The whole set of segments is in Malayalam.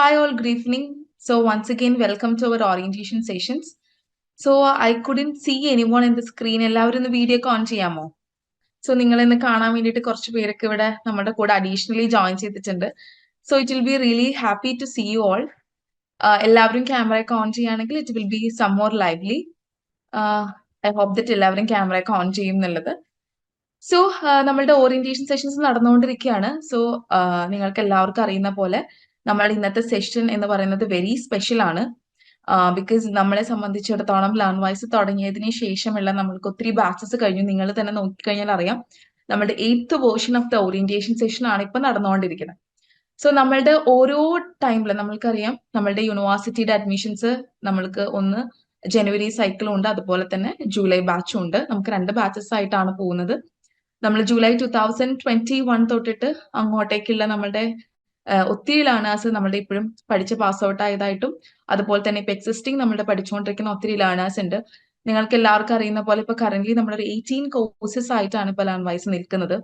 Hi all, good evening. So once again, welcome to our orientation sessions. So I couldn't see anyone in the screen. എല്ലാവരും ഒന്ന് വീഡിയോ ഒക്കെ ഓൺ ചെയ്യാമോ? സോ നിങ്ങൾ ഇന്ന് കാണാൻ വേണ്ടിയിട്ട് കുറച്ച് പേരൊക്കെ ഇവിടെ നമ്മുടെ കൂടെ അഡീഷണലി ജോയിൻ ചെയ്തിട്ടുണ്ട്. So it will be really happy to see you all. എല്ലാവരും ക്യാമറ ഒക്കെ ഓൺ ചെയ്യുകയാണെങ്കിൽ it will be some more lively. I hope that എല്ലാവരും ക്യാമറ ഒക്കെ ഓൺ ചെയ്യും എന്നുള്ളത്. സോ നമ്മളുടെ ഓറിയന്റേഷൻ സെഷൻസ് നടന്നുകൊണ്ടിരിക്കുകയാണ്. സോ നിങ്ങൾക്ക് എല്ലാവർക്കും അറിയുന്ന പോലെ നമ്മളുടെ ഇന്നത്തെ സെഷൻ എന്ന് പറയുന്നത് വെരി സ്പെഷ്യൽ ആണ്. ബിക്കോസ് നമ്മളെ സംബന്ധിച്ചിടത്തോളം ലേൺ വൈസ് തുടങ്ങിയതിന് ശേഷമുള്ള നമ്മൾക്ക് ഒത്തിരി ബാച്ചസ് കഴിഞ്ഞു. നിങ്ങൾ തന്നെ നോക്കിക്കഴിഞ്ഞാൽ അറിയാം, നമ്മുടെ 8th version of the orientation session ആണ് ഇപ്പൊ നടന്നുകൊണ്ടിരിക്കുന്നത്. സോ നമ്മളുടെ ഓരോ ടൈമിലും നമ്മൾക്കറിയാം, നമ്മളുടെ യൂണിവേഴ്സിറ്റിയുടെ അഡ്മിഷൻസ് നമ്മൾക്ക് ഒന്ന് ജനുവരി സൈക്കിളും ഉണ്ട്, അതുപോലെ തന്നെ ജൂലൈ ബാച്ചും ഉണ്ട്. നമുക്ക് 2 ബാച്ചസ് ആയിട്ടാണ് പോകുന്നത്. നമ്മൾ ജൂലൈ 2021 തൊട്ടിട്ട് അങ്ങോട്ടേക്കുള്ള നമ്മളുടെ ഒത്തിരി ലേണേഴ്സ് നമ്മുടെ ഇപ്പോഴും പഠിച്ച് പാസ് ഔട്ട് ആയതായിട്ടും അതുപോലെ തന്നെ ഇപ്പൊ എക്സിസ്റ്റിംഗ് നമ്മുടെ പഠിച്ചുകൊണ്ടിരിക്കുന്ന ഒത്തിരി ലേണേഴ്സ് ഉണ്ട്. നിങ്ങൾക്ക് എല്ലാവർക്കും അറിയുന്ന പോലെ ഇപ്പൊ കറന്റ് നമ്മളൊരു 18 കോഴ്സസ് ആയിട്ടാണ് ഇപ്പൊ ലേൺ വൈസ് നിൽക്കുന്നത്.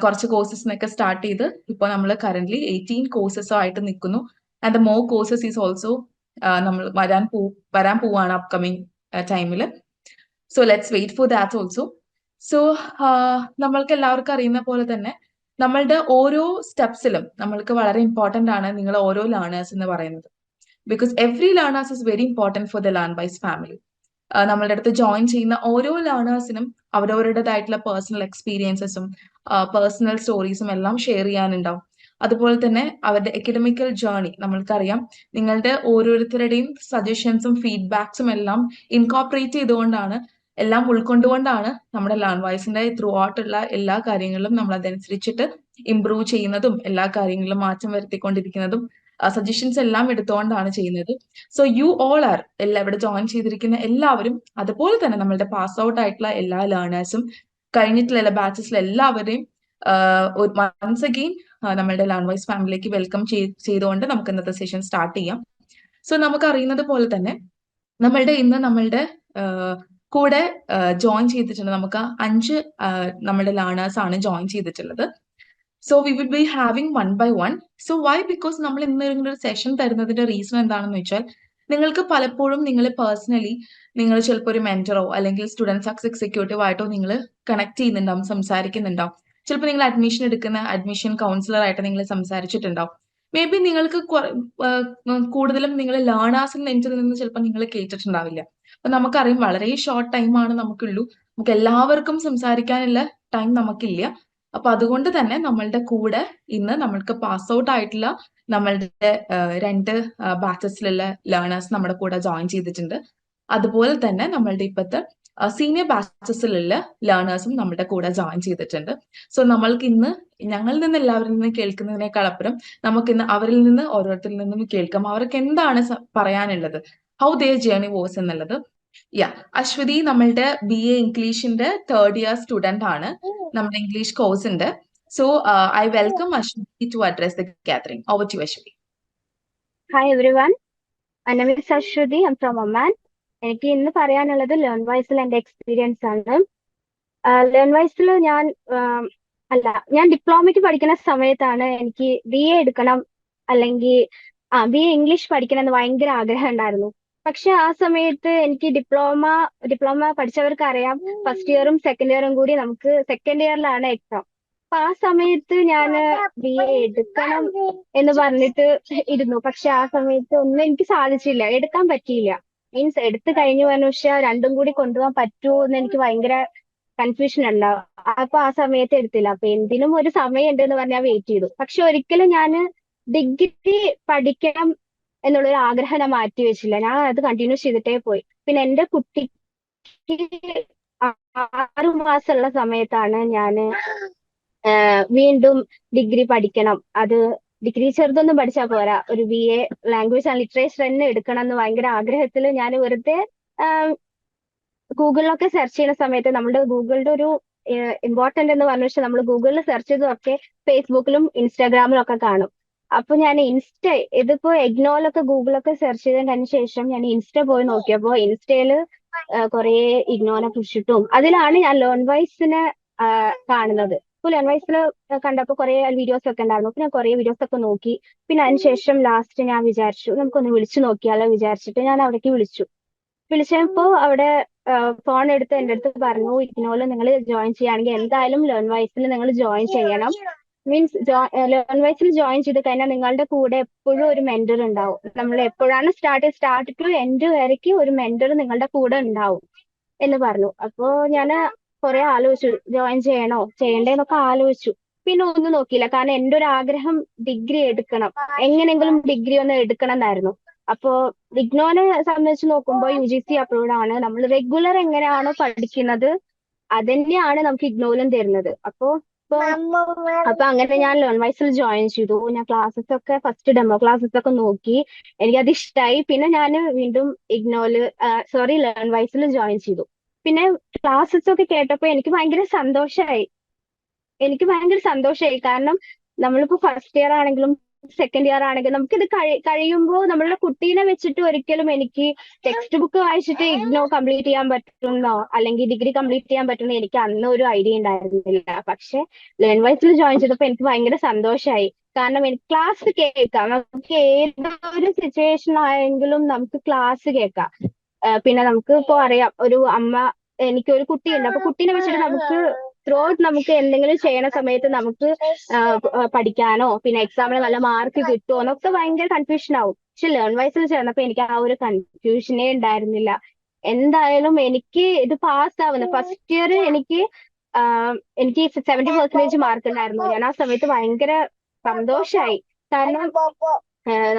കുറച്ച് കോഴ്സസിനൊക്കെ സ്റ്റാർട്ട് ചെയ്ത് ഇപ്പോൾ നമ്മൾ കറന്റ് 18 കോഴ്സസ് ആയിട്ട് നിൽക്കുന്നു. And the more courses is also നമ്മൾ വരാൻ പോവാണ് അപ്കമിങ് ടൈമിൽ. So let's wait for that also. So നമ്മൾക്ക് എല്ലാവർക്കും അറിയുന്ന പോലെ തന്നെ നമ്മളുടെ ഓരോ സ്റ്റെപ്സിലും നമ്മൾക്ക് വളരെ ഇമ്പോർട്ടന്റ് ആണ് നിങ്ങൾ ഓരോ ലേണേഴ്സ് എന്ന് പറയുന്നത്. Because every learners is very important for the learn wise family. നമ്മളുടെ അടുത്ത് ജോയിൻ ചെയ്യുന്ന ഓരോ ലേണേഴ്സിനും അവരവരുടേതായിട്ടുള്ള പേഴ്സണൽ എക്സ്പീരിയൻസസും പേഴ്സണൽ സ്റ്റോറീസും എല്ലാം ഷെയർ ചെയ്യാനുണ്ടാവും. അതുപോലെ തന്നെ അവരുടെ എക്കഡമിക്കൽ ജേർണി നമ്മൾക്കറിയാം, നിങ്ങളുടെ ഓരോരുത്തരുടെയും സജഷൻസും ഫീഡ്ബാക്സും എല്ലാം ഇൻകോപ്പറേറ്റ് ചെയ്തുകൊണ്ടാണ്, എല്ലാം ഉൾക്കൊണ്ടുകൊണ്ടാണ് നമ്മുടെ ലേൺ വൈസിന്റെ ത്രൂ ഔട്ട് ഉള്ള എല്ലാ കാര്യങ്ങളിലും നമ്മൾ അതനുസരിച്ചിട്ട് ഇംപ്രൂവ് ചെയ്യുന്നതും എല്ലാ കാര്യങ്ങളിലും മാറ്റം വരുത്തിക്കൊണ്ടിരിക്കുന്നതും സജഷൻസ് എല്ലാം എടുത്തുകൊണ്ടാണ് ചെയ്യുന്നത്. സോ യു ഓൾ ആർ ഇവിടെ ജോയിൻ ചെയ്തിരിക്കുന്ന എല്ലാവരും, അതുപോലെ തന്നെ നമ്മളുടെ പാസ് ഔട്ട് ആയിട്ടുള്ള എല്ലാ ലേണേഴ്സും കഴിഞ്ഞിട്ടുള്ള ബാച്ചസിലെ എല്ലാവരെയും വൺസ് അഗെയിൻ നമ്മളുടെ ലേൺ വൈസ് ഫാമിലിയിലേക്ക് വെൽക്കം ചെയ്തുകൊണ്ട് നമുക്ക് ഇന്നത്തെ സെഷൻ സ്റ്റാർട്ട് ചെയ്യാം. സോ നമുക്ക് അറിയുന്നത് പോലെ തന്നെ നമ്മളുടെ കൂടെ ജോയിൻ ചെയ്തിട്ടുണ്ട്. നമുക്ക് 5 നമ്മുടെ ലേണേഴ്സ് ആണ് ജോയിൻ ചെയ്തിട്ടുള്ളത്. So we will be having 1 by 1. So why? Because നമ്മൾ ഇന്ന് ഒരു സെഷൻ തരുന്നതിന്റെ റീസൺ എന്താണെന്ന് വെച്ചാൽ, നിങ്ങൾക്ക് പലപ്പോഴും നിങ്ങൾ പേഴ്സണലി നിങ്ങൾ ചിലപ്പോൾ ഒരു മെന്ററോ അല്ലെങ്കിൽ സ്റ്റുഡൻറ് സക്സസ് എക്സിക്യൂട്ടീവ് ആയിട്ടോ നിങ്ങൾ കണക്ട് ചെയ്യുന്നുണ്ടാവും, സംസാരിക്കുന്നുണ്ടാവും. ചിലപ്പോൾ നിങ്ങൾ അഡ്മിഷൻ എടുക്കുന്ന അഡ്മിഷൻ കൗൺസിലർ ആയിട്ട് നിങ്ങൾ സംസാരിച്ചിട്ടുണ്ടാവും. മേ ബി നിങ്ങൾക്ക് കൂടുതലും നിങ്ങൾ ലേണേഴ്സിൽ നിന്ന് ചിലപ്പോൾ നിങ്ങൾ കേട്ടിട്ടുണ്ടാവില്ല. അപ്പൊ നമുക്കറിയാം വളരെ ഷോർട്ട് ടൈമാണ് നമുക്കുള്ളൂ, നമുക്ക് എല്ലാവർക്കും സംസാരിക്കാനുള്ള ടൈം നമുക്കില്ല. അപ്പൊ അതുകൊണ്ട് തന്നെ നമ്മളുടെ കൂടെ ഇന്ന് നമ്മൾക്ക് പാസ് ഔട്ട് ആയിട്ടുള്ള നമ്മളുടെ 2 ബാച്ചസിലുള്ള ലേണേഴ്സ് നമ്മുടെ കൂടെ ജോയിൻ ചെയ്തിട്ടുണ്ട്. അതുപോലെ തന്നെ നമ്മളുടെ ഇപ്പോഴത്തെ സീനിയർ ബാച്ചസിലുള്ള ലേണേഴ്സും നമ്മുടെ കൂടെ ജോയിൻ ചെയ്തിട്ടുണ്ട്. സോ നമ്മൾക്ക് ഇന്ന് ഞങ്ങളിൽ നിന്ന് എല്ലാവരിൽ നിന്നും കേൾക്കുന്നതിനേക്കാൾ അപ്പുറം നമുക്ക് ഇന്ന് അവരിൽ നിന്ന് ഓരോരുത്തരിൽ നിന്നും കേൾക്കാം അവർക്ക് എന്താണ് പറയാനുള്ളത്, ഹൗ ദെയർ ജേർണി വാസ് എന്നുള്ളത്. അശ്വതി നമ്മളുടെ BA ഇംഗ്ലീഷിന്റെ 3rd ഇയർ സ്റ്റുഡന്റ് ആണ്, നമ്മുടെ ഇംഗ്ലീഷ് കോഴ്സിന്റെ. So I welcome Aswathy to address the gathering. Over to Aswathy. Hi everyone, my name is Aswathy. I'm from Oman. എനിക്ക് ഇന്ന് പറയാനുള്ളത് ലേൺ വൈസിൽ എന്റെ എക്സ്പീരിയൻസ് ആണ്. ലേൺ വൈസിൽ ഞാൻ ഡിപ്ലോമയ്ക്ക് പഠിക്കുന്ന സമയത്താണ് എനിക്ക് BA എടുക്കണം, അല്ലെങ്കിൽ BA ഇംഗ്ലീഷ് പഠിക്കണം എന്ന് ഭയങ്കര ആഗ്രഹം ഉണ്ടായിരുന്നു. പക്ഷെ ആ സമയത്ത് എനിക്ക് ഡിപ്ലോമ പഠിച്ചവർക്ക് അറിയാം, ഫസ്റ്റ് ഇയറും സെക്കൻഡ് ഇയറും കൂടി നമുക്ക് സെക്കൻഡ് ഇയറിലാണ് എക്സാം. അപ്പൊ ആ സമയത്ത് ഞാൻ BA എടുക്കണം എന്ന് പറഞ്ഞിട്ട് ഇരുന്നു. പക്ഷെ ആ സമയത്ത് ഒന്നും എനിക്ക് സാധിച്ചില്ല, എടുക്കാൻ പറ്റിയില്ല. മീൻസ് എടുത്തു കഴിഞ്ഞു പറഞ്ഞു, പക്ഷെ രണ്ടും കൂടി കൊണ്ടുപോകാൻ പറ്റുമോ എന്ന് എനിക്ക് ഭയങ്കര കൺഫ്യൂഷൻ ഉണ്ടാവും. അപ്പൊ ആ സമയത്ത് എടുത്തില്ല. അപ്പൊ എന്തിനും ഒരു സമയം ഉണ്ട് എന്ന് പറഞ്ഞാൽ വെയിറ്റ് ചെയ്തു. പക്ഷെ ഒരിക്കലും ഞാൻ ഡിഗ്രി പഠിക്കണം എന്നുള്ളൊരു ആഗ്രഹം ഞാൻ മാറ്റി വെച്ചില്ല. ഞാൻ അത് കണ്ടിന്യൂ ചെയ്തിട്ടേ പോയി. പിന്നെ എന്റെ കുട്ടിക്ക് 6 മാസമുള്ള സമയത്താണ് ഞാൻ വീണ്ടും ഡിഗ്രി പഠിക്കണം, അത് ഡിഗ്രി ചെറുതൊന്നും പഠിച്ചാൽ പോരാ, ഒരു BA ലാംഗ്വേജ് ആൻഡ് ലിറ്ററേച്ചർ തന്നെ എടുക്കണം എന്ന് ഭയങ്കര ആഗ്രഹത്തിൽ ഞാൻ വെറുതെ ഗൂഗിളിലൊക്കെ സെർച്ച് ചെയ്യുന്ന സമയത്ത്, നമ്മുടെ ഗൂഗിളിന്റെ ഒരു ഇമ്പോർട്ടന്റ് എന്ന് പറഞ്ഞ വെച്ചാൽ നമ്മൾ ഗൂഗിളിൽ സെർച്ച് ചെയ്തതൊക്കെ ഫേസ്ബുക്കിലും ഇൻസ്റ്റാഗ്രാമിലും ഒക്കെ കാണും. അപ്പൊ ഞാൻ ഇതിപ്പോ എഗ്നോലൊക്കെ ഗൂഗിളൊക്കെ സെർച്ച് ചെയ്തതിന് ശേഷം ഞാൻ ഇൻസ്റ്റ പോയി നോക്കിയപ്പോ ഇൻസ്റ്റയില് കുറെ ഇഗ്നോനെ കുറിച്ചിട്ടും അതിലാണ് ഞാൻ ലേൺ വൈസിനെ കാണുന്നത്. അപ്പോൾ ലേൺ വൈസിൽ കണ്ടപ്പോൾ കുറെ വീഡിയോസ് ഒക്കെ ഉണ്ടായിരുന്നു. അപ്പൊ ഞാൻ കുറെ വീഡിയോസ് ഒക്കെ നോക്കി. പിന്നെ അതിനുശേഷം ലാസ്റ്റ് ഞാൻ വിചാരിച്ചു നമുക്കൊന്ന് വിളിച്ചു നോക്കിയാലോ വിചാരിച്ചിട്ട് ഞാൻ അവിടേക്ക് വിളിച്ചപ്പോ അവിടെ ഫോൺ എടുത്ത് എൻ്റെ അടുത്ത് പറഞ്ഞു, ഇഗ്നോയിൽ നിങ്ങൾ ജോയിൻ ചെയ്യുകയാണെങ്കിൽ എന്തായാലും ലേൺ വൈസിൽ നിങ്ങൾ ജോയിൻ ചെയ്യണം. മീൻസ് ലേൺ വൈസിൽ ജോയിൻ ചെയ്ത് കഴിഞ്ഞാൽ നിങ്ങളുടെ കൂടെ എപ്പോഴും ഒരു മെന്റർ ഉണ്ടാവും. നമ്മൾ എപ്പോഴാണ് സ്റ്റാർട്ട് ടു എൻഡ് വരയ്ക്ക് ഒരു മെന്റർ നിങ്ങളുടെ കൂടെ ഉണ്ടാവും എന്ന് പറഞ്ഞു. അപ്പോ ഞാൻ കുറെ ആലോചിച്ചു ജോയിൻ ചെയ്യണോ ചെയ്യണ്ടേന്നൊക്കെ ആലോചിച്ചു. പിന്നെ ഒന്നും നോക്കിയില്ല, കാരണം എൻ്റെ ഒരു ആഗ്രഹം ഡിഗ്രി എടുക്കണം, എങ്ങനെയെങ്കിലും ഡിഗ്രി ഒന്ന് എടുക്കണം എന്നായിരുന്നു. അപ്പോ ഇഗ്നോനെ സംബന്ധിച്ച് നോക്കുമ്പോൾ UGC അപ്രൂവ്ഡ് ആണ്. നമ്മൾ റെഗുലർ എങ്ങനെയാണോ പഠിക്കുന്നത് അതന്നെയാണ് നമുക്ക് ഇഗ്നോയിലും തരുന്നത്. അപ്പൊ അങ്ങനെ ഞാൻ ലേൺ വൈസിൽ ജോയിൻ ചെയ്തു. ഞാൻ ക്ലാസ്സസ് ഒക്കെ ഫസ്റ്റ് ഡെമോ ക്ലാസ്സസ് ഒക്കെ നോക്കി, എനിക്കത് ഇഷ്ടമായി. പിന്നെ ഞാൻ വീണ്ടും ലേൺ വൈസിൽ ജോയിൻ ചെയ്തു. പിന്നെ ക്ലാസ്സസ് ഒക്കെ കേട്ടപ്പോ എനിക്ക് ഭയങ്കര സന്തോഷമായി. കാരണം നമ്മളിപ്പോ ഫസ്റ്റ് ഇയർ ആണെങ്കിലും സെക്കൻഡ് ഇയർ ആണെങ്കിലും നമുക്കിത് കഴിയുമ്പോൾ നമ്മളുടെ കുട്ടീനെ വെച്ചിട്ട് ഒരിക്കലും എനിക്ക് ടെക്സ്റ്റ് ബുക്ക് വായിച്ചിട്ട് ഇഗ്നോ കംപ്ലീറ്റ് ചെയ്യാൻ പറ്റുന്നോ അല്ലെങ്കിൽ ഡിഗ്രി കംപ്ലീറ്റ് ചെയ്യാൻ പറ്റുന്നോ എനിക്ക് അന്ന് ഒരു ഐഡിയ ഉണ്ടായിരുന്നില്ല. പക്ഷെ ലേൺ വൈസിൽ ജോയിൻ ചെയ്തപ്പോൾ എനിക്ക് ഭയങ്കര സന്തോഷമായി. കാരണം എനിക്ക് ക്ലാസ് കേൾക്കാം, നമുക്ക് ഏതൊരു സിറ്റുവേഷൻ ആയെങ്കിലും നമുക്ക് ക്ലാസ് കേൾക്കാം. പിന്നെ നമുക്ക് ഇപ്പോ അറിയാം, ഒരു അമ്മ എനിക്കൊരു കുട്ടിയുണ്ട്, അപ്പൊ കുട്ടീനെ വെച്ചിട്ട് നമുക്ക് ത്രൂ ഔട്ട് നമുക്ക് എന്തെങ്കിലും ചെയ്യണ സമയത്ത് നമുക്ക് പഠിക്കാനോ പിന്നെ എക്സാമിന് നല്ല മാർക്ക് കിട്ടുമോ എന്നൊക്കെ ഭയങ്കര കൺഫ്യൂഷൻ ആവും. പക്ഷെ ലേൺ വൈസിൽ ചേർന്നപ്പോ എനിക്ക് ആ ഒരു കൺഫ്യൂഷനേ ഉണ്ടായിരുന്നില്ല. എന്തായാലും എനിക്ക് ഇത് പാസ് ആവുന്നു. ഫസ്റ്റ് ഇയർ എനിക്ക് 70% മാർക്ക് ഉണ്ടായിരുന്നു. ഞാൻ ആ സമയത്ത് ഭയങ്കര സന്തോഷായി. കാരണം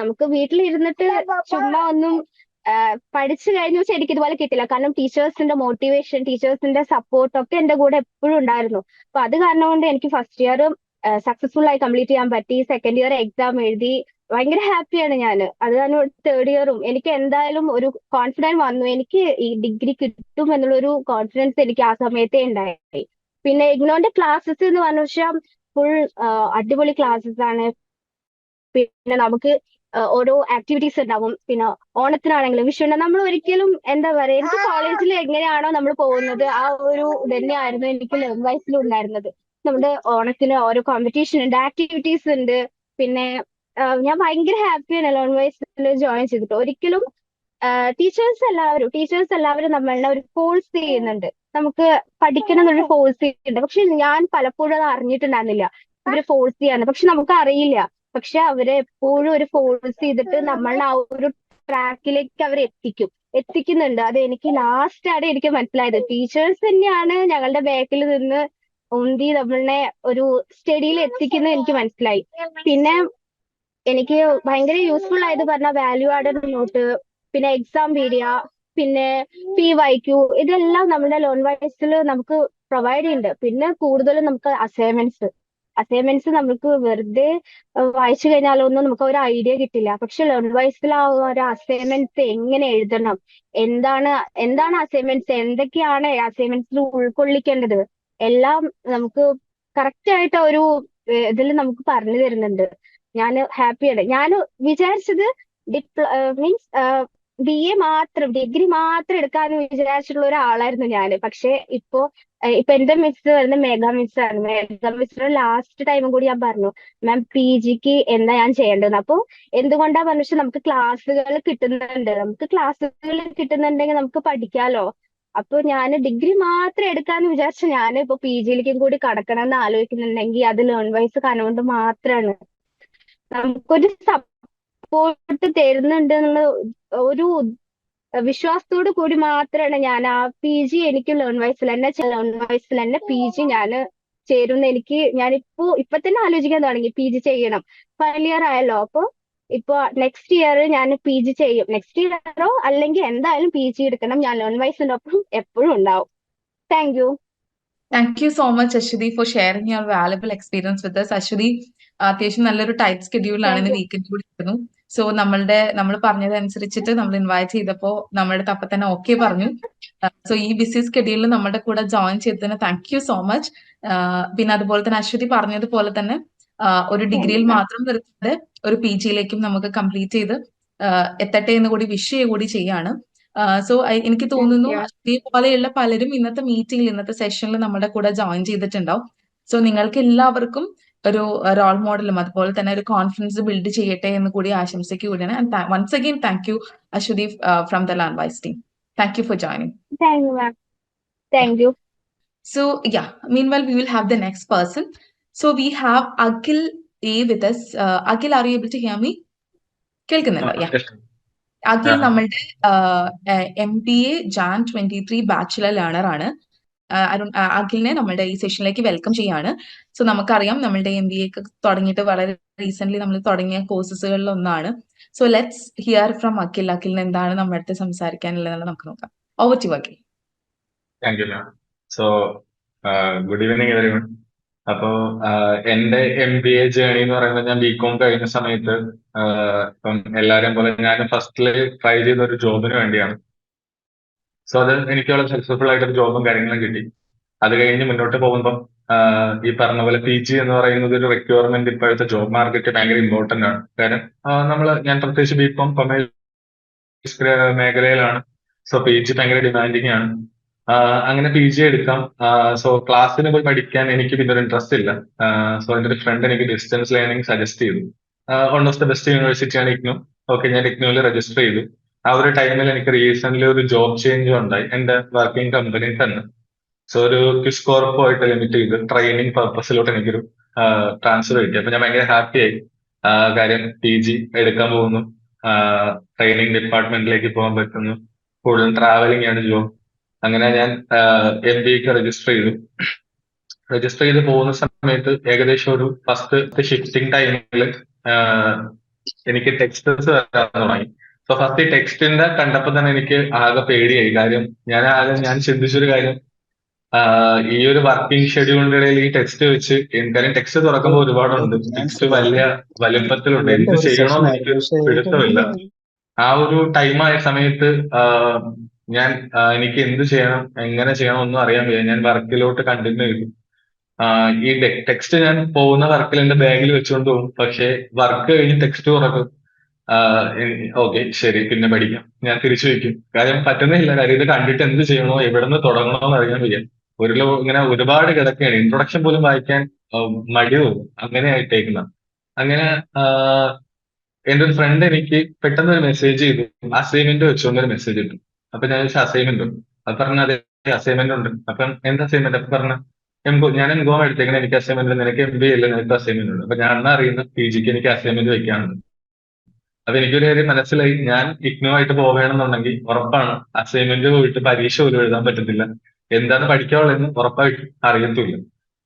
നമുക്ക് വീട്ടിലിരുന്നിട്ട് ചുമ്മാ ഒന്നും പഠിച്ചു കഴിഞ്ഞ പക്ഷെ എനിക്ക് ഇതുപോലെ കിട്ടില്ല. കാരണം ടീച്ചേഴ്സിന്റെ മോട്ടിവേഷൻ, ടീച്ചേഴ്സിന്റെ സപ്പോർട്ട് ഒക്കെ എന്റെ കൂടെ എപ്പോഴും ഉണ്ടായിരുന്നു. അപ്പൊ അത് കാരണം കൊണ്ട് എനിക്ക് ഫസ്റ്റ് ഇയർ സക്സസ്ഫുൾ ആയി കംപ്ലീറ്റ് ചെയ്യാൻ പറ്റി. സെക്കൻഡ് ഇയർ എക്സാം എഴുതി ഭയങ്കര ഹാപ്പിയാണ് ഞാൻ. അത് കാരണം തേർഡ് ഇയറും എനിക്ക് എന്തായാലും ഒരു കോൺഫിഡൻസ് വന്നു. എനിക്ക് ഈ ഡിഗ്രി കിട്ടും എന്നുള്ളൊരു കോൺഫിഡൻസ് എനിക്ക് ആ സമയത്തേ ഉണ്ടായി. പിന്നെ ഇഗ്നോന്റെ ക്ലാസ്സസ് എന്ന് പറഞ്ഞ വെച്ചാൽ ഫുൾ അടിപൊളി ക്ലാസ്സസ് ആണ്. പിന്നെ നമുക്ക് ഓരോ ആക്ടിവിറ്റീസ് ഉണ്ടാവും. പിന്നെ ഓണത്തിനാണെങ്കിലും വിഷുവിന് നമ്മൾ ഒരിക്കലും എന്താ പറയാ, എനിക്ക് കോളേജിൽ എങ്ങനെയാണോ നമ്മൾ പോകുന്നത് ആ ഒരു തന്നെയായിരുന്നു എനിക്ക് ലേൺ വൈസിലും ഉണ്ടായിരുന്നത്. നമ്മുടെ ഓണത്തിന് ഓരോ കോമ്പറ്റീഷൻ ഉണ്ട്, ആക്ടിവിറ്റീസ് ഉണ്ട്. പിന്നെ ഞാൻ ഭയങ്കര ഹാപ്പിയാണ് ലേൺ വൈസിൽ ജോയിൻ ചെയ്തിട്ട്. ഒരിക്കലും ടീച്ചേഴ്സ് എല്ലാവരും നമ്മളെ ഒരു ഫോഴ്സ് ചെയ്യുന്നുണ്ട്, നമുക്ക് പഠിക്കണം എന്നൊരു ഫോഴ്സ് ചെയ്യുന്നുണ്ട്. പക്ഷെ ഞാൻ പലപ്പോഴും അത് അറിഞ്ഞിട്ടുണ്ടായിരുന്നില്ല ഇവര് ഫോഴ്സ് ചെയ്യാന്ന്. പക്ഷെ നമുക്ക് അറിയില്ല. പക്ഷെ അവരെ എപ്പോഴും ഒരു ഫോഴ്സ് ചെയ്തിട്ട് നമ്മളുടെ ആ ഒരു ട്രാക്കിലേക്ക് അവർ എത്തിക്കുന്നുണ്ട്. അത് എനിക്ക് ലാസ്റ്റ് ആണ് എനിക്ക് മനസ്സിലായത്. ടീച്ചേഴ്സ് തന്നെയാണ് ഞങ്ങളുടെ ബാക്കിൽ നിന്ന് ഉന്തി നമ്മളെ ഒരു സ്റ്റഡിയിൽ എത്തിക്കുന്നത് എനിക്ക് മനസ്സിലായി. പിന്നെ എനിക്ക് ഭയങ്കര യൂസ്ഫുൾ ആയത് പറഞ്ഞ വാല്യൂ ആഡഡ് നോട്ട്, പിന്നെ എക്സാം പീഡിയ, പിന്നെ PYQ, ഇതെല്ലാം നമ്മുടെ ലേൺ വൈസിൽ നമുക്ക് പ്രൊവൈഡ് ചെയ്യുന്നുണ്ട്. പിന്നെ കൂടുതലും നമുക്ക് അസൈൻമെന്റ്സ് നമുക്ക് വെറുതെ വായിച്ചു കഴിഞ്ഞാലൊന്നും നമുക്ക് ഒരു ഐഡിയ കിട്ടില്ല. പക്ഷെ ലേൺ വൈസിൽ ആ ഒരു അസൈൻമെന്റ്സ് എങ്ങനെ എഴുതണം, എന്താണ് എന്താണ് അസൈൻമെന്റ്സ്, എന്തൊക്കെയാണ് അസൈൻമെന്റ്സിൽ ഉൾക്കൊള്ളിക്കേണ്ടത്, എല്ലാം നമുക്ക് കറക്റ്റ് ആയിട്ട് ഒരു ഇതിൽ നമുക്ക് പറഞ്ഞു തരുന്നുണ്ട്. ഞാൻ ഹാപ്പിയാണ്. ഞാൻ വിചാരിച്ചത് മീൻസ് BA മാത്രം ഡിഗ്രി മാത്രം എടുക്കാന്ന് വിചാരിച്ചിട്ടുള്ള ഒരാളായിരുന്നു ഞാന്. പക്ഷെ ഇപ്പൊ എന്റെ മിസ് വരുന്ന മേഘ മിസ് ആണ്. മേഘ മിസ്സിന്റെ ലാസ്റ്റ് ടൈമും കൂടി ഞാൻ പറഞ്ഞു, മാം PGക്ക് എന്താ ഞാൻ ചെയ്യേണ്ടത്. അപ്പൊ എന്തുകൊണ്ടാ പറഞ്ഞു, നമുക്ക് ക്ലാസ്സുകൾ കിട്ടുന്നുണ്ടെങ്കിൽ നമുക്ക് പഠിക്കാലോ. അപ്പൊ ഞാൻ ഡിഗ്രി മാത്രം എടുക്കാന്ന് വിചാരിച്ച ഞാൻ ഇപ്പൊ PGയിലേക്കും കൂടി കടക്കണം എന്ന് ആലോചിക്കുന്നുണ്ടെങ്കിൽ അത് ലേൺ വൈസ് കാരണം കൊണ്ട് മാത്രമാണ്. നമുക്കൊരു സപ്പോർട്ട് തരുന്നുണ്ട് എന്നുള്ള ഒരു വിശ്വാസത്തോടു കൂടി മാത്രമാണ് ഞാൻ ആ PG എനിക്ക് ലേൺ വൈസിൽ തന്നെ PG ഞാൻ ചേരുന്ന. ഇപ്പൊ തന്നെ ആലോചിക്കാൻ തുടങ്ങി PG ചെയ്യണം. ഫൈനൽ ഇയർ ആയല്ലോ, അപ്പൊ ഇപ്പൊ നെക്സ്റ്റ് ഇയർ ഞാൻ PG ചെയ്യും. നെക്സ്റ്റ് ഇയറോ അല്ലെങ്കിൽ എന്തായാലും PG എടുക്കണം. ഞാൻ ലേൺ വൈസിന്റെ ഒപ്പം എപ്പോഴും ഉണ്ടാവും. Thank you. Thank you so much Aswathy for sharing your valuable experience with us. Aswathy അത്യാവശ്യം നല്ലൊരു ടൈറ്റ് സ്കെഡ്യൂളാണ്, താങ്ക് ഇന്ന് യു. വീക്കെൻഡ് കൂടി ആയിരുന്നു. സോ നമ്മൾ പറഞ്ഞതനുസരിച്ചിട്ട് നമ്മൾ ഇൻവൈറ്റ് ചെയ്തപ്പോ നമ്മുടെ അപ്പൊ തന്നെ ഓക്കെ പറഞ്ഞു. സോ ഈ ബിസി സ്കെഡ്യൂളിൽ നമ്മുടെ കൂടെ ജോയിൻ ചെയ്തതിന് താങ്ക് യു സോ മച്ച്. പിന്നെ അതുപോലെ തന്നെ അശ്വതി പറഞ്ഞതുപോലെ തന്നെ ഒരു ഡിഗ്രിയിൽ മാത്രം നിർത്താതെ ഒരു PGയിലേക്കും നമുക്ക് കംപ്ലീറ്റ് ചെയ്ത് എത്തട്ടെ എന്ന് കൂടി വിഷ് ചെയ്യുക കൂടി ചെയ്യാണ്. സോ എനിക്ക് തോന്നുന്നു താങ്ക് യു. അശ്വതിയെ പോലെയുള്ള പലരും ഇന്നത്തെ സെഷനിൽ നമ്മുടെ കൂടെ ജോയിൻ ചെയ്തിട്ടുണ്ടാവും. സോ നിങ്ങൾക്ക് എല്ലാവർക്കും ഒരു റോൾ മോഡലും അതുപോലെ തന്നെ ഒരു കോൺഫിഡൻസ് ബിൽഡ് ചെയ്യട്ടെ എന്ന് കൂടി ആശംസിക്കുകയാണ്. And once again thank you Aswathy from the LearnWise team. Thank you for joining. Thank you ma'am. Thank you. So yeah, meanwhile we will have the next person. So we have Akhil A with us. Akhil, are you able to hear me? കേൾക്കുന്നുണ്ടോ? Yeah. അഖിൽ നമ്മളുടെ MBA Jan 23 ബാച്ചിലർ ലേണർ ആണ്. അഖിലിനെ നമ്മളുടെ ഈ സെഷനിലേക്ക് വെൽക്കം ചെയ്യാണ്. സോ നമുക്കറിയാം നമ്മളുടെ MBA ഒക്കെ തുടങ്ങിയിട്ട് വളരെ റീസെന്റ് നമ്മൾ തുടങ്ങിയ കോഴ്സസുകളിൽ ഒന്നാണ്. So let's hear from Akhil. അഖിലിന് എന്താണ് നമ്മുടെ അടുത്ത് സംസാരിക്കാനുള്ളതെന്ന് നമുക്ക് നോക്കാം. Over to Akhil. Thank you ma'am. So good evening everyone. അപ്പോ എന്റെ MBA ജേണി എന്ന് പറയുന്നത് ഞാൻ BCom കഴിഞ്ഞ സമയത്ത് ഇപ്പം എല്ലാവരെയും പോലെ ഞാൻ ഫസ്റ്റില് ട്രൈ ചെയ്ത ഒരു ജോബിന് വേണ്ടിയാണ്. സോ അത് എനിക്ക് വളരെ സക്സസ്ഫുൾ ആയിട്ടൊരു ജോബും കാര്യങ്ങളും കിട്ടി. അത് കഴിഞ്ഞ് മുന്നോട്ട് പോകുമ്പോൾ ഈ പറഞ്ഞ പോലെ PG എന്ന് പറയുന്നത് ഒരു റിക്വയർമെന്റ് ഇപ്പോഴത്തെ ജോബ് മാർക്കറ്റ് ഭയങ്കര ഇമ്പോർട്ടന്റ് ആണ്. കാരണം ഞാൻ പ്രത്യേകിച്ച് BCom കൊമേഴ്സ് മേഖലയിലാണ്. സോ PG ഭയങ്കര ഡിമാൻഡിങ് ആണ്. അങ്ങനെ PG എടുക്കാം. സോ ക്ലാസ്സിന് പോയി പഠിക്കാൻ എനിക്ക് പിന്നെ ഒരു ഇൻട്രസ്റ്റ് ഇല്ല. സോ എന്റെ ഒരു ഫ്രണ്ട് എനിക്ക് ഡിസ്റ്റൻസ് ലേണിംഗ് സജസ്റ്റ് ചെയ്തു. വൺ ഓഫ് ദ ബെസ്റ്റ് യൂണിവേഴ്സിറ്റിയാണ് IGNOU. ഓക്കെ, ഞാൻ IGNOയിൽ രജിസ്റ്റർ ചെയ്തു. ആ ഒരു ടൈമിൽ എനിക്ക് റീസെന്റ് ഒരു ജോബ് ചേഞ്ച് ഉണ്ടായി എന്റെ വർക്കിംഗ് കമ്പനിയിൽ തന്നെ. സോ ഒരു ക്വിസ് കോർപ്പ് ആയിട്ട് ലിമിറ്റ് ചെയ്ത് ട്രെയിനിങ് പർപ്പസിലോട്ട് എനിക്കൊരു ട്രാൻസ്ഫർ കിട്ടി. അപ്പൊ ഞാൻ ഭയങ്കര ഹാപ്പി ആയി. കാര്യം PG എടുക്കാൻ പോകുന്നു, ട്രെയിനിങ് ഡിപ്പാർട്ട്മെന്റിലേക്ക് പോകാൻ പറ്റുന്നു, കൂടുതൽ ട്രാവലിംഗ് ആണ് ജോബ്. അങ്ങനെ ഞാൻ MBAക്ക് രജിസ്റ്റർ ചെയ്തു. രജിസ്റ്റർ ചെയ്ത് പോകുന്ന സമയത്ത് ഏകദേശം ഒരു ഫസ്റ്റ് ഷിഫ്റ്റിംഗ് ടൈമിൽ എനിക്ക് ടെക്സ്റ്റസ് വരാൻ തുടങ്ങി. സോ ഫസ്റ്റ് ഈ ടെക്സ്റ്റിന്റെ കണ്ടപ്പോൾ തന്നെ എനിക്ക് ആകെ പേടിയായി. കാര്യം ഞാൻ ചിന്തിച്ചൊരു കാര്യം, ഈ ഒരു വർക്കിംഗ് ഷെഡ്യൂളിന്റെ ഇടയിൽ ഈ ടെക്സ്റ്റ് വെച്ച് കാര്യം ടെക്സ്റ്റ് തുറക്കുമ്പോൾ ഒരുപാടുണ്ട്, ടെക്സ്റ്റ് വലിയ വലിപ്പത്തിലുണ്ട്, എന്ത് ചെയ്യണോന്ന് എനിക്ക് പിടുത്തമില്ല. ആ ഒരു ടൈമായ സമയത്ത് എനിക്ക് എന്ത് ചെയ്യണം, എങ്ങനെ ചെയ്യണം ഒന്നും അറിയാൻ വയ്യ. ഞാൻ വർക്കിലോട്ട് കണ്ടിന്യൂ ചെയ്തു. ഈ ടെക്സ്റ്റ് ഞാൻ പോകുന്ന വർക്കിൽ എന്റെ ബാഗിൽ വെച്ചുകൊണ്ട് പോകും. പക്ഷെ വർക്ക് കഴിഞ്ഞ് ടെക്സ്റ്റ് തുറക്കും. ഓക്കെ ശരി, പിന്നെ പഠിക്കാം, ഞാൻ തിരിച്ചു വയ്ക്കും. കാര്യം പറ്റുന്നില്ല. കാര്യം ഇത് കണ്ടിട്ട് എന്ത് ചെയ്യണോ, എവിടെ നിന്ന് തുടങ്ങണോ എന്ന് അറിയാൻ വയ്യ. ഇങ്ങനെ ഒരുപാട് കിടക്കുകയാണ്. ഇൻട്രൊഡക്ഷൻ പോലും വായിക്കാൻ മടി തോന്നും. അങ്ങനെ ആയിട്ടേക്കുന്ന. അങ്ങനെ എന്റെ ഒരു ഫ്രണ്ട് എനിക്ക് പെട്ടെന്ന് ഒരു മെസ്സേജ് ചെയ്തു, അസൈൻമെന്റ് വെച്ചുകൊണ്ടൊരു മെസ്സേജ് ഇട്ടു. അപ്പൊ ഞാൻ ചോദിച്ചു അസൈൻമെന്റ് ഉണ്ട്. അപ്പൊ പറഞ്ഞ അതെ അസൈൻമെന്റ് ഉണ്ട്. അപ്പം എന്താ അസൈൻമെന്റ്? അപ്പൊ പറഞ്ഞ ഞാൻ MCom എടുത്തേക്കണം, എനിക്ക് അസൈൻമെന്റ്, നിനക്ക് MBA ഇല്ല, നിനക്ക് അസൈൻമെന്റ് ഉണ്ട്. അപ്പൊ ഞാൻ എന്നാ അറിയുന്ന PGക്ക് എനിക്ക് അസൈൻമെന്റ് വെക്കാനുണ്ട്. അപ്പൊ എനിക്കൊരു കാര്യം മനസ്സിലായി, ഞാൻ IGNOU ആയിട്ട് പോവുകയാണെന്നുണ്ടെങ്കിൽ ഉറപ്പാണ് അസൈൻമെന്റ് പോയിട്ട് പരീക്ഷ പോലും എഴുതാൻ പറ്റത്തില്ല, എന്താണ് പഠിക്കാനുള്ളതെന്ന് ഉറപ്പായിട്ടും അറിയത്തില്ല.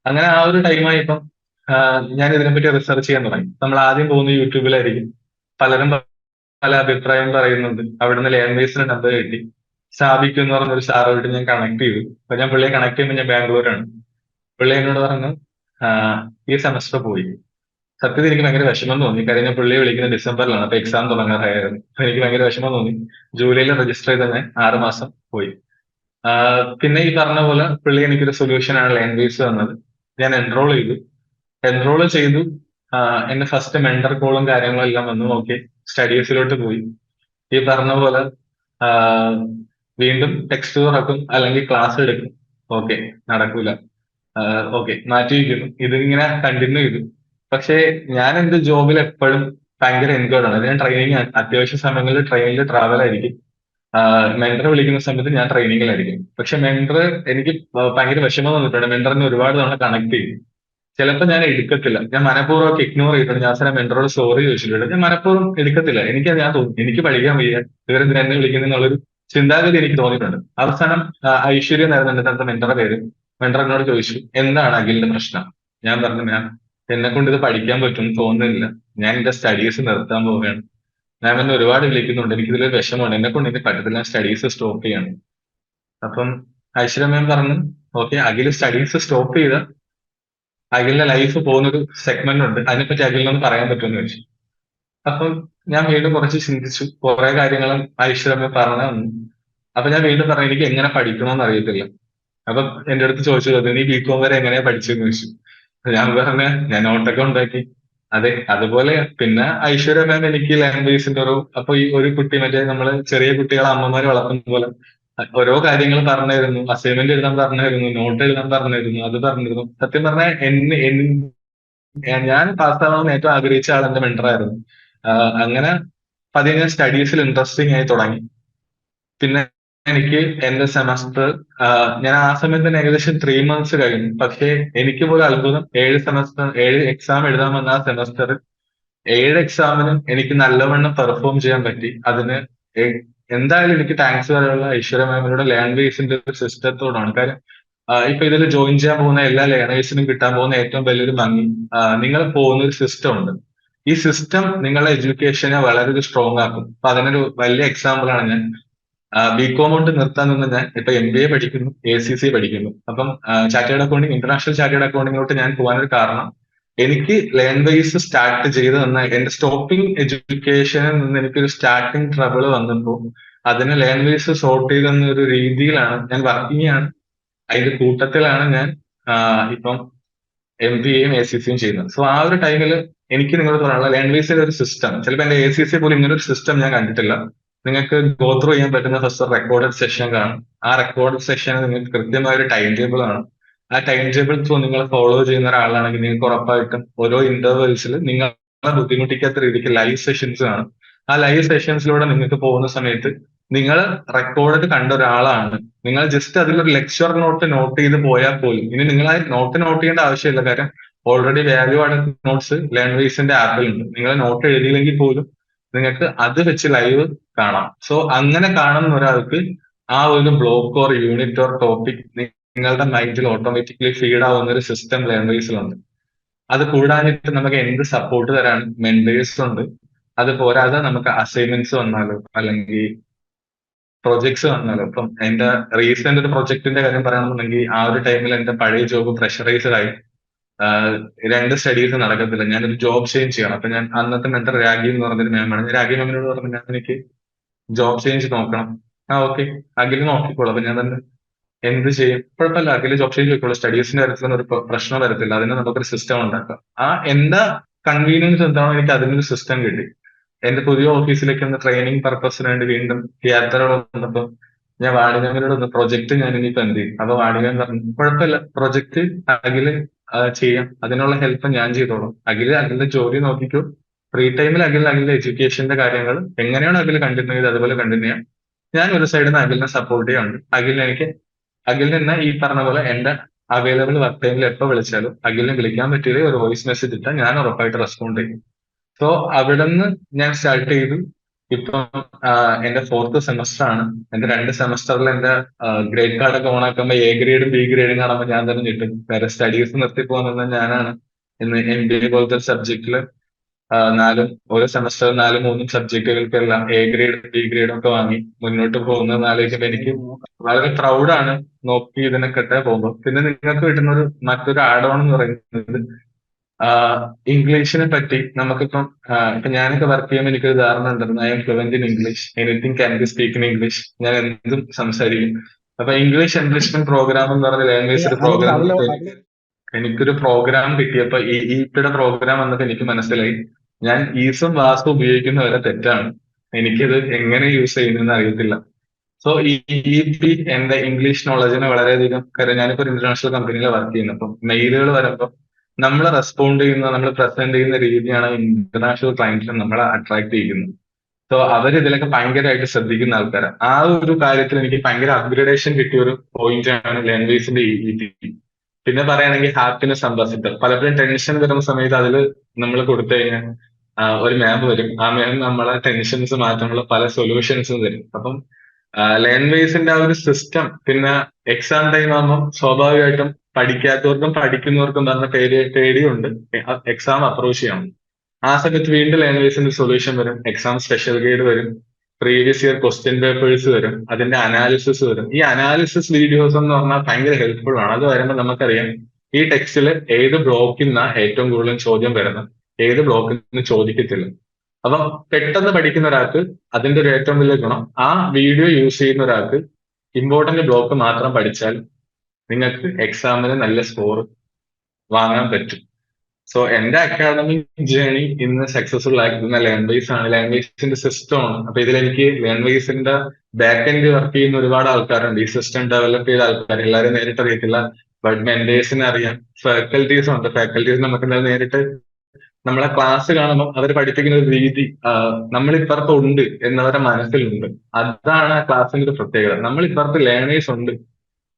അങ്ങനെ ആ ഒരു ടൈമായപ്പം ഞാൻ ഇതിനെപ്പറ്റി റിസർച്ച് ചെയ്യാൻ തുടങ്ങി. നമ്മൾ ആദ്യം പോകുന്ന യൂട്യൂബിലായിരിക്കും. പലരും പല അഭിപ്രായം പറയുന്നുണ്ട്. അവിടുന്ന് ലേൺവേസിന്റെ നമ്പർ കിട്ടി. സാബിക്ക് എന്ന് പറഞ്ഞൊരു സാറുമായിട്ട് ഞാൻ കണക്ട് ചെയ്തു. അപ്പൊ ഞാൻ പുള്ളിയെ കണക്ട് ചെയ്യുമ്പോൾ ഞാൻ ബാംഗ്ലൂരാണ്. പുള്ളി എന്നോട് പറഞ്ഞു ഈ സെമസ്റ്റർ പോയി. സത്യത്തിൽ എനിക്ക് ഭയങ്കര വിഷമം തോന്നി. കാര്യം ഞാൻ പുള്ളിയെ വിളിക്കുന്നത് ഡിസംബറിലാണ്, അപ്പൊ എക്സാം തുടങ്ങാറായിരുന്നു. അപ്പൊ എനിക്ക് ഭയങ്കര വിഷമം തോന്നി. ജൂലൈയിൽ രജിസ്റ്റർ ചെയ്ത ഞാൻ 6 മാസം പോയി. പിന്നെ ഈ പറഞ്ഞ പോലെ പുള്ളി എനിക്കൊരു സൊല്യൂഷനാണ് ലേൺവേസ് തന്നത്. ഞാൻ എൻറോൾ ചെയ്തു. എന്റെ ഫസ്റ്റ് മെന്റർ കോളും കാര്യങ്ങളും എല്ലാം വന്നു. ഓക്കെ, സ്റ്റഡീസിലോട്ട് പോയി. ഈ പറഞ്ഞ പോലെ വീണ്ടും ടെക്സ്റ്റ് തുറക്കും, അല്ലെങ്കിൽ ക്ലാസ് എടുക്കും. ഓക്കെ, നടക്കൂല. ഓക്കെ, മാറ്റി വയ്ക്കുന്നു. ഇതിങ്ങനെ കണ്ടിന്യൂ ചെയ്തു. പക്ഷേ ഞാൻ എന്റെ ജോബിൽ എപ്പോഴും ഭയങ്കര എൻഗേജ് ആണ്. ഞാൻ ട്രെയിനിങ്, അത്യാവശ്യ സമയങ്ങളിൽ ട്രെയിനിൽ ട്രാവൽ ആയിരിക്കും. മെന്റർ വിളിക്കുന്ന സമയത്ത് ഞാൻ ട്രെയിനിങ്ങിലായിരിക്കും. പക്ഷെ മെന്റർ എനിക്ക് ഭയങ്കര വിഷമം തോന്നിയിട്ടുണ്ട്. മെന്ററിനെ ഒരുപാട് തവണ കണക്ട് ചെയ്യും. ചിലപ്പോൾ ഞാൻ എടുക്കത്തില്ല. ഞാൻ മനഃപൂർവ്വം ഇഗ്നോർ ചെയ്തിട്ടുണ്ട്. ഞാൻ സാറെ മെന്ററോട് സോറി ചോദിച്ചിട്ടുണ്ട്. ഞാൻ മനഃപൂർവ്വം എടുക്കത്തില്ല. ഞാൻ തോന്നി എനിക്ക് പഠിക്കാൻ വയ്യ, ഇവരെന്തിനാ എന്നെ വിളിക്കുന്നുള്ളൊരു ചിന്താഗതി എനിക്ക് തോന്നിയിട്ടുണ്ട്. അവസാനം ഐശ്വര്യ എന്നായിരുന്നു എന്റെ മെന്ററുടെ പേര്. മെന്റർ എന്നോട് ചോദിച്ചു, എന്താണ് അഖിലിന്റെ പ്രശ്നം? ഞാൻ പറഞ്ഞു, മാം എന്നെ കൊണ്ട് ഇത് പഠിക്കാൻ പറ്റുമെന്ന് തോന്നുന്നില്ല, ഞാൻ എന്റെ സ്റ്റഡീസ് നിർത്താൻ പോവുകയാണ്. മാം എന്നെ ഒരുപാട് വിളിക്കുന്നുണ്ട്, എനിക്കിതിലൊരു വിഷമമാണ്, എന്നെ കൊണ്ട് എനിക്ക് പറ്റത്തില്ല, ഞാൻ സ്റ്റഡീസ് സ്റ്റോപ്പ് ചെയ്യാണ്. അപ്പം ഐശ്വര്യ മാം പറഞ്ഞു, ഓക്കെ അഖിൽ സ്റ്റഡീസ് സ്റ്റോപ്പ് ചെയ്ത അഖിലിന്റെ ലൈഫ് പോകുന്നൊരു സെഗ്മെന്റ് ഉണ്ട്, അതിനെപ്പറ്റി അഖിലിനൊന്ന് പറയാൻ പറ്റുമെന്ന് ചോദിച്ചു. അപ്പം ഞാൻ വീണ്ടും കുറച്ച് ചിന്തിച്ചു. കുറെ കാര്യങ്ങളും ഐശ്വര്യ പറഞ്ഞു തന്നു. അപ്പൊ ഞാൻ വീണ്ടും പറഞ്ഞു, എനിക്ക് എങ്ങനെ പഠിക്കണമെന്ന് അറിയത്തില്ല. അപ്പൊ എന്റെ അടുത്ത് ചോദിച്ചു, നീ BCom വരെ എങ്ങനെയാ പഠിച്ചെന്ന് ചോദിച്ചു. ഞാൻ പറഞ്ഞ ഞാൻ നോട്ടൊക്കെ ഉണ്ടാക്കി. അതെ, അതുപോലെ പിന്നെ ഐശ്വര്യ മാം എനിക്ക് ലാംഗ്വേജിന്റെ അപ്പൊ ഈ ഒരു കുട്ടി, മറ്റേ നമ്മള് ചെറിയ കുട്ടികളെ അമ്മമാര് വളർത്തുന്ന പോലെ ഓരോ കാര്യങ്ങൾ പറഞ്ഞിരുന്നു, അസൈൻമെന്റ് എഴുതാൻ പറഞ്ഞിരുന്നു, നോട്ട് എഴുതാൻ പറഞ്ഞിരുന്നു, അത് പറഞ്ഞിരുന്നു. സത്യം പറഞ്ഞാൽ ഞാൻ പാസ്സാവാൻ ഏറ്റവും ആഗ്രഹിച്ച ആൾ എന്റെ മെന്ററായിരുന്നു. അങ്ങനെ പതിയെ ഞാൻ സ്റ്റഡീസിൽ ഇൻട്രസ്റ്റിംഗ് ആയി തുടങ്ങി. പിന്നെ എനിക്ക് എന്റെ സെമസ്റ്റർ, ഞാൻ ആ സമയത്ത് തന്നെ ഏകദേശം 3 months കഴിഞ്ഞു. പക്ഷേ എനിക്ക് പോലും അത്ഭുതം, 7 എക്സാം എഴുതാൻ വന്ന ആ സെമസ്റ്റർ 7 എക്സാമിനും എനിക്ക് നല്ലവണ്ണം പെർഫോം ചെയ്യാൻ പറ്റി. അതിന് എ- എന്തായാലും എനിക്ക് താങ്ക്സ് പറയാനുള്ള ഐശ്വര്യ മാമിനോട് ലേൺ ബേസിന്റെ ഒരു സിസ്റ്റത്തോടാണ്. കാര്യം ഇപ്പൊ ഇതിൽ ജോയിൻ ചെയ്യാൻ പോകുന്ന എല്ലാ ലേണേഴ്സിനും കിട്ടാൻ പോകുന്ന ഏറ്റവും വലിയൊരു ഭംഗി, നിങ്ങൾ പോകുന്ന ഒരു സിസ്റ്റം ഉണ്ട്. ഈ സിസ്റ്റം നിങ്ങളുടെ എഡ്യൂക്കേഷനെ വളരെ സ്ട്രോങ് ആക്കും. അപ്പൊ അതിനൊരു വലിയ എക്സാമ്പിൾ ആണ് ഞാൻ. ബികോം കൊണ്ട് നിർത്താൻ നിന്ന് ഞാൻ ഇപ്പൊ MBA പഠിക്കുന്നു, ACC പഠിക്കുന്നു. അപ്പം ചാർട്ടേഡ് അക്കൗണ്ടിങ്, ഇന്റർനാഷണൽ ചാർട്ടേഡ് അക്കൗണ്ടിങ്ങിലോട്ട് ഞാൻ പോകാനൊരു കാരണം, എനിക്ക് ലേൺ വൈസ് സ്റ്റാർട്ട് ചെയ്ത് തന്ന എന്റെ സ്റ്റോപ്പിംഗ് എഡ്യൂക്കേഷനിൽ നിന്ന് എനിക്കൊരു സ്റ്റാർട്ടിംഗ് ട്രബിൾ വന്നപ്പോൾ അതിനെ ലേൺ വൈസ് സോർട്ട് ചെയ്ത് തന്ന ഒരു രീതിയിലാണ് ഞാൻ വർക്കിംഗ് ആണ്. അതിന്റെ കൂട്ടത്തിലാണ് ഞാൻ ഇപ്പം MBAയും ACCയും ചെയ്യുന്നത്. സോ ആ ഒരു ടൈമിൽ എനിക്ക് നിങ്ങളോട് പറയാനുള്ള ലേൺ വൈസിന്റെ ഒരു സിസ്റ്റം, ചിലപ്പോൾ എന്റെ ACC പോലും ഇങ്ങനെ ഒരു സിസ്റ്റം ഞാൻ കണ്ടിട്ടില്ല. നിങ്ങൾക്ക് ഗോ ത്രൂ ചെയ്യാൻ പറ്റുന്ന ഫസ്റ്റ് റെക്കോർഡഡ് സെഷൻ കാണും. ആ റെക്കോർഡഡ് സെഷന് നിങ്ങൾക്ക് കൃത്യമായ ഒരു ടൈം ടേബിൾ ആണ്. ആ ടൈം ടേബിൾ ത്രൂ നിങ്ങൾ ഫോളോ ചെയ്യുന്ന ഒരാളാണെങ്കിൽ നിങ്ങൾക്ക് ഉറപ്പായിട്ടും ഓരോ ഇന്റർവെൽസിൽ നിങ്ങളെ ബുദ്ധിമുട്ടിക്കാത്ത രീതിക്ക് ലൈവ് സെഷൻസ് കാണും. ആ ലൈവ് സെഷൻസിലൂടെ നിങ്ങൾക്ക് പോകുന്ന സമയത്ത് നിങ്ങൾ റെക്കോർഡ് കണ്ട ഒരാളാണ്. നിങ്ങൾ ജസ്റ്റ് അതിലൊരു ലെക്ചർ നോട്ട് ചെയ്ത് പോയാൽ പോലും, ഇനി നിങ്ങൾ ആ നോട്ട് ചെയ്യേണ്ട ആവശ്യമില്ല. കാര്യം ഓൾറെഡി വാല്യൂ ആഡഡ് നോട്ട്സ് ലേൺ വൈസിന്റെ ആപ്പിലുണ്ട്. നിങ്ങൾ നോട്ട് എഴുതിയില്ലെങ്കിൽ പോലും നിങ്ങൾക്ക് അത് വെച്ച് ലൈവ് കാണാം. സോ അങ്ങനെ കാണുന്ന ഒരാൾക്ക് ആ ഒരു block or unit or topic നിങ്ങളുടെ മൈൻഡിൽ ഓട്ടോമാറ്റിക്കലി ഫീഡ് ആവുന്ന ഒരു സിസ്റ്റം ലേൺ വൈസിലുണ്ട്. അത് കൂടാഞ്ഞിട്ട് നമുക്ക് എന്ത് സപ്പോർട്ട് തരാൻ മെന്റേഴ്സ് ഉണ്ട്. അത് പോരാതെ നമുക്ക് അസൈൻമെന്റ്സ് വന്നാലോ അല്ലെങ്കിൽ പ്രൊജക്ട്സ് വന്നാലോ. ഇപ്പം എന്റെ റീസെന്റ് ഒരു പ്രൊജക്ടിന്റെ കാര്യം പറയുകയാണെന്നുണ്ടെങ്കിൽ, ആ ഒരു ടൈമിൽ എന്റെ പഴയ ജോബ് പ്രഷറൈസ്ഡ് ആയി. ആഹ് 2 സ്റ്റഡീസ് നടക്കത്തില്ല, ഞാനൊരു ജോബ് ചേഞ്ച് ചെയ്യണം. അപ്പൊ ഞാൻ അന്നത്തെ മെന്റർ രാഗി എന്ന് പറഞ്ഞൊരു മാമാണ്. ഞാൻ രാഗി മാമിനോട് പറഞ്ഞു, ഞാൻ എനിക്ക് ജോബ് ചേഞ്ച് നോക്കണം. ഓക്കെ, അഖിൽ നോക്കിക്കോളൂ. അപ്പൊ ഞാൻ തന്നെ എന്ത് ചെയ്യും, കുഴപ്പമില്ല അഖിൽ ജോബ് ചേഞ്ച് നോക്കിക്കോളൂ, സ്റ്റഡീസിന്റെ കാര്യത്തിലൊന്നും ഒരു പ്രശ്നം വരത്തില്ല, അതിന് നമുക്കൊരു സിസ്റ്റം ഉണ്ടാക്കാം. എന്റെ കൺവീനിയൻസ് എന്താണോ എനിക്ക് അതിനൊരു സിസ്റ്റം കിട്ടി. എന്റെ പുതിയ ഓഫീസിലേക്ക് ഒന്ന് ട്രെയിനിങ് പർപ്പസിന് വേണ്ടി വീണ്ടും യാത്ര വന്നപ്പോൾ ഞാൻ വാണിജ്യനോട് ഒന്ന് പ്രൊജക്ട് ഞാൻ ഇനിയിപ്പോ എന്ത് ചെയ്യും. അപ്പൊ വാണിജ്യം പറഞ്ഞു, കുഴപ്പമില്ല പ്രൊജക്ട് അഖില് ചെയ്യാം, അതിനുള്ള ഹെൽപ്പ് ഞാൻ ചെയ്തോളാം. അഖിലിന്റെ ജോലി നോക്കിക്കോ, ഫ്രീ ടൈമിൽ അഖിലിന്റെ എഡ്യൂക്കേഷന്റെ കാര്യങ്ങൾ എങ്ങനെയാണോ അഖില് കണ്ടിന്യൂ ചെയ്ത് അതുപോലെ കണ്ടിന്യൂ ചെയ്യാം. ഞാൻ ഒരു സൈഡിൽ നിന്ന് അഖിലിനെ സപ്പോർട്ട് ചെയ്യാറുണ്ട്. അഖിലിന് തന്നെ ഈ പറഞ്ഞ പോലെ എന്റെ അവൈലബിൾ വർക്ക് ടൈമിൽ എപ്പോ വിളിച്ചാലും അഖിലിനെ വിളിക്കാൻ പറ്റിയത് ഒരു വോയിസ് മെസ്സേജ് ഇട്ടാൽ ഞാൻ ഉറപ്പായിട്ട് റെസ്പോണ്ട് ചെയ്യും. സോ അവിടെ നിന്ന് ഞാൻ സ്റ്റാർട്ട് ചെയ്തു. ഇപ്പം എന്റെ 4th സെമസ്റ്റർ ആണ്. എന്റെ 2 സെമസ്റ്ററിൽ എന്റെ ഗ്രേഡ് കാർഡ് ഒക്കെ ഓണാക്കുമ്പോൾ A ഗ്രേഡും B ഗ്രേഡും കാണുമ്പോൾ ഞാൻ തന്നെ ഞെട്ടും. വേറെ സ്റ്റഡീസ് നിർത്തി പോകുന്നത് ഞാനാണ്. ഇന്ന് MBA പോലത്തെ സബ്ജക്റ്റിൽ ഓരോ സെമസ്റ്റർ 4-3 സബ്ജക്റ്റുകൾക്കെല്ലാം A ഗ്രേഡ് B ഗ്രേഡും ഒക്കെ വാങ്ങി മുന്നോട്ട് പോകുന്നത് ആലോചിക്കുമ്പോൾ എനിക്ക് വളരെ പ്രൗഡാണ് നോക്കി ഇതിനൊക്കെ പോകുമ്പോൾ. പിന്നെ നിങ്ങൾക്ക് കിട്ടുന്ന മറ്റൊരു ആഡ് ഓൺ എന്ന് പറയുന്നത് ഇംഗ്ലീഷിനെ പറ്റി. നമുക്കിപ്പം ഇപ്പൊ ഞാനൊക്കെ വർക്ക് ചെയ്യുമ്പോൾ എനിക്കൊരു ധാരണ ഉണ്ടായിരുന്നു, I M fluent in English, anything can be speak in English, ഞാൻ എന്തും സംസാരിക്കും. അപ്പൊ ഇംഗ്ലീഷ് എൻറിച്ച്മെന്റ് പ്രോഗ്രാം എന്ന് പറഞ്ഞ ലാംഗ്വേജ് ഒരു പ്രോഗ്രാം എനിക്കൊരു പ്രോഗ്രാം കിട്ടിയപ്പോ ഈപ്പിയുടെ പ്രോഗ്രാം വന്നപ്പോ എനിക്ക് മനസ്സിലായി, ഞാൻ ഈസും വാസും ഉപയോഗിക്കുന്ന വരെ തെറ്റാണ്, എനിക്കിത് എങ്ങനെ യൂസ് ചെയ്യുന്നതെന്ന് അറിയത്തില്ല. സോ ഈ എന്റെ ഇംഗ്ലീഷ് നോളജിനെ വളരെയധികം, കാര്യം ഞാനിപ്പോ ഒരു ഇന്റർനാഷണൽ കമ്പനിയിൽ വർക്ക് ചെയ്യുന്നത്. അപ്പം മെയിലുകൾ വരുമ്പോൾ നമ്മൾ റെസ്പോണ്ട് ചെയ്യുന്ന, നമ്മൾ പ്രസന്റ് ചെയ്യുന്ന രീതിയാണ് ഇന്റർനാഷണൽ ക്ലയന്റ്സിനെ നമ്മളെ അട്രാക്ട് ചെയ്യുന്നത്. സോ അവർ ഇതിലൊക്കെ ഭയങ്കരമായിട്ട് ശ്രദ്ധിക്കുന്ന ആൾക്കാരാണ്. ആ ഒരു കാര്യത്തിൽ എനിക്ക് ഭയങ്കര അപ്ഗ്രഡേഷൻ കിട്ടിയ ഒരു പോയിന്റ് ആണ് ലാംഗ്വേജിന്റെ ഈ. പിന്നെ പറയുകയാണെങ്കിൽ ഹാപ്പിനെസ് അംബാസിഡർ. പലപ്പോഴും ടെൻഷൻ വരുന്ന സമയത്ത് അതിൽ നമ്മൾ കൊടുത്തു കഴിഞ്ഞാൽ ഒരു മാം വരും. ആ മാം നമ്മളെ ടെൻഷൻസ് മാറ്റാനുള്ള പല സൊല്യൂഷൻസും തരും. അപ്പം ലാംഗ്വേജിന്റെ ആ ഒരു സിസ്റ്റം. പിന്നെ എക്സാം ടൈം ആകുമ്പോൾ സ്വാഭാവികമായിട്ടും പഠിക്കാത്തവർക്കും പഠിക്കുന്നവർക്കും പറഞ്ഞ പേടിയുണ്ട് എക്സാം അപ്രോച്ച് ചെയ്യണം. ആ സമയത്ത് വീണ്ടും ലാംഗ്വേജിന്റെ സൊല്യൂഷൻ വരും, എക്സാം സ്പെഷ്യൽ ഗൈഡ് വരും, പ്രീവിയസ് ഇയർ ക്വസ്റ്റ്യൻ പേപ്പേഴ്സ് വരും, അതിന്റെ അനാലിസിസ് വരും. ഈ അനാലിസിസ് വീഡിയോസ് എന്ന് പറഞ്ഞാൽ ഭയങ്കര ഹെൽപ്ഫുൾ ആണ്. അത് വരുമ്പോൾ നമുക്കറിയാം ഈ ടെക്സ്റ്റിൽ ഏത് ബ്ലോക്കിൽ നിന്നാണ് ഏറ്റവും കൂടുതൽ ചോദ്യം വരുന്നത്, ഏത് ബ്ലോക്കിൽ നിന്ന് ചോദിക്കത്തില്ല. അപ്പം പെട്ടെന്ന് പഠിക്കുന്ന ഒരാൾക്ക് അതിന്റെ ഒരു ഏറ്റവും വലിയ ഗുണം, ആ വീഡിയോ യൂസ് ചെയ്യുന്ന ഒരാൾക്ക് ഇമ്പോർട്ടന്റ് ബ്ലോക്ക് മാത്രം പഠിച്ചാൽ നിങ്ങൾക്ക് എക്സാമിന് നല്ല സ്കോർ വാങ്ങാൻ പറ്റും. സോ എന്റെ അക്കാഡമിക് ജേണി ഇന്ന് സക്സസ്ഫുൾ ആക്കുന്ന ലേൺവൈസ് ആണ്. ലേൺവൈസിന്റെ സിസ്റ്റം ആണ്. അപ്പൊ ഇതിലെനിക്ക് ലേൺവൈസിന്റെ ബാക്ക് എൻഡ് വർക്ക് ചെയ്യുന്ന ഒരുപാട് ആൾക്കാരുണ്ട്. ഈ സിസ്റ്റം ഡെവലപ്പ് ചെയ്ത ആൾക്കാർ എല്ലാവരും നേരിട്ട് അറിയത്തില്ല, ബട്ട് മെന്റേഴ്സിനെ അറിയാം. ഫാക്കൽറ്റീസ് ഉണ്ട്. ഫാക്കൽറ്റീസ് നമുക്ക് എന്തായാലും നേരിട്ട് നമ്മളെ ക്ലാസ് കാണുമ്പോൾ അവർ പഠിപ്പിക്കുന്ന ഒരു രീതി നമ്മൾ ഇപ്പുറത്ത് ഉണ്ട് എന്നവരുടെ മനസ്സിലുണ്ട്. അതാണ് ആ ക്ലാസ്സിന്റെ ഒരു പ്രത്യേകത. നമ്മൾ ഇപ്പുറത്ത് ലേണേഴ്സ് ഉണ്ട്,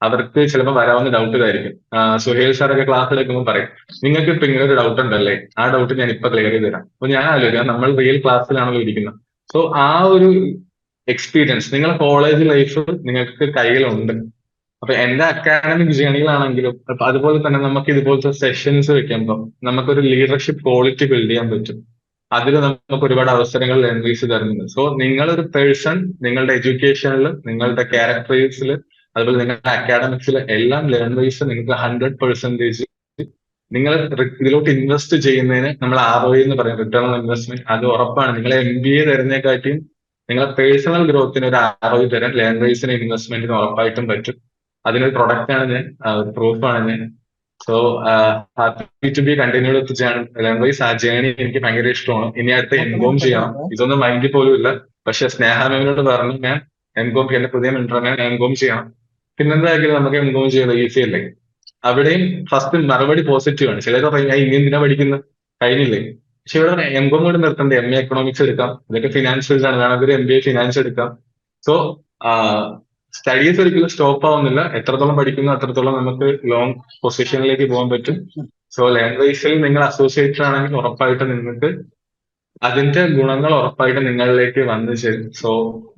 അവർക്ക് ചിലപ്പോൾ വരാവുന്ന ഡൗട്ട് ആയിരിക്കും. സുഹേൽ സാറൊക്കെ ക്ലാസ് എടുക്കുമ്പോൾ പറയും, നിങ്ങൾക്ക് ഇപ്പൊ ഇങ്ങനെ ഒരു ഡൗട്ട് ഉണ്ടല്ലേ, ആ ഡൗട്ട് ഞാൻ ഇപ്പൊ ക്ലിയർ ചെയ്ത് തരാം. അപ്പൊ ഞാൻ ആലോചിക്കാം, നമ്മൾ റിയൽ ക്ലാസ്സിലാണല്ലോ ഇരിക്കുന്നത്. സോ ആ ഒരു എക്സ്പീരിയൻസ് നിങ്ങളുടെ കോളേജ് ലൈഫ് നിങ്ങൾക്ക് കയ്യിലുണ്ട്. അപ്പൊ എന്റെ അക്കാഡമിക് ജേണികളാണെങ്കിലും അപ്പൊ അതുപോലെ തന്നെ നമുക്ക് ഇതുപോലത്തെ സെഷൻസ് വെക്കുമ്പോൾ നമുക്കൊരു ലീഡർഷിപ്പ് ക്വാളിറ്റി ബിൽഡ് ചെയ്യാൻ പറ്റും. അതിൽ നമുക്ക് ഒരുപാട് അവസരങ്ങൾ ലേൺവൈസ് തരുന്നുണ്ട്. സോ നിങ്ങളൊരു പേഴ്സൺ നിങ്ങളുടെ എഡ്യൂക്കേഷനിൽ, നിങ്ങളുടെ ക്യാരക്ടേഴ്സിൽ, അതുപോലെ നിങ്ങളുടെ അക്കാഡമിക്സിൽ എല്ലാം ലേൺവൈസ് നിങ്ങൾക്ക് 100% നിങ്ങൾ ഇതിലോട്ട് ഇൻവെസ്റ്റ് ചെയ്യുന്നതിന് നമ്മൾ ROI എന്ന് പറയും, റിട്ടേൺ ഓൺ ഇൻവെസ്റ്റ്മെന്റ്. അത് ഉറപ്പാണ്. നിങ്ങളെ MBA തരുന്നതിനെക്കാട്ടിയും നിങ്ങളെ പേഴ്സണൽ ഗ്രോത്തിന് ഒരു ROI തരാൻ ലേൺവൈസിന് ഇൻവെസ്റ്റ്മെന്റിന് ഉറപ്പായിട്ടും പറ്റും. അതിനൊരു പ്രൊഡക്റ്റ് ആണ് ഞാൻ, പ്രൂഫാണ് ഞാൻ. So happy to be continued with LearnWise. ആ ജേണി എനിക്ക് ഭയങ്കര ഇഷ്ടമാണ്. ഇനി അടുത്ത് എൻകോം ചെയ്യണം. ഇതൊന്നും മൈൻഡിൽ പോലും ഇല്ല. പക്ഷെ സ്നേഹാനോട് പറഞ്ഞു ഞാൻ എൻകോം, എന്റെ പുതിയ മെന്റർ ഞാൻ എൻകോം ചെയ്യണം. പിന്നെന്തായാലും നമുക്ക് എൻകോം ചെയ്യുന്നത് ഈസി അല്ലേ. അവിടെയും ഫസ്റ്റ് മറുപടി പോസിറ്റീവ് ആണ്. ചിലർ പറയും, ഞാൻ ഇനി എന്തിനാ പഠിക്കുന്നത്, കഴിഞ്ഞില്ലേ. പക്ഷെ ഇവിടെ എംകോം കൂടി നിർത്തണ്ടേ, MA എക്കണോമിക്സ് എടുക്കാം, ഇതൊക്കെ ഫിനാൻസ് ഫീൽഡ് ആണ്, വേണമെങ്കിൽ MBA ഫിനാൻസ് എടുക്കാം. സോ സ്റ്റഡീസ് ഒരിക്കലും സ്റ്റോപ്പ് ആവുന്നില്ല. എത്രത്തോളം പഠിക്കുന്നു അത്രത്തോളം നമുക്ക് ലോങ് പൊസിഷനിലേക്ക് പോകാൻ പറ്റും. സോ ലേൺവൈസിൽ നിങ്ങൾ അസോസിയേറ്റഡ് ആണെങ്കിൽ ഉറപ്പായിട്ട് നിങ്ങൾക്ക് അതിന്റെ ഗുണങ്ങൾ ഉറപ്പായിട്ട് നിങ്ങളിലേക്ക് വന്നു ചേരും. സോ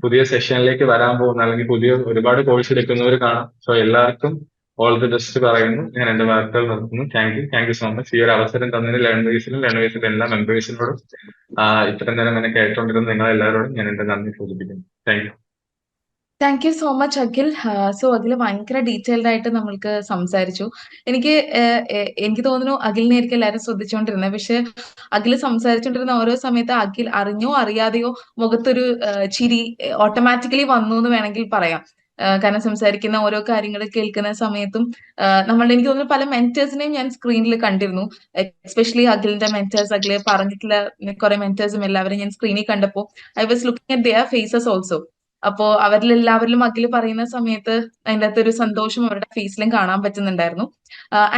പുതിയ സെഷനിലേക്ക് വരാൻ പോകുന്ന അല്ലെങ്കിൽ പുതിയ ഒരുപാട് കോഴ്സ് എടുക്കുന്നവർ കാണാം. സോ എല്ലാവർക്കും ഓൾ ദി ബെസ്റ്റ് പറയുന്നു. ഞാൻ എന്റെ വാർത്തകൾ നിർത്തുന്നു. Thank you so much. ഈ ഒരു അവസരം തന്നതിന് ലേൺവൈസിന്റെ എല്ലാ മെമ്പേഴ്സിനോടും ഇത്രയും നേരം എന്നെ കേട്ടോണ്ടിരുന്ന നിങ്ങളെല്ലാവരോടും ഞാൻ എന്റെ നന്ദി സൂചിപ്പിക്കുന്നു. Thank you. Thank you so much Akhil. So Akhil ഭയങ്കര ഡീറ്റെയിൽഡ് ആയിട്ട് നമ്മൾക്ക് സംസാരിച്ചു. എനിക്ക് തോന്നുന്നു അഖിലിനെയായിരിക്കും എല്ലാവരും ശ്രദ്ധിച്ചുകൊണ്ടിരുന്നത്. പക്ഷെ അഖിൽ സംസാരിച്ചുകൊണ്ടിരുന്ന ഓരോ സമയത്ത് അഖിൽ അറിഞ്ഞോ അറിയാതെയോ മുഖത്തൊരു ചിരി ഓട്ടോമാറ്റിക്കലി വന്നു എന്ന് വേണമെങ്കിൽ പറയാം. കാരണം സംസാരിക്കുന്ന ഓരോ കാര്യങ്ങൾ കേൾക്കുന്ന സമയത്തും എനിക്ക് തോന്നുന്നു പല മെന്റേഴ്സിനെയും ഞാൻ സ്ക്രീനിൽ കണ്ടിരുന്നു. എസ്പെഷ്യലി അഖിലിന്റെ മെന്റേഴ്സ്, അഖിൽ പറഞ്ഞിട്ടുള്ള കുറെ മെന്റേഴ്സും എല്ലാവരും ഞാൻ സ്ക്രീനിൽ കണ്ടപ്പോൾ I was looking at their faces also. അപ്പോ അവരിൽ എല്ലാവരിലും അഖിൽ പറയുന്ന സമയത്ത് അതിൻ്റെ അകത്ത് ഒരു സന്തോഷം അവരുടെ ഫേസിലും കാണാൻ പറ്റുന്നുണ്ടായിരുന്നു.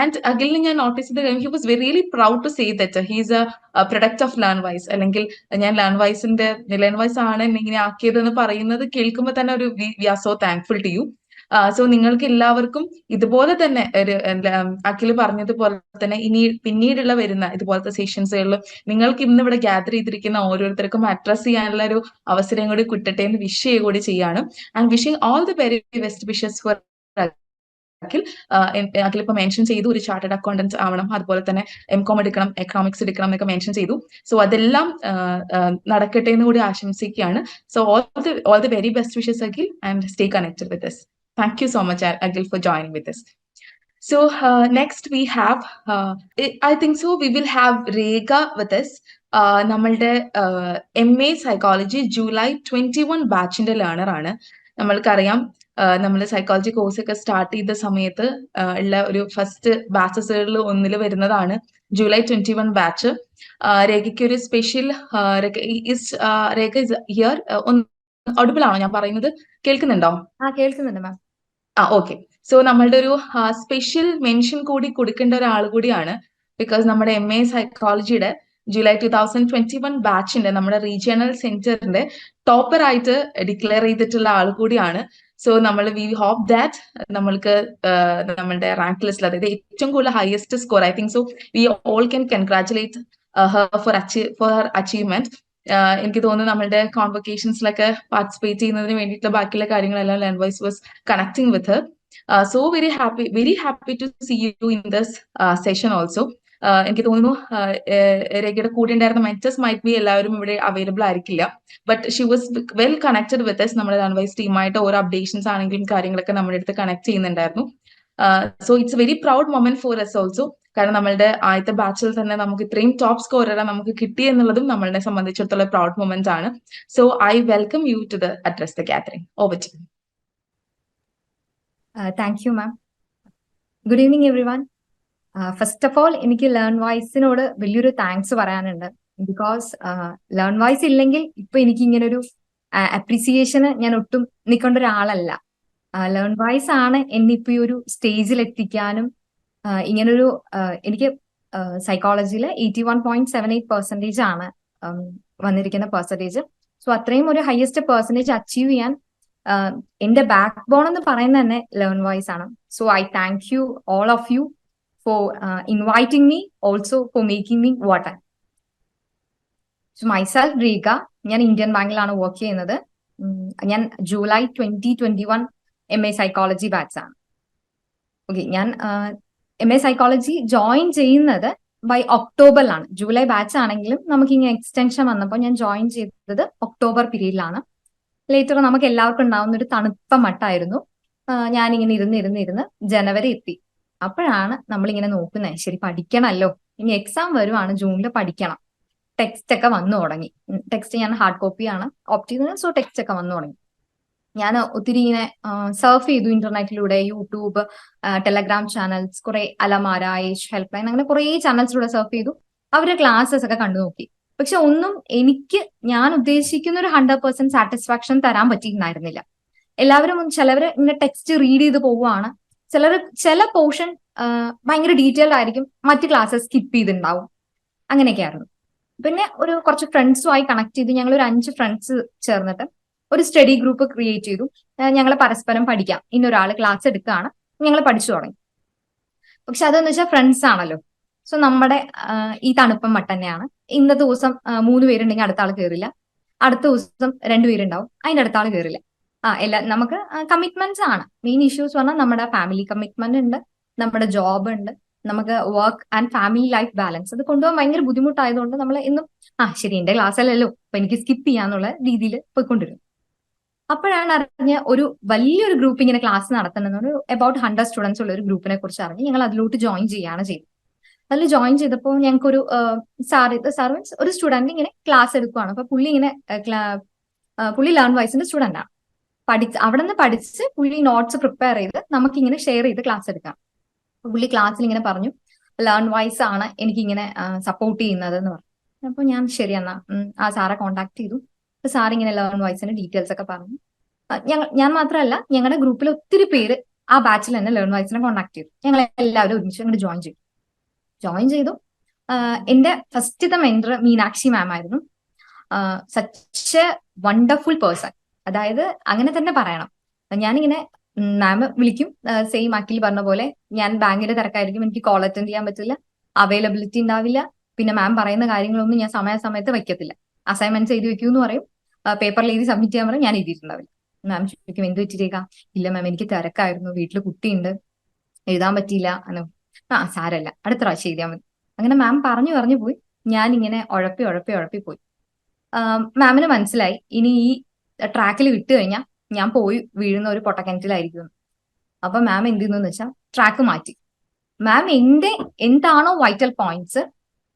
ആൻഡ് അഖിലിന് ഞാൻ നോട്ടീസ് ചെയ്ത കാര്യം, he was really proud to say that he's a product of LearnWise, അല്ലെങ്കിൽ ഞാൻ ലേൺവൈസ് ആണ് എന്നെ ഇങ്ങനെ ആക്കിയതെന്ന് പറയുന്നത് കേൾക്കുമ്പോൾ തന്നെ ഒരു we are so thankful to you. So നിങ്ങൾക്ക് എല്ലാവർക്കും ഇതുപോലെ തന്നെ അഖിൽ പറഞ്ഞതുപോലെ തന്നെ പിന്നീടുള്ള വരുന്ന ഇതുപോലത്തെ സെഷൻസുകളിൽ നിങ്ങൾക്ക് ഇന്ന് ഇവിടെ ഗ്യാദർ ചെയ്തിരിക്കുന്ന ഓരോരുത്തർക്കും അഡ്രസ് ചെയ്യാനുള്ള ഒരു അവസരം കൂടി കിട്ടട്ടെ എന്ന് വിഷ് ചെയ്യുക കൂടി ചെയ്യാണ്. And wishing all the very best wishes for Akhil. Akhil ഇപ്പൊ മെൻഷൻ ചെയ്തു ഒരു ചാർട്ടേഡ് അക്കൗണ്ടന്റ് ആവണം, അതുപോലെ തന്നെ MCOM എടുക്കണം, എക്കണോമിക്സ് എടുക്കണം എന്നൊക്കെ മെൻഷൻ ചെയ്തു. സോ അതെല്ലാം നടക്കട്ടെ എന്ന് കൂടി ആശംസിക്കുകയാണ്. So all the very best wishes Akhil, and stay connected with us. Thank you so much Akhil for joining with us. So next we have I think so we will have Rekha with us. നമ്മളുടെ MA സൈക്കോളജി ജൂലൈ 21 ബാച്ചിന്റെ ലേണർ ആണ്. നമ്മൾക്കറിയാം നമ്മൾ സൈക്കോളജി കോഴ്സ് ഒക്കെ സ്റ്റാർട്ട് ചെയ്ത സമയത്ത് ഉള്ള ഒരു ഫസ്റ്റ് ബാച്ചസുകളിൽ ഒന്നിൽ വരുന്നതാണ് ജൂലൈ 21 ബാച്ച്. രേഖയ്ക്ക് ഒരു special Rekha is here. Audible ആണോ ഞാൻ പറയുന്നത്? കേൾക്കുന്നുണ്ടോ? കേൾക്കുന്നുണ്ട് മാം. ഓക്കെ. സോ നമ്മളുടെ ഒരു സ്പെഷ്യൽ മെൻഷൻ കൂടി കൊടുക്കേണ്ട ഒരാൾ കൂടിയാണ്. ബിക്കോസ് നമ്മുടെ MA സൈക്കോളജിയുടെ ജൂലൈ 2021 ബാച്ചിന്റെ നമ്മുടെ റീജിയണൽ സെന്ററിന്റെ ടോപ്പർ ആയിട്ട് ഡിക്ലെയർ ചെയ്തിട്ടുള്ള ആൾ കൂടിയാണ്. സോ വി ഹോപ്പ് ദാറ്റ് നമ്മൾക്ക് നമ്മളുടെ റാങ്ക് ലിസ്റ്റിൽ, അതായത് ഏറ്റവും കൂടുതൽ highest score, I think so we all can congratulate her for her achievement. എനിക്ക് തോന്നുന്നു നമ്മളുടെ കോൺവൊക്കേഷൻസിലൊക്കെ പാർട്ടിസിപ്പേറ്റ് ചെയ്യുന്നതിന് വേണ്ടിയിട്ടുള്ള ബാക്കിയുള്ള കാര്യങ്ങളെല്ലാം LearnWise was connecting with her. So very happy to see you in this session also. എനിക്ക് തോന്നുന്നു രേഖയുടെ കൂടെ ഉണ്ടായിരുന്ന മെന്റേഴ്സ് മൈറ്റ് ബി എല്ലാവരും ഇവിടെ അവൈലബിൾ ആയിരിക്കില്ല, but she was well connected with us. നമ്മുടെ ലേൺവൈസ് ടീമായിട്ട് ഓരോ അപ്ഡേഷൻസ് ആണെങ്കിലും കാര്യങ്ങളൊക്കെ നമ്മുടെ അടുത്ത് കണക്ട് ചെയ്യുന്നുണ്ടായിരുന്നു. So it's very proud moment for us also. കാരണം നമ്മളുടെ ആദ്യത്തെ ബാച്ചിൽ തന്നെ നമുക്ക് ഇത്രയും ടോപ്പ് സ്കോററെ നമുക്ക് കിട്ടി എന്നുള്ളതും നമ്മളെ സംബന്ധിച്ചിടത്തോളം പ്രൗഡ് മൊമെന്റ് ആണ്. So I welcome you to the address the gathering. Over to you. Thank you, ma'am. Good evening, everyone. First of all എനിക്ക് ലേൺ വൈസിനോട് വലിയൊരു താങ്ക്സ് പറയാനുണ്ട്. ബിക്കോസ് ലേൺ വൈസ് ഇല്ലെങ്കിൽ ഇപ്പൊ എനിക്ക് ഇങ്ങനെ ഒരു അപ്രീസിയേഷന് ഞാൻ ഒട്ടും നിൽക്കേണ്ട ഒരാളല്ല. ലേൺ വൈസ് ആണ് എന്നെ ഇപ്പൊ ഈ ഒരു സ്റ്റേജിൽ എത്തിക്കാനും ഇങ്ങനൊരു എനിക്ക് സൈക്കോളജിയിൽ 81.78% ആണ് വന്നിരിക്കുന്ന പെർസെൻറ്റേജ്. സോ അത്രയും ഒരു ഹയസ്റ്റ് പെർസെൻറ്റേജ് അച്ചീവ് ചെയ്യാൻ എന്റെ ബാക്ക് ബോൺ എന്ന് പറയുന്നത് തന്നെ ലേൺ വൈസ് ആണ്. So I thank you all of you for inviting me, also for making me what I. So myself Rekha, ഞാൻ ഇന്ത്യൻ ബാങ്കിലാണ് വർക്ക് ചെയ്യുന്നത്. ഞാൻ ജൂലൈ 2021 MA സൈക്കോളജി ബാച്ച് ആണ്. ഓക്കെ, ഞാൻ MA സൈക്കോളജി ജോയിൻ ചെയ്യുന്നത് ബൈ ഒക്ടോബറിലാണ്. ജൂലൈ ബാച്ച് ആണെങ്കിലും നമുക്ക് ഇങ്ങനെ എക്സ്റ്റൻഷൻ വന്നപ്പോൾ ഞാൻ ജോയിൻ ചെയ്തത് ഒക്ടോബർ പീരീഡിലാണ്. ലേറ്റർ നമുക്ക് എല്ലാവർക്കും ഉണ്ടാവുന്ന ഒരു തണുത്ത മട്ടായിരുന്നു. ഞാനിങ്ങനെ ഇരുന്ന് ജനുവരി എത്തി. അപ്പോഴാണ് നമ്മളിങ്ങനെ നോക്കുന്നത്, ശരി പഠിക്കണമല്ലോ, ഇനി എക്സാം വരുവാണ്, ജൂണിൽ പഠിക്കണം. ടെക്സ്റ്റ് ഒക്കെ വന്നു തുടങ്ങി. ടെക്സ്റ്റ് ഞാൻ ഹാർഡ് കോപ്പിയാണ് ഓപ്റ്റ് ചെയ്തത്. സോ ടെക്സ്റ്റ് ഒക്കെ വന്നു തുടങ്ങി. ഞാൻ ഒത്തിരി ഇങ്ങനെ സർഫ് ചെയ്തു ഇന്റർനെറ്റിലൂടെ, യൂട്യൂബ്, ടെലഗ്രാം ചാനൽസ്, കുറെ അലമാര, ഏജ് ഹെൽപ്പ് ലൈൻ, അങ്ങനെ കുറെ ചാനൽസിലൂടെ സർഫ് ചെയ്തു. അവരുടെ ക്ലാസ്സസ് ഒക്കെ കണ്ടു നോക്കി. പക്ഷെ ഒന്നും എനിക്ക് ഞാൻ ഉദ്ദേശിക്കുന്ന ഒരു 100% സാറ്റിസ്ഫാക്ഷൻ തരാൻ പറ്റിയിട്ടുണ്ടായിരുന്നില്ല. എല്ലാവരും ചിലവര് ഇങ്ങനെ ടെക്സ്റ്റ് റീഡ് ചെയ്ത് പോവുകയാണ്, ചില പോർഷൻ ഭയങ്കര ഡീറ്റെയിൽഡ് ആയിരിക്കും, മറ്റ് ക്ലാസ്സസ് സ്കിപ്പ് ചെയ്തിട്ടുണ്ടാവും. അങ്ങനെയൊക്കെ ആയിരുന്നു. പിന്നെ കുറച്ച് ഫ്രണ്ട്സുമായി കണക്ട് ചെയ്ത് ഞങ്ങൾ ഒരു 5 ഫ്രണ്ട്സ് ചേർന്നിട്ട് ഒരു സ്റ്റഡി ഗ്രൂപ്പ് ക്രിയേറ്റ് ചെയ്തു. ഞങ്ങൾ പരസ്പരം പഠിക്കാം, ഇന്നൊരാൾ ക്ലാസ് എടുക്കുകയാണ്, ഞങ്ങൾ പഠിച്ചു തുടങ്ങി. പക്ഷെ അതെന്ന് വെച്ചാൽ ഫ്രണ്ട്സ് ആണല്ലോ. സോ നമ്മുടെ ഈ തണുപ്പം മട്ട് തന്നെയാണ്. ഇന്നത്തെ ദിവസം 3 പേരുണ്ടെങ്കിൽ അടുത്ത ആൾ കയറില്ല, അടുത്ത ദിവസം 2 പേരുണ്ടാവും, അതിന്റെ അടുത്ത ആൾ കയറില്ല. നമുക്ക് കമ്മിറ്റ്മെന്റ്സ് ആണ് മെയിൻ ഇഷ്യൂസ്. പറഞ്ഞാൽ നമ്മുടെ ഫാമിലി കമ്മിറ്റ്മെന്റ് ഉണ്ട്, നമ്മുടെ ജോബ് ഉണ്ട്, നമുക്ക് work and family life balance അത് കൊണ്ടുപോകാൻ ഭയങ്കര ബുദ്ധിമുട്ടായതുകൊണ്ട് നമ്മൾ എന്നും ശരി എന്റെ ക്ലാസ് അല്ലല്ലോ അപ്പൊ എനിക്ക് സ്കിപ്പ് ചെയ്യാന്നുള്ള രീതിയിൽ പോയിക്കൊണ്ടിരുന്നു. അപ്പോഴാണ് അറിഞ്ഞ ഒരു വലിയൊരു ഗ്രൂപ്പ് ഇങ്ങനെ ക്ലാസ് നടത്തുന്ന ഒരു അബൌട്ട് 100 സ്റ്റുഡൻസ് ഉള്ള ഒരു ഗ്രൂപ്പിനെ കുറിച്ച് അറിഞ്ഞ് ഞങ്ങൾ അതിലോട്ട് ജോയിൻ ചെയ്യാണ് ചെയ്തത്. അതിൽ ജോയിൻ ചെയ്തപ്പോൾ ഞങ്ങൾക്കൊരു സാർ മീൻസ് ഒരു സ്റ്റുഡന്റ് ഇങ്ങനെ ക്ലാസ് എടുക്കുവാണ്. അപ്പൊ പുള്ളി ലേൺ വൈസിന്റെ സ്റ്റുഡന്റ് ആണ്. അവിടെ നിന്ന് പഠിച്ച് പുള്ളി നോട്ട്സ് പ്രിപ്പയർ ചെയ്ത് നമുക്കിങ്ങനെ ഷെയർ ചെയ്ത് ക്ലാസ് എടുക്കാം. പുള്ളി ക്ലാസ്സിൽ ഇങ്ങനെ പറഞ്ഞു, ലേൺ വൈസ് ആണ് എനിക്കിങ്ങനെ സപ്പോർട്ട് ചെയ്യുന്നത് എന്ന് പറഞ്ഞു. അപ്പൊ ഞാൻ ശരി എന്നാ ആ സാറെ കോൺടാക്ട് ചെയ്തു. അപ്പൊ സാർ ഇങ്ങനെ ലേൺ വൈസിന്റെ ഡീറ്റെയിൽസ് ഒക്കെ പറഞ്ഞു. ഞാൻ മാത്രമല്ല, ഞങ്ങളുടെ ഗ്രൂപ്പിൽ ഒത്തിരി പേര് ആ ബാച്ചിൽ തന്നെ ലേൺ വൈസിനെ കോൺടാക്ട് ചെയ്തു. ഞങ്ങൾ എല്ലാവരും ഒരുമിച്ച് അങ്ങോട്ട് ജോയിൻ ചെയ്തു. എന്റെ ഫസ്റ്റത്തെ മെന്റർ മീനാക്ഷി മാം ആയിരുന്നു. സച്ച് എ വണ്ടർഫുൾ പേഴ്സൺ, അതായത് അങ്ങനെ തന്നെ പറയണം. ഞാനിങ്ങനെ മാം വിളിക്കും, സെയിം അഖിൽ പറഞ്ഞ പോലെ ഞാൻ ബാങ്കിന്റെ തിരക്കായിരിക്കും, എനിക്ക് കോൾ അറ്റൻഡ് ചെയ്യാൻ പറ്റില്ല, അവൈലബിലിറ്റി ഉണ്ടാവില്ല. പിന്നെ മാം പറയുന്ന കാര്യങ്ങളൊന്നും ഞാൻ സമയത്ത് വയ്ക്കത്തില്ല. അസൈൻമെന്റ്സ് എഴുതി വെക്കൂ എന്ന് പറയും, പേപ്പറിൽ എഴുതി സബ്മിറ്റ് ചെയ്യാൻ പറയും, ഞാൻ എഴുതിയിട്ടുണ്ടാവില്ല. മാം ചോദിക്കും എന്ത് പറ്റിയേക്കാം, ഇല്ല മാം എനിക്ക് തിരക്കായിരുന്നു, വീട്ടിൽ കുട്ടിയുണ്ട്, എഴുതാൻ പറ്റിയില്ല. സാരല്ല അടുത്ത പ്രാവശ്യം എഴുതിയാൽ മതി. അങ്ങനെ മാം പറഞ്ഞു പോയി. ഞാൻ ഇങ്ങനെ ഉഴപ്പി പോയി. മാമിന് മനസ്സിലായി ഇനി ഈ ട്രാക്കിൽ വിട്ടു കഴിഞ്ഞാൽ ഞാൻ പോയി വീഴുന്ന ഒരു പൊട്ടക്കിണറ്റിലായിരിക്കും. അപ്പൊ മാം എന്ത് ചെയ്യുന്നു വെച്ചാൽ ട്രാക്ക് മാറ്റി. മാം എന്താണോ vital points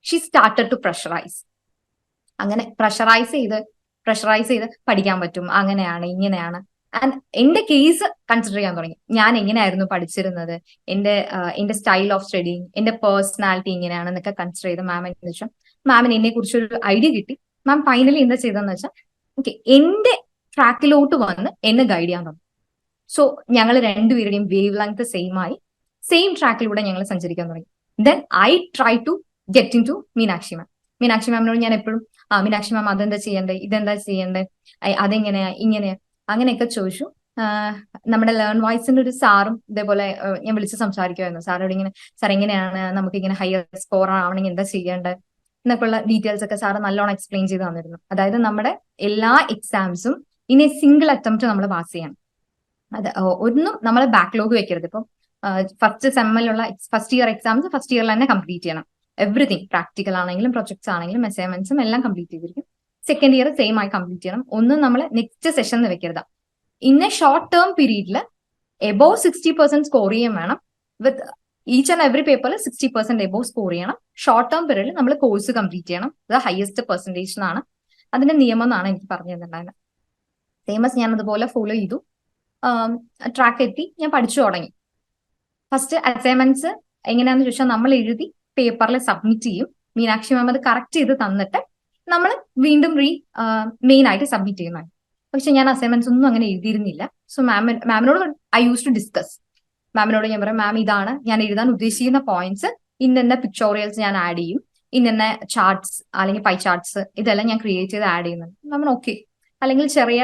she started to pressurise. അങ്ങനെ പ്രഷറൈസ് ചെയ്ത് പഠിക്കാൻ പറ്റും, അങ്ങനെയാണ് ഇങ്ങനെയാണ്. ആൻഡ് എന്റെ കേസ് കൺസിഡർ ചെയ്യാൻ തുടങ്ങി. ഞാൻ എങ്ങനെയായിരുന്നു പഠിച്ചിരുന്നത്, എന്റെ സ്റ്റൈൽ ഓഫ് സ്റ്റഡിങ്, എന്റെ പേഴ്സണാലിറ്റി ഇങ്ങനെയാണെന്നൊക്കെ കൺസിഡർ ചെയ്ത് മാമിന് വെച്ചാൽ മാമിന് എന്നെ കുറിച്ചൊരു ഐഡിയ കിട്ടി. മാം ഫൈനലി എന്താ ചെയ്തതെന്ന് വെച്ചാൽ ഓക്കെ എന്റെ ട്രാക്കിലോട്ട് വന്ന് എന്നെ ഗൈഡ് ചെയ്യാൻ തുടങ്ങി. സോ ഞങ്ങൾ രണ്ടുപേരുടെയും വേവ് ലെങ്ത് സെയിം ആയി, സെയിം ട്രാക്കിലൂടെ ഞങ്ങൾ സഞ്ചരിക്കാൻ തുടങ്ങി. Then I try to get in to Meenakshi മാമിനോട് ഞാൻ എപ്പോഴും മീനാക്ഷി മാം അതെന്താ ചെയ്യണ്ടേ, ഇതെന്താ ചെയ്യണ്ടേ, അതെങ്ങനെയാ ഇങ്ങനെയാ അങ്ങനെയൊക്കെ ചോദിച്ചു. നമ്മുടെ ലേൺ വോയിസിന്റെ ഒരു സാറും ഇതേപോലെ ഞാൻ വിളിച്ച് സംസാരിക്കുമായിരുന്നു. സാറോട് ഇങ്ങനെ സാർ എങ്ങനെയാണ് നമുക്ക് ഇങ്ങനെ ഹയർ സ്കോർ ആവണമെങ്കിൽ എന്താ ചെയ്യേണ്ടത് എന്നൊക്കെയുള്ള ഡീറ്റെയിൽസ് ഒക്കെ സാറ് നല്ലോണം എക്സ്പ്ലെയിൻ ചെയ്ത് തന്നിരുന്നു. അതായത് നമ്മുടെ എല്ലാ എക്സാംസും ഇനി സിംഗിൾ അറ്റംപ്റ്റ് നമ്മൾ പാസ് ചെയ്യണം. അത് ഒന്നും നമ്മൾ ബാക്ക്ലോഗ് വെക്കരുത്. ഇപ്പം ഫസ്റ്റ് സെമ്മിലുള്ള ഫസ്റ്റ് ഇയർ എക്സാംസ് ഫസ്റ്റ് ഇയറിൽ തന്നെ കംപ്ലീറ്റ് ചെയ്യണം. എവറിഥിങ് പ്രാക്ടിക്കൽ ആണെങ്കിലും പ്രൊജക്ട്സ് ആണെങ്കിലും അസൈൻമെന്റ്സും എല്ലാം കംപ്ലീറ്റ് ചെയ്തിരിക്കും. സെക്കൻഡ് ഇയർ സെയിം ആയി കംപ്ലീറ്റ് ചെയ്യണം. ഒന്നും നമ്മൾ നെക്സ്റ്റ് സെഷൻ വെക്കരുത്. ഇന്ന ഷോർട്ട് ടേം പീരീഡിൽ എബോവ് 60% സ്കോർ ചെയ്യാൻ വേണം. വിത്ത് ഈച്ച് ആൻഡ് എവറി പേപ്പറിൽ 60% എബോവ് സ്കോർ ചെയ്യണം. ഷോർട്ട് ടേം പീരീഡിൽ നമ്മൾ കോഴ്സ് കംപ്ലീറ്റ് ചെയ്യണം. അത് ഹയസ്റ്റ് പെർസെന്റേജ് എന്നാണ് അതിന്റെ നിയമം എന്നാണ് എനിക്ക് പറഞ്ഞു തന്നിട്ടുണ്ടായിരുന്നത്. ഫേമസ് ഞാൻ അതുപോലെ ഫോളോ ചെയ്തു. ട്രാക്ക് എത്തി, ഞാൻ പഠിച്ചു തുടങ്ങി. ഫസ്റ്റ് അസൈൻമെന്റ്സ് എങ്ങനെയാന്ന് ചോദിച്ചാൽ നമ്മൾ എഴുതി പേപ്പറിൽ സബ്മിറ്റ് ചെയ്യും. മീനാക്ഷി മാം അത് കറക്റ്റ് ചെയ്ത് തന്നിട്ട് നമ്മൾ വീണ്ടും മെയിൻ ആയിട്ട് സബ്മിറ്റ് ചെയ്യുന്നതാണ്. പക്ഷെ ഞാൻ അസൈൻമെന്റ്സ് ഒന്നും അങ്ങനെ എഴുതിയിരുന്നില്ല. സോ മാമിനോട് ഐ യൂസ് ടു ഡിസ്കസ്. മാമിനോട് ഞാൻ പറയാം, മാം ഇതാണ് ഞാൻ എഴുതാൻ ഉദ്ദേശിക്കുന്ന പോയിന്റ്സ്, ഇന്ന പിക്ചോറിയൽസ് ഞാൻ ആഡ് ചെയ്യും, ഇന്ന ചാർട്ട്സ് അല്ലെങ്കിൽ പൈ ചാർട്ട്സ് ഇതെല്ലാം ഞാൻ ക്രിയേറ്റ് ചെയ്ത് ആഡ് ചെയ്യുന്നുണ്ട്. Ma'am okay. അല്ലെങ്കിൽ ചെറിയ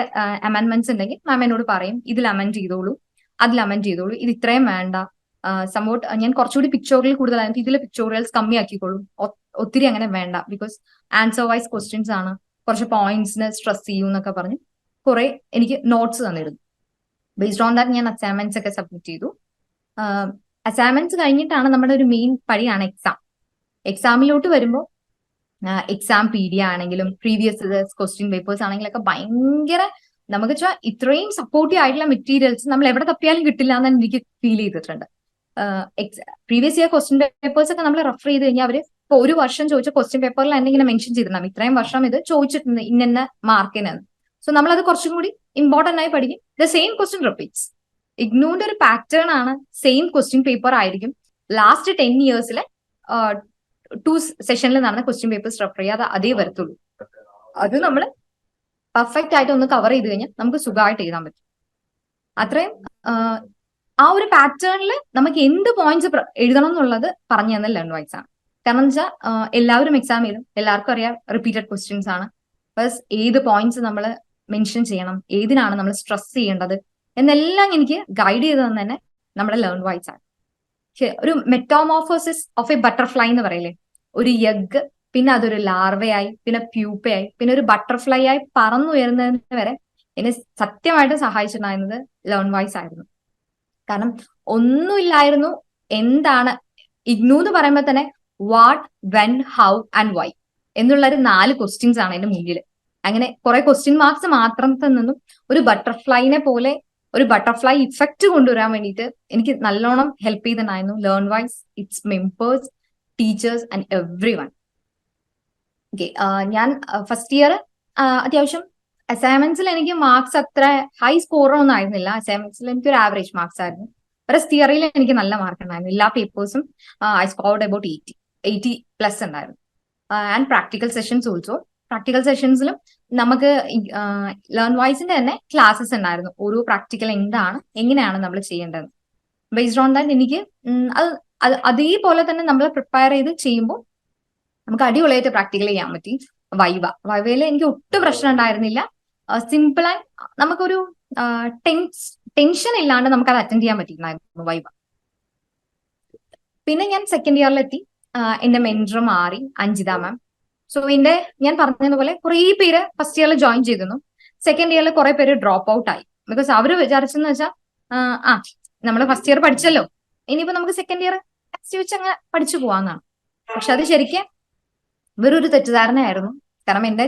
അമെന്റ്മെന്റ്സ് ഉണ്ടെങ്കിൽ മാം എന്നോട് പറയും, ഇതിൽ അമെന്റ് ചെയ്തോളൂ, അതിൽ അമെന്റ് ചെയ്തോളൂ, ഇത് ഇത്രയും വേണ്ട, സംഭവം ഞാൻ കുറച്ചുകൂടി പിക്ചോറിയൽ കൂടുതലായിട്ട് ഇതിലെ പിക്ചോറിയൽസ് കമ്മിയാക്കിക്കോളൂ, ഒത്തിരി അങ്ങനെ വേണ്ട, ബിക്കോസ് ആൻസർ വൈസ് ക്വസ്റ്റ്യൻസ് ആണ്, കുറച്ച് പോയിന്റ്സിന് സ്ട്രെസ് ചെയ്യൂ എന്നൊക്കെ പറഞ്ഞ് കുറെ എനിക്ക് നോട്ട്സ് തന്നിരുന്നു. ബേസ്ഡ് ഓൺ ദാറ്റ് ഞാൻ അസൈൻമെന്റ്സ് ഒക്കെ സബ്മിറ്റ് ചെയ്തു. അസൈൻമെന്റ്സ് കഴിഞ്ഞിട്ടാണ് നമ്മുടെ ഒരു മെയിൻ പടിയാണ് എക്സാം. എക്സാമിലോട്ട് വരുമ്പോൾ എക്സാം പീഡിയ ആണെങ്കിലും പ്രീവിയസ് ക്വസ്റ്റ്യൻ പേപ്പേഴ്സ് ആണെങ്കിലൊക്കെ ഭയങ്കര, നമുക്ക് വെച്ചാൽ ഇത്രയും സപ്പോർട്ടീവ് ആയിട്ടുള്ള മെറ്റീരിയൽസ് നമ്മൾ എവിടെ തപ്പിയാലും കിട്ടില്ല എന്ന് എനിക്ക് ഫീൽ ചെയ്തിട്ടുണ്ട്. പ്രീവിയസ് ഇയർ ക്വസ്റ്റ്യൻ പേപ്പേഴ്സ് ഒക്കെ നമ്മൾ റെഫർ ചെയ്ത് കഴിഞ്ഞാൽ അവര് ഇപ്പൊ ഒരു വർഷം ചോദിച്ച ക്വസ്റ്റ്യൻ പേപ്പറിൽ തന്നെ ഇങ്ങനെ മെൻഷൻ ചെയ്തിട്ടുണ്ടാവും, ഇത്രയും വർഷം ഇത് ചോദിച്ചിട്ടുണ്ട് ഇന്ന മാർക്കിന്. സോ നമ്മളത് കുറച്ചും കൂടി ഇമ്പോർട്ടന്റ് ആയി പഠിക്കും. The same question repeats. ഇഗ്നോന്റെ ഒരു പാറ്റേൺ ആണ്, സെയിം ക്വസ്റ്റ്യൻ പേപ്പർ ആയിരിക്കും ലാസ്റ്റ് 10 ഇയേഴ്സിലെ 2 സെഷനിൽ നടന്ന ക്വസ്റ്റ്യൻ പേപ്പേഴ്സ് റെഫർ ചെയ്യാതെ അതേ വരത്തുള്ളൂ. അത് നമ്മൾ പെർഫെക്റ്റ് ആയിട്ട് ഒന്ന് കവർ ചെയ്ത് കഴിഞ്ഞാൽ നമുക്ക് സുഖമായിട്ട് എഴുതാൻ പറ്റും. അത്രയും ആ ഒരു പാറ്റേണിൽ നമുക്ക് എന്ത് പോയിന്റ്സ് എഴുതണം എന്നുള്ളത് പറഞ്ഞു തന്ന ലേൺവൈസ് ആണ്. കാരണം വെച്ചാൽ എല്ലാവരും എക്സാം ചെയ്തും എല്ലാവർക്കും അറിയാം റിപ്പീറ്റഡ് ക്വസ്റ്റ്യൻസ് ആണ്. പ്ലസ് ഏത് പോയിന്റ്സ് നമ്മൾ മെൻഷൻ ചെയ്യണം, ഏതിനാണ് നമ്മൾ സ്ട്രെസ് ചെയ്യേണ്ടത് എന്നെല്ലാം എനിക്ക് ഗൈഡ് ചെയ്ത് തന്നെ നമ്മുടെ ലേൺവൈസ് ആണ്. ഒരു മെറ്റോമോർഫോസിസ് ഓഫ് എ ബട്ടർഫ്ലൈ എന്ന് പറയില്ലേ, ഒരു എഗ്, പിന്നെ അതൊരു ലാർവയായി, പിന്നെ പ്യൂപ്പയായി, പിന്നെ ഒരു ബട്ടർഫ്ലൈ ആയി പറന്നുയരുന്നതിന് വരെ എന്നെ സത്യമായിട്ട് സഹായിച്ചിട്ടുണ്ടായിരുന്നത് ലേൺവൈസ് ആയിരുന്നു. കാരണം ഒന്നുമില്ലായിരുന്നു. എന്താണ് ഇഗ്നു എന്ന് പറയുമ്പോൾ തന്നെ what, when, how and why എന്നുള്ള ഒരു 4 ക്വസ്റ്റ്യൻസ് ആണ് എന്റെ മുന്നിൽ. അങ്ങനെ കുറെ ക്വസ്റ്റ്യൻ മാർക്സ് മാത്രത്തിൽ നിന്നും ഒരു ബട്ടർഫ്ലൈനെ പോലെ ഒരു ബട്ടർഫ്ലൈ ഇഫക്റ്റ് കൊണ്ടുവരാൻ വേണ്ടിയിട്ട് എനിക്ക് നല്ലോണം ഹെൽപ്പ് ചെയ്തിട്ടുണ്ടായിരുന്നു Learnwise, it's members, teachers and every one. Okay, ഞാൻ ഫസ്റ്റ് ഇയർ അത്യാവശ്യം അസൈൻമെന്റ്സിൽ എനിക്ക് മാർക്സ് അത്ര ഹൈ സ്കോറൊന്നും ആയിരുന്നില്ല. അസൈൻമെന്റ്സിൽ എനിക്ക് ഒരു ആവറേജ് മാർക്സ് ആയിരുന്നു. പക്ഷേ തിയറിയിൽ എനിക്ക് നല്ല മാർക്ക് ഉണ്ടായിരുന്നു. എല്ലാ പേപ്പേഴ്സും ഐ സ്കോർഡ് അബൌട്ട് 80+ ഉണ്ടായിരുന്നു. And practical sessions also. Practical സെഷൻസിലും നമുക്ക് ലേൺവൈസിന്റെ തന്നെ ക്ലാസ്സസ് ഉണ്ടായിരുന്നു. ഓരോ പ്രാക്ടിക്കൽ എന്താണ്, എങ്ങനെയാണ് നമ്മൾ ചെയ്യേണ്ടത്. ബേസ്ഡ് ഓൺ ദാറ്റ് എനിക്ക് അത് അതേപോലെ തന്നെ നമ്മൾ പ്രിപ്പയർ ചെയ്ത് ചെയ്യുമ്പോൾ നമുക്ക് അടിപൊളിയായിട്ട് പ്രാക്ടിക്കൽ ചെയ്യാൻ പറ്റി. വൈവയിൽ എനിക്ക് ഒട്ടും പ്രശ്നം ഉണ്ടായിരുന്നില്ല. സിമ്പിൾ ആൻഡ് നമുക്കൊരു ടെൻഷൻ ഇല്ലാണ്ട് നമുക്ക് അത് അറ്റൻഡ് ചെയ്യാൻ പറ്റിയിട്ടുണ്ടായിരുന്നു വൈവ. പിന്നെ ഞാൻ സെക്കൻഡ് ഇയറിലെത്തി. എന്റെ മെന്റർ മാറി, അഞ്ജിത മാം. സോ ഞാൻ പറഞ്ഞതുപോലെ കുറെ പേര് ഫസ്റ്റ് ഇയറിൽ ജോയിൻ ചെയ്തിരുന്നു. സെക്കൻഡ് ഇയറിൽ കുറെ പേര് ഡ്രോപ്പ് ഔട്ട് ആയി. ബിക്കോസ് അവര് വിചാരിച്ചെന്ന് വെച്ചാൽ നമ്മൾ ഫസ്റ്റ് ഇയർ പഠിച്ചല്ലോ, ഇനിയിപ്പോ നമുക്ക് സെക്കൻഡ് ഇയർ വെച്ച് അങ്ങനെ പഠിച്ചു പോവാന്നാണ്. പക്ഷെ അത് ശരിക്കും വേറൊരു തെറ്റിദ്ധാരണയായിരുന്നു. കാരണം എന്റെ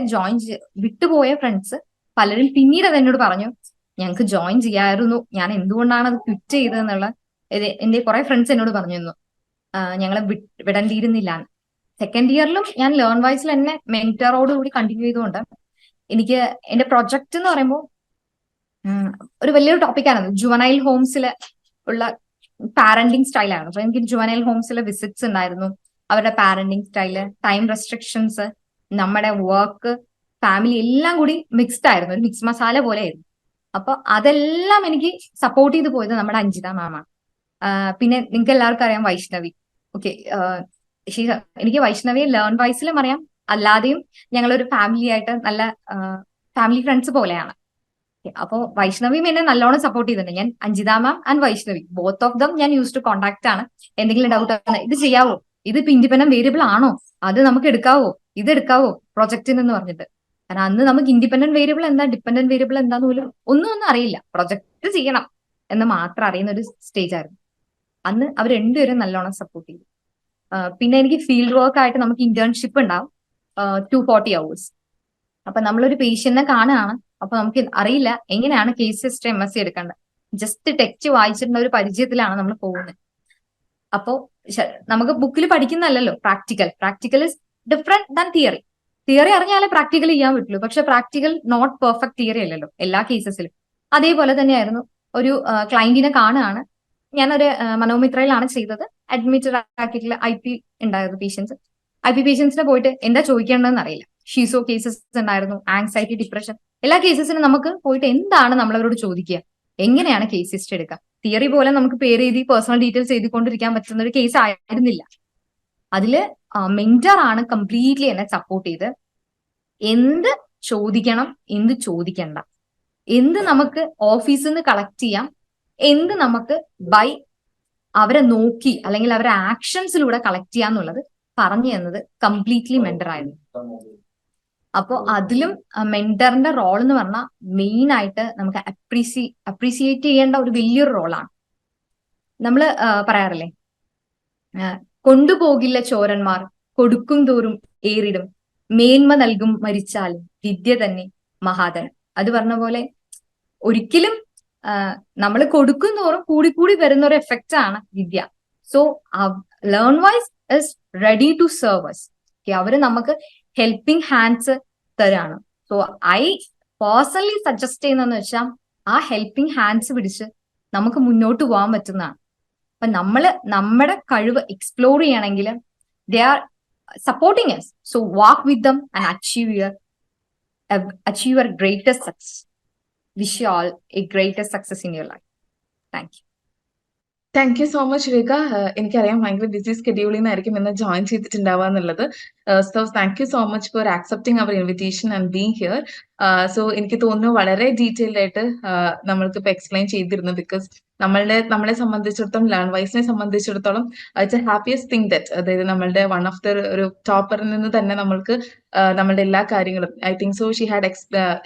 വിട്ടുപോയ ഫ്രണ്ട്സ് പലരും പിന്നീട് അത് എന്നോട് പറഞ്ഞു, ഞങ്ങൾക്ക് ജോയിൻ ചെയ്യാമായിരുന്നു, ഞാൻ എന്തുകൊണ്ടാണ് അത് ക്വിറ്റ് ചെയ്തതെന്നുള്ള എന്റെ കുറെ ഫ്രണ്ട്സ് എന്നോട് പറഞ്ഞിരുന്നു, ഞങ്ങളെ വിടേണ്ടിയിരുന്നില്ല. സെക്കൻഡ് ഇയറിലും ഞാൻ ലേൺവൈസിൽ എന്നെ മെന്ററോട് കൂടി കണ്ടിന്യൂ ചെയ്തുകൊണ്ട് എനിക്ക് എന്റെ പ്രൊജക്ട് എന്ന് പറയുമ്പോൾ ഒരു വലിയൊരു ടോപ്പിക്കാണ്. ജുവനൈൽ ഹോംസിൽ ഉള്ള പാരന്റിങ് സ്റ്റൈലാണ്. അപ്പൊ എനിക്ക് ജുവനൈൽ ഹോംസിലെ വിസിറ്റ്സ് ഉണ്ടായിരുന്നു, അവരുടെ പാരന്റിങ് സ്റ്റൈല്, ടൈം റെസ്ട്രിക്ഷൻസ്, നമ്മുടെ വർക്ക്, ഫാമിലി എല്ലാം കൂടി മിക്സ്ഡ് ആയിരുന്നു. ഒരു മിക്സ് മസാല പോലെ ആയിരുന്നു. അപ്പൊ അതെല്ലാം എനിക്ക് സപ്പോർട്ട് ചെയ്ത് പോയത് നമ്മുടെ അഞ്ജിത മാമാണ്. പിന്നെ നിങ്ങൾക്ക് എല്ലാവർക്കും അറിയാം വൈഷ്ണവി. ഓക്കെ, എനിക്ക് വൈഷ്ണവിയെ ലേൺവൈസിലും അറിയാം, അല്ലാതെയും ഞങ്ങളൊരു ഫാമിലി ആയിട്ട് നല്ല ഫാമിലി ഫ്രണ്ട്സ് പോലെയാണ്. അപ്പോ വൈഷ്ണവിയും എന്നെ നല്ലോണം സപ്പോർട്ട് ചെയ്തിട്ടുണ്ട്. ഞാൻ അഞ്ജിത മാം and Vaishnavi both of them ഞാൻ യൂസ് ടു കോൺടാക്ട് ആണ്. എന്തെങ്കിലും ഡൗട്ട് ഇത് ചെയ്യാവോ, ഇതിപ്പോ ഇൻഡിപെൻഡന്റ് വേരിയബിൾ ആണോ, അത് നമുക്ക് എടുക്കാവോ, ഇത് എടുക്കാവോ പ്രൊജക്റ്റിന് എന്ന് പറഞ്ഞിട്ട്. കാരണം അന്ന് നമുക്ക് ഇൻഡിപെൻഡന്റ് വേരിയബിൾ എന്താ, ഡിപെൻഡന്റ് വേരിയബിൾ എന്താന്ന് പോലും ഒന്നും അറിയില്ല. പ്രൊജക്ട് ചെയ്യണം എന്ന് മാത്രം അറിയുന്ന ഒരു സ്റ്റേജ് ആയിരുന്നു അന്ന്. അവർ രണ്ടുപേരും നല്ലോണം സപ്പോർട്ട് ചെയ്തു. പിന്നെ എനിക്ക് ഫീൽഡ് വർക്ക് ആയിട്ട് നമുക്ക് ഇന്റേൺഷിപ്പ് ഉണ്ടാവും 240 hours. അപ്പൊ നമ്മളൊരു പേഷ്യന്റിനെ കാണുകയാണ്. അപ്പൊ നമുക്ക് അറിയില്ല എങ്ങനെയാണ് കേസ് ഹിസ്റ്ററി MSc എടുക്കേണ്ടത്. ജസ്റ്റ് ടെക്സ്റ്റ് വായിച്ചിട്ടുള്ള ഒരു പരിചയത്തിലാണ് നമ്മൾ പോകുന്നത്. അപ്പോ നമുക്ക് ബുക്കിൽ പഠിക്കുന്നതല്ലോ practical is different than theory. Theory അറിഞ്ഞാലേ പ്രാക്ടിക്കൽ ചെയ്യാൻ പറ്റുള്ളൂ. പക്ഷെ പ്രാക്ടിക്കൽ നോട്ട് പെർഫെക്റ്റ് തിയറി അല്ലല്ലോ എല്ലാ കേസസിലും. അതേപോലെ തന്നെയായിരുന്നു. ഒരു ക്ലയന്റിനെ കാണുകയാണ്, ഞാനൊരു മനോമിത്രയിലാണ് ചെയ്തത്. അഡ്മിറ്റഡ് ആക്കിയിട്ടുള്ള IP ഉണ്ടായിരുന്നു പേഷ്യൻസ്. IP പേഷ്യൻസിനെ പോയിട്ട് എന്താ ചോദിക്കേണ്ടതെന്ന് അറിയില്ല. ഷീസോ കേസസ് ഉണ്ടായിരുന്നു, ആങ്സൈറ്റി, ഡിപ്രഷൻ, എല്ലാ കേസസിനും നമുക്ക് പോയിട്ട് എന്താണ് നമ്മളവരോട് ചോദിക്കുക, എങ്ങനെയാണ് കേസ് ഹിസ്റ്ററി എടുക്കുക. തിയറി പോലെ നമുക്ക് പേര് എഴുതി പേഴ്സണൽ ഡീറ്റെയിൽസ് എഴുതിക്കൊണ്ടിരിക്കാൻ പറ്റുന്ന ഒരു കേസ് ആയിരുന്നില്ല. അതില് മെന്റർ ആണ് കംപ്ലീറ്റ്ലി എന്നെ സപ്പോർട്ട് ചെയ്ത് എന്ത് ചോദിക്കണം, എന്ത് ചോദിക്കണ്ട, എന്ത് നമുക്ക് ഓഫീസിൽ നിന്ന് കളക്ട് ചെയ്യാം, എന്ത് നമുക്ക് ബൈ അവരെ നോക്കി അല്ലെങ്കിൽ അവരെ ആക്ഷൻസിലൂടെ കളക്ട് ചെയ്യാന്നുള്ളത് പറഞ്ഞു തന്നത് കംപ്ലീറ്റ്ലി മെന്റർ ആയിരുന്നു. അപ്പോ അതിലും മെന്ററിന്റെ റോൾ എന്ന് പറഞ്ഞാൽ മെയിൻ ആയിട്ട് നമുക്ക് അപ്രീസിയേറ്റ് ചെയ്യേണ്ട ഒരു വലിയൊരു റോളാണ്. നമ്മള് പറയാറില്ലേ, കൊണ്ടുപോകില്ല ചോരന്മാർ കൊടുക്കും തോറും ഏറിടും, മേന്മ നൽകും മരിച്ചാലും വിദ്യ തന്നെ മഹാധനം. അത് പറഞ്ഞ പോലെ ഒരിക്കലും നമ്മൾ കൊടുക്കും തോറും കൂടി വരുന്ന ഒരു എഫക്റ്റ് ആണ് വിദ്യ. So Learnwise is ready to serves. അവര് നമുക്ക് ഹെൽപ്പിംഗ് ഹാൻഡ്സ് തരാണ്. സോ ഐ പേഴ്സണലി സജസ്റ്റ് ചെയ്യുന്നതെന്ന് വെച്ചാൽ ആ ഹെൽപ്പിംഗ് ഹാൻഡ്സ് പിടിച്ച് നമുക്ക് മുന്നോട്ട് പോകാൻ പറ്റുന്നതാണ്. അപ്പൊ നമ്മുടെ കഴിവ് എക്സ്പ്ലോർ ചെയ്യണമെങ്കിൽ they are supporting us. So walk with them and achieve your greatest success. Wish you all a greatest success in your life. Thank you. Thank you so much Rekha. എനിക്കറിയാം ഭയങ്കര ബിസി സ്കെഡ്യൂളിൽ നിന്നായിരിക്കും ഇന്ന് ജോയിൻ ചെയ്തിട്ടുണ്ടാവുക എന്നുള്ളത്. So thank you so much for accepting our invitation and being here. So എനിക്ക് തോന്നുന്നു വളരെ ഡീറ്റെയിൽഡ് ആയിട്ട് നമ്മൾക്ക് ഇപ്പൊ എക്സ്പ്ലെയിൻ ചെയ്തിരുന്നു. ബിക്കോസ് നമ്മളെ സംബന്ധിച്ചിടത്തോളം ലേൺ വൈസിനെ സംബന്ധിച്ചിടത്തോളം it's A happiest thing that, അതായത് നമ്മളുടെ വൺ ഓഫ് ദ ഒരു ടോപ്പറിൽ നിന്ന് തന്നെ നമ്മൾക്ക് നമ്മളുടെ എല്ലാ കാര്യങ്ങളും, I think so she had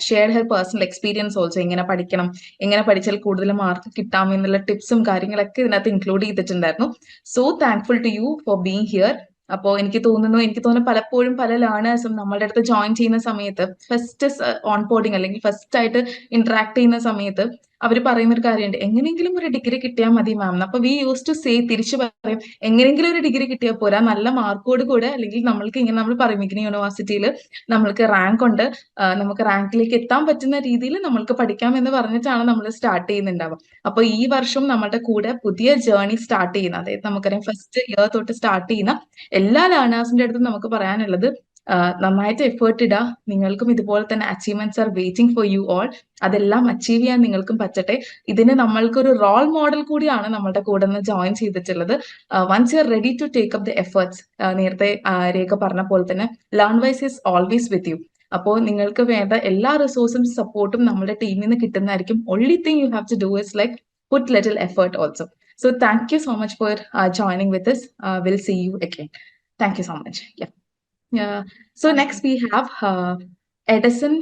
shared her personal experience also. എങ്ങനെ പഠിക്കണം, എങ്ങനെ പഠിച്ചാൽ കൂടുതൽ മാർക്ക് കിട്ടാം എന്നുള്ള ടിപ്സും കാര്യങ്ങളൊക്കെ ഇതിനകത്ത് ഇൻക്ലൂഡ് ചെയ്തിട്ടുണ്ടായിരുന്നു. So thankful to you for being here. അപ്പോ എനിക്ക് തോന്നുന്നു പലപ്പോഴും പല ലേണേഴ്സും നമ്മളുടെ അടുത്ത് ജോയിൻ ചെയ്യുന്ന സമയത്ത് ഫസ്റ്റ് ഓൺ ബോർഡിങ് അല്ലെങ്കിൽ ഫസ്റ്റ് ആയിട്ട് ഇന്ററാക്ട് ചെയ്യുന്ന സമയത്ത് അവർ പറയുന്ന ഒരു കാര്യമുണ്ട്, എങ്ങനെയെങ്കിലും ഒരു ഡിഗ്രി കിട്ടിയാൽ മതി മാം. അപ്പൊ വി യൂസ് ടു സേ, തിരിച്ചു പറയും, എങ്ങനെയെങ്കിലും ഒരു ഡിഗ്രി കിട്ടിയാൽ പോരാ, നല്ല മാർക്കോട് കൂടെ, അല്ലെങ്കിൽ നമ്മൾക്ക് ഇങ്ങനെ നമ്മൾ പറയും ഇങ്ങനെ യൂണിവേഴ്സിറ്റിയിൽ നമ്മൾക്ക് റാങ്ക് ഉണ്ട്, നമുക്ക് റാങ്കിലേക്ക് എത്താൻ പറ്റുന്ന രീതിയിൽ നമ്മൾക്ക് പഠിക്കാം എന്ന് പറഞ്ഞിട്ടാണ് നമ്മൾ സ്റ്റാർട്ട് ചെയ്യുന്നുണ്ടാവുക. അപ്പൊ ഈ വർഷം നമ്മുടെ കൂടെ പുതിയ ജേർണി സ്റ്റാർട്ട് ചെയ്യുന്ന, അതായത് നമുക്കറിയാം ഫസ്റ്റ് ഇയർ തൊട്ട് സ്റ്റാർട്ട് ചെയ്യുന്ന എല്ലാ ലേണേഴ്സിന്റെ അടുത്തും നമുക്ക് പറയാനുള്ളത്, നന്നായിട്ട് എഫേർട്ട് ഇടുക. നിങ്ങൾക്കും ഇതുപോലെ തന്നെ achievements are waiting for you all. അതെല്ലാം അച്ചീവ് ചെയ്യാൻ നിങ്ങൾക്കും പറ്റട്ടെ. ഇതിന് നമ്മൾക്കൊരു റോൾ മോഡൽ കൂടിയാണ് നമ്മളുടെ കൂടെ നിന്ന് ജോയിൻ ചെയ്തിട്ടുള്ളത്. Once you are ready to take up the efforts, നേരത്തെ രേഖ പറഞ്ഞ പോലെ തന്നെ learn Wise is always with you. അപ്പോൾ നിങ്ങൾക്ക് വേണ്ട എല്ലാ റിസോഴ്സും സപ്പോർട്ടും നമ്മുടെ ടീമിൽ നിന്ന് കിട്ടുന്നതായിരിക്കും. Only thing you have to do is like put little effort also. So thank you so much for joining with us. We'll see you again. Thank you so much. Yeah. So next we have Edison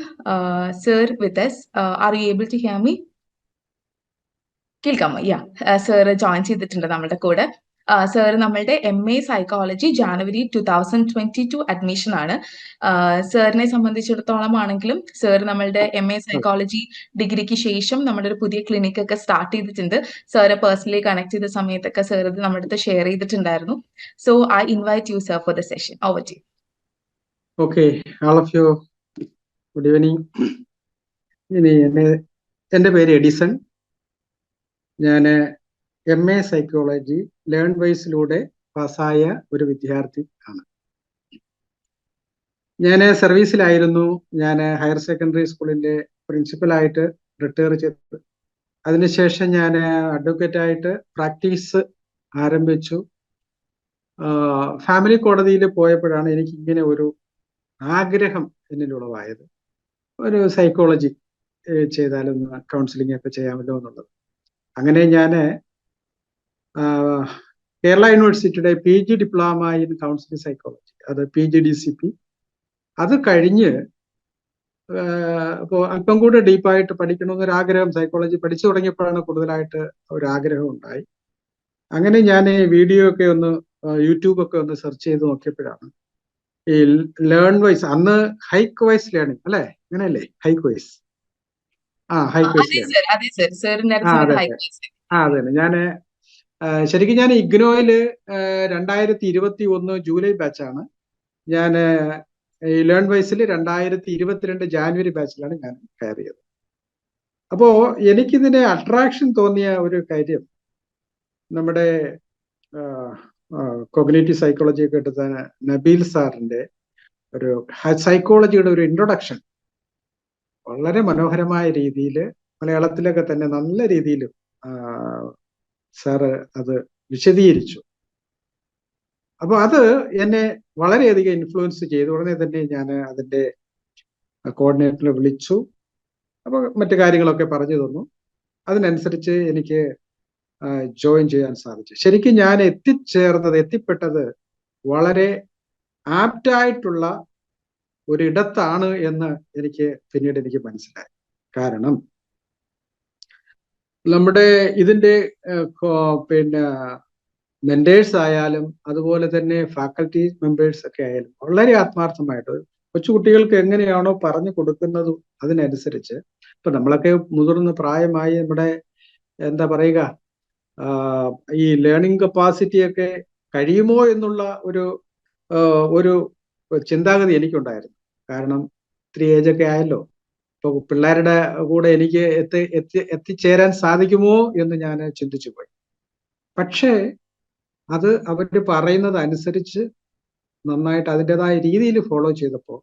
sir with us. Are you able to hear me? കേൾക്കാമോ? സർ ജോയിൻ ചെയ്തിട്ടുണ്ട് നമ്മളുടെ കൂടെ. സർ നമ്മളുടെ MA സൈക്കോളജി ജാനുവരി 2022 അഡ്മിഷൻ ആണ്. സാറിനെ സംബന്ധിച്ചിടത്തോളം ആണെങ്കിലും സർ നമ്മളുടെ MA സൈക്കോളജി ഡിഗ്രിക്ക് ശേഷം നമ്മുടെ ഒരു പുതിയ ക്ലിനിക് ഒക്കെ സ്റ്റാർട്ട് ചെയ്തിട്ടുണ്ട്. സാറ് പേഴ്സണലി കണക്ട് ചെയ്ത സമയത്തൊക്കെ സർ ഇത് നമ്മുടെ അടുത്ത് ഷെയർ ചെയ്തിട്ടുണ്ടായിരുന്നു. So I invite you sir for the session. Over to you. Okay, all of you good evening. ഇനി എൻ്റെ പേര് എഡിസൺ. ഞാൻ MA സൈക്കോളജി ലേൺ വൈസിലൂടെ പാസ്സായ ഒരു വിദ്യാർത്ഥി ആണ്. ഞാൻ സർവീസിലായിരുന്നു. ഞാൻ ഹയർ സെക്കൻഡറി സ്കൂളിൻ്റെ പ്രിൻസിപ്പലായിട്ട് റിട്ടയർ ചെയ്തത്. അതിനുശേഷം ഞാൻ അഡ്വക്കേറ്റായിട്ട് പ്രാക്ടീസ് ആരംഭിച്ചു. ഫാമിലി കോടതിയിൽ പോയപ്പോഴാണ് എനിക്ക് ഇങ്ങനെ ഒരു ആഗ്രഹം എന്നിലുളവായത്, ഒരു സൈക്കോളജി ചെയ്താലൊന്ന് കൗൺസിലിംഗ് ഒക്കെ ചെയ്യാമല്ലോ എന്നുള്ളത്. അങ്ങനെ ഞാൻ കേരള യൂണിവേഴ്സിറ്റിയുടെ PG diploma in counselling psychology, അത് PGDCP, അത് കഴിഞ്ഞ് അപ്പോൾ അല്പം കൂടെ ഡീപ്പായിട്ട് പഠിക്കണമെന്നൊരാഗ്രഹം, സൈക്കോളജി പഠിച്ചു തുടങ്ങിയപ്പോഴാണ് കൂടുതലായിട്ട് ഒരാഗ്രഹം ഉണ്ടായി. അങ്ങനെ ഞാൻ വീഡിയോ ഒക്കെ ഒന്ന് യൂട്യൂബൊക്കെ ഒന്ന് സെർച്ച് ചെയ്ത് നോക്കിയപ്പോഴാണ് ഈ ലേൺ വൈസ്, അന്ന് ഹൈക്ക് വൈസ് ലേണിംഗ് അല്ലേ, അങ്ങനെയല്ലേ? Hike Wise, Hike Wise learning. അതെ. ഞാൻ ശരിക്കും ഞാൻ ഇഗ്നോയില് 2021 ജൂലൈ ബാച്ചാണ്. ഞാൻ ഈ ലേൺ വൈസിൽ 2022 ജാനുവരി ബാച്ചിലാണ് ഞാൻ കയറിയത്. അപ്പോ എനിക്കിതിന് അട്രാക്ഷൻ തോന്നിയ ഒരു കാര്യം, നമ്മുടെ കോഗ്നേറ്റീവ് സൈക്കോളജി ഒക്കെ എടുത്ത നബീൽ സാറിന്റെ ഒരു സൈക്കോളജിയുടെ ഒരു ഇൻട്രൊഡക്ഷൻ വളരെ മനോഹരമായ രീതിയിൽ മലയാളത്തിലൊക്കെ തന്നെ നല്ല രീതിയിൽ സാറ് അത് വിശദീകരിച്ചു. അപ്പൊ അത് എന്നെ വളരെയധികം ഇൻഫ്ലുവൻസ് ചെയ്തു. ഉടനെ തന്നെ ഞാൻ അതിന്റെ കോർഡിനേറ്ററെ വിളിച്ചു. അപ്പൊ മറ്റു കാര്യങ്ങളൊക്കെ പറഞ്ഞു തന്നു. അതിനനുസരിച്ച് എനിക്ക് ജോയിൻ ചെയ്യാൻ സാധിച്ചു. ശരിക്കും ഞാൻ എത്തിപ്പെട്ടത് വളരെ ആപ്റ്റായിട്ടുള്ള ഒരിടത്താണ് എന്ന് പിന്നീട് എനിക്ക് മനസ്സിലായി. കാരണം നമ്മുടെ ഇതിന്റെ പിന്നെ മെന്റേഴ്സ് ആയാലും അതുപോലെ തന്നെ ഫാക്കൽറ്റി മെമ്പേഴ്സ് ഒക്കെ ആയാലും വളരെ ആത്മാർത്ഥമായിട്ട് കൊച്ചുകുട്ടികൾക്ക് എങ്ങനെയാണോ പറഞ്ഞു കൊടുക്കുന്നത് അതിനനുസരിച്ച്, ഇപ്പൊ നമ്മളൊക്കെ മുതിർന്ന പ്രായമായി നമ്മുടെ എന്താ പറയുക, ഈ ലേണിംഗ് കപ്പാസിറ്റി ഒക്കെ കഴിയുമോ എന്നുള്ള ഒരു ചിന്താഗതി എനിക്കുണ്ടായിരുന്നു. കാരണം ഇത്തിരി ഏജൊക്കെ ആയല്ലോ, ഇപ്പൊ പിള്ളേരുടെ കൂടെ എനിക്ക് എത്തിച്ചേരാൻ സാധിക്കുമോ എന്ന് ഞാൻ ചിന്തിച്ചു പോയി. പക്ഷേ അത് അവര് പറയുന്നത് അനുസരിച്ച് നന്നായിട്ട് അതിൻ്റെതായ രീതിയിൽ ഫോളോ ചെയ്തപ്പോൾ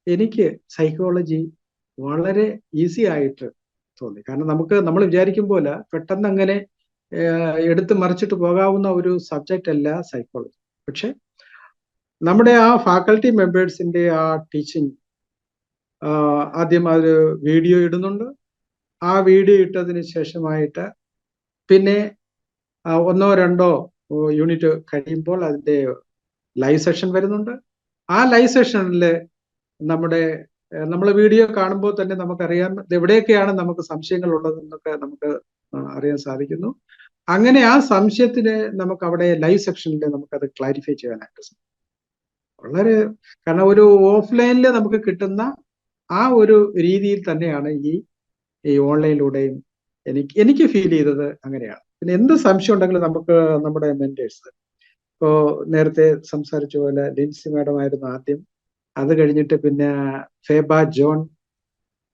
എനിക്ക് സൈക്കോളജി വളരെ ഈസി ആയിട്ട് തോന്നി. കാരണം നമ്മൾ വിചാരിക്കും പോലെ പെട്ടെന്ന് അങ്ങനെ എടുത്തു മറിച്ചിട്ട് പോകാവുന്ന ഒരു സബ്ജക്റ്റ് അല്ല സൈക്കോളജി. പക്ഷെ നമ്മുടെ ആ ഫാക്കൽറ്റി മെമ്പേഴ്സിന്റെ ആ ടീച്ചിങ്, ആദ്യം ഒരു വീഡിയോ ഇടുന്നുണ്ട്. ആ വീഡിയോ ഇട്ടതിന് ശേഷമായിട്ട് പിന്നെ 1 or 2 യൂണിറ്റ് കഴിയുമ്പോൾ അതിന്റെ ലൈവ് സെഷൻ വരുന്നുണ്ട്. ആ ലൈവ് സെഷനിൽ നമ്മൾ വീഡിയോ കാണുമ്പോൾ തന്നെ നമുക്കറിയാം എവിടെയൊക്കെയാണ് നമുക്ക് സംശയങ്ങൾ ഉള്ളതെന്നൊക്കെ നമുക്ക് അറിയാൻ സാധിക്കുന്നു. അങ്ങനെ ആ സംശയത്തിന് നമുക്ക് അവിടെ ലൈവ് സെക്ഷനിൽ നമുക്കത് ക്ലാരിഫൈ ചെയ്യാനായിട്ട് സാധിക്കും. വളരെ, കാരണം ഒരു ഓഫ്ലൈനിൽ നമുക്ക് കിട്ടുന്ന ആ ഒരു രീതിയിൽ തന്നെയാണ് ഈ ഓൺലൈനിലൂടെയും എനിക്ക് ഫീൽ ചെയ്തത് അങ്ങനെയാണ്. പിന്നെ എന്ത് സംശയം ഉണ്ടെങ്കിലും നമുക്ക് നമ്മുടെ മെന്റേഴ്സ്, ഇപ്പോ നേരത്തെ സംസാരിച്ച പോലെ ലിൻസി മാഡം ആയിരുന്നു ആദ്യം, അത് കഴിഞ്ഞിട്ട് പിന്നെ ഫേബ ജോൺ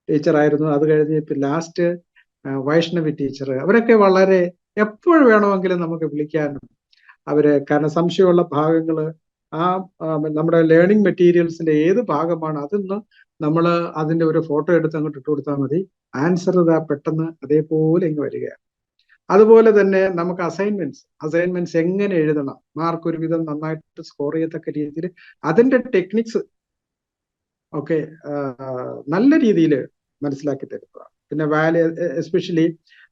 ടീച്ചർ ആയിരുന്നു, അത് കഴിഞ്ഞ് ഇപ്പൊ ലാസ്റ്റ് വൈഷ്ണവി ടീച്ചർ, അവരൊക്കെ വളരെ എപ്പോൾ വേണമെങ്കിലും നമുക്ക് വിളിക്കാനും കാരണം സംശയമുള്ള ഭാഗങ്ങള് നമ്മുടെ ലേണിംഗ് മെറ്റീരിയൽസിന്റെ ഏത് ഭാഗമാണ് അതൊന്ന് നമ്മൾ അതിന്റെ ഒരു ഫോട്ടോ എടുത്ത് അങ്ങോട്ട് ഇട്ട് കൊടുത്താൽ മതി, ആൻസർ പെട്ടെന്ന് അതേപോലെ ഇങ്ങ് വരികയാണ്. അതുപോലെ തന്നെ നമുക്ക് അസൈൻമെന്റ്സ് എങ്ങനെ എഴുതണം, മാർക്ക് ഒരുവിധം നന്നായിട്ട് സ്കോർ ചെയ്യത്തക്ക രീതിയിൽ അതിന്റെ ടെക്നിക്സ് ഒക്കെ നല്ല രീതിയിൽ മനസ്സിലാക്കി തരുന്നതാണ്. പിന്നെ എസ്പെഷ്യലി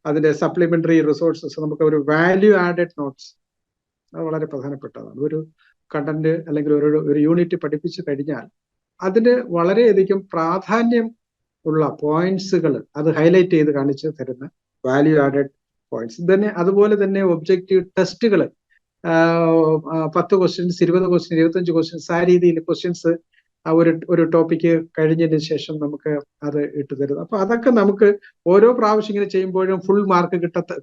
അതിന്റെ സപ്ലിമെന്ററി റിസോഴ്സസ്, നമുക്ക് ഒരു വാല്യൂ ആഡഡ് നോട്ട്സ് അത് വളരെ പ്രധാനപ്പെട്ടതാണ്. ഒരു കണ്ടന്റ് അല്ലെങ്കിൽ ഒരു യൂണിറ്റ് പഠിപ്പിച്ചു കഴിഞ്ഞാൽ അതിന് വളരെയധികം പ്രാധാന്യം ഉള്ള പോയിന്റ്സുകൾ അത് ഹൈലൈറ്റ് ചെയ്ത് കാണിച്ച് തരുന്ന വാല്യൂ ആഡഡ് പോയിന്റ്സ് തന്നെ. അതുപോലെ തന്നെ ഒബ്ജക്റ്റീവ് ടെസ്റ്റുകൾ, 10 ക്വസ്റ്റ്യൻസ്, 20 ക്വസ്റ്റ്യൻ, 25 ക്വസ്റ്റ്യൻസ്, ആ രീതിയിൽ ക്വസ്റ്റ്യൻസ് ഒരു ടോപ്പിക്ക് കഴിഞ്ഞതിന് ശേഷം നമുക്ക് അത് ഇട്ടു തരുന്നു. അപ്പൊ അതൊക്കെ നമുക്ക് ഓരോ പ്രാവശ്യം ഇങ്ങനെ ചെയ്യുമ്പോഴും ഫുൾ മാർക്ക്